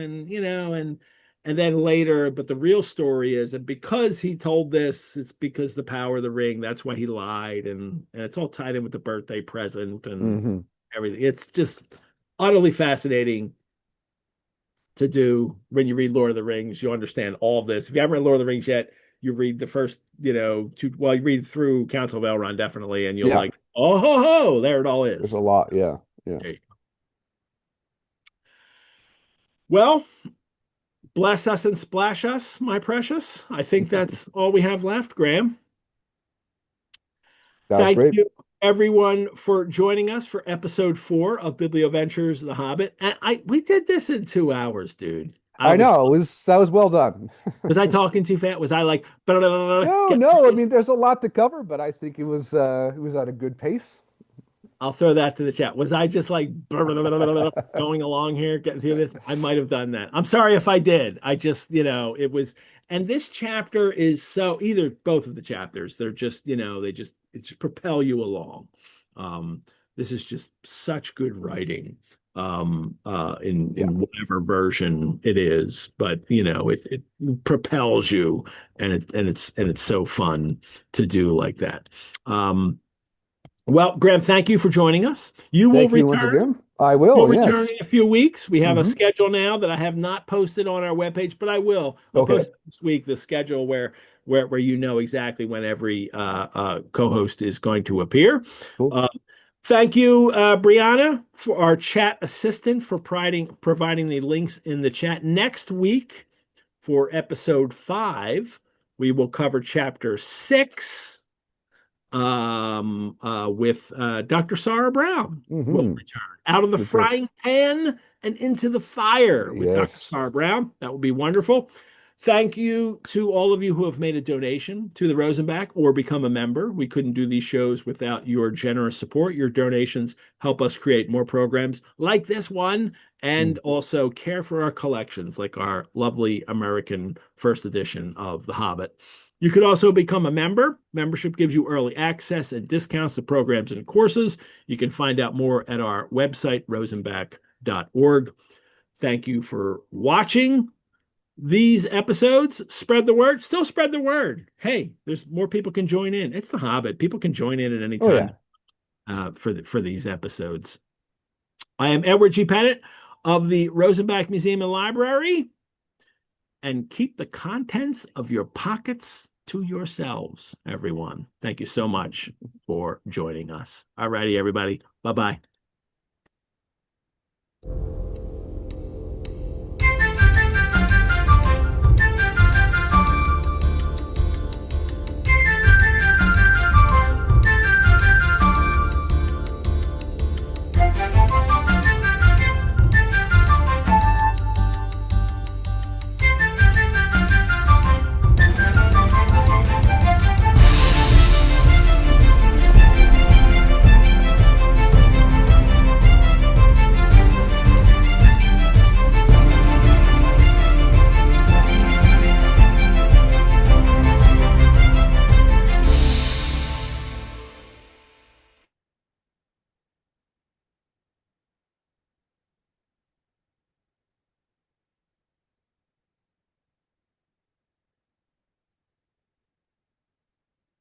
A: and then later, but the real story is, and because he told this, it's because the power of the ring. That's why he lied, and it's all tied in with the birthday present and
B: Hmm.
A: everything. It's just utterly fascinating to do when you read Lord of the Rings. You understand all of this. If you haven't read Lord of the Rings yet, you read the first, you read through Council of Elrond definitely, and you'll
B: Yeah.
A: like, oh ho ho, there it all
B: There's a
A: is.
B: lot. Yeah. Yeah.
A: There you go. Well, bless us and splash us, my precious. I think that's all we have left, Graeme.
B: That was
A: Thank
B: great.
A: you, everyone, for joining us for episode 4 of Biblioventures, The Hobbit. And we did this in 2 hours, dude.
B: I know that was well done.
A: Was I talking too fast? Was I like
B: No, no, I mean there's a lot to cover, but I think it was at a good pace.
A: I'll throw that to the chat. Was I just like going along here, getting through this? I might have done that. I'm sorry if I did. I just, it was, and this chapter is so either both of the chapters, they're just, it just propel you along. This is just such good writing in whatever version it is, but it propels you and it's so fun to do like that. Well, Graeme, thank you for joining us. You will
B: Thank you once
A: return.
B: again. I
A: You'll
B: will,
A: return
B: yes.
A: in a few weeks. We have a
B: Hmm.
A: schedule now that I have not posted on our webpage, but I will. I'll
B: Okay,
A: post this week the schedule where you know exactly when every co-host is going to appear.
B: cool.
A: Uh, Thank you, Brianna, for our chat assistant for providing the links in the chat. Next week, for episode 5, we will cover chapter 6 with Dr. Sarah Brown will
B: Hmm.
A: return out of the
B: Good pick.
A: frying pan and into the fire with Dr.
B: Yes.
A: Sarah Brown. That would be wonderful. Thank you to all of you who have made a donation to the Rosenbach or become a member. We couldn't do these shows without your generous support. Your donations help us create more programs like this one and also care for our collections, like our lovely American first edition of The Hobbit. You could also become a member. Membership gives you early access and discounts to programs and courses. You can find out more at our website, rosenbach.org. Thank you for watching these episodes. Spread the word. Still spread the word. Hey, there's more people can join in. It's The Hobbit. People can join in at any
B: Oh
A: time
B: yeah.
A: for these episodes. I am Edward G. Pettit of the Rosenbach Museum and Library. And keep the contents of your pockets to yourselves, everyone. Thank you so much for joining us. All righty, everybody. Bye-bye.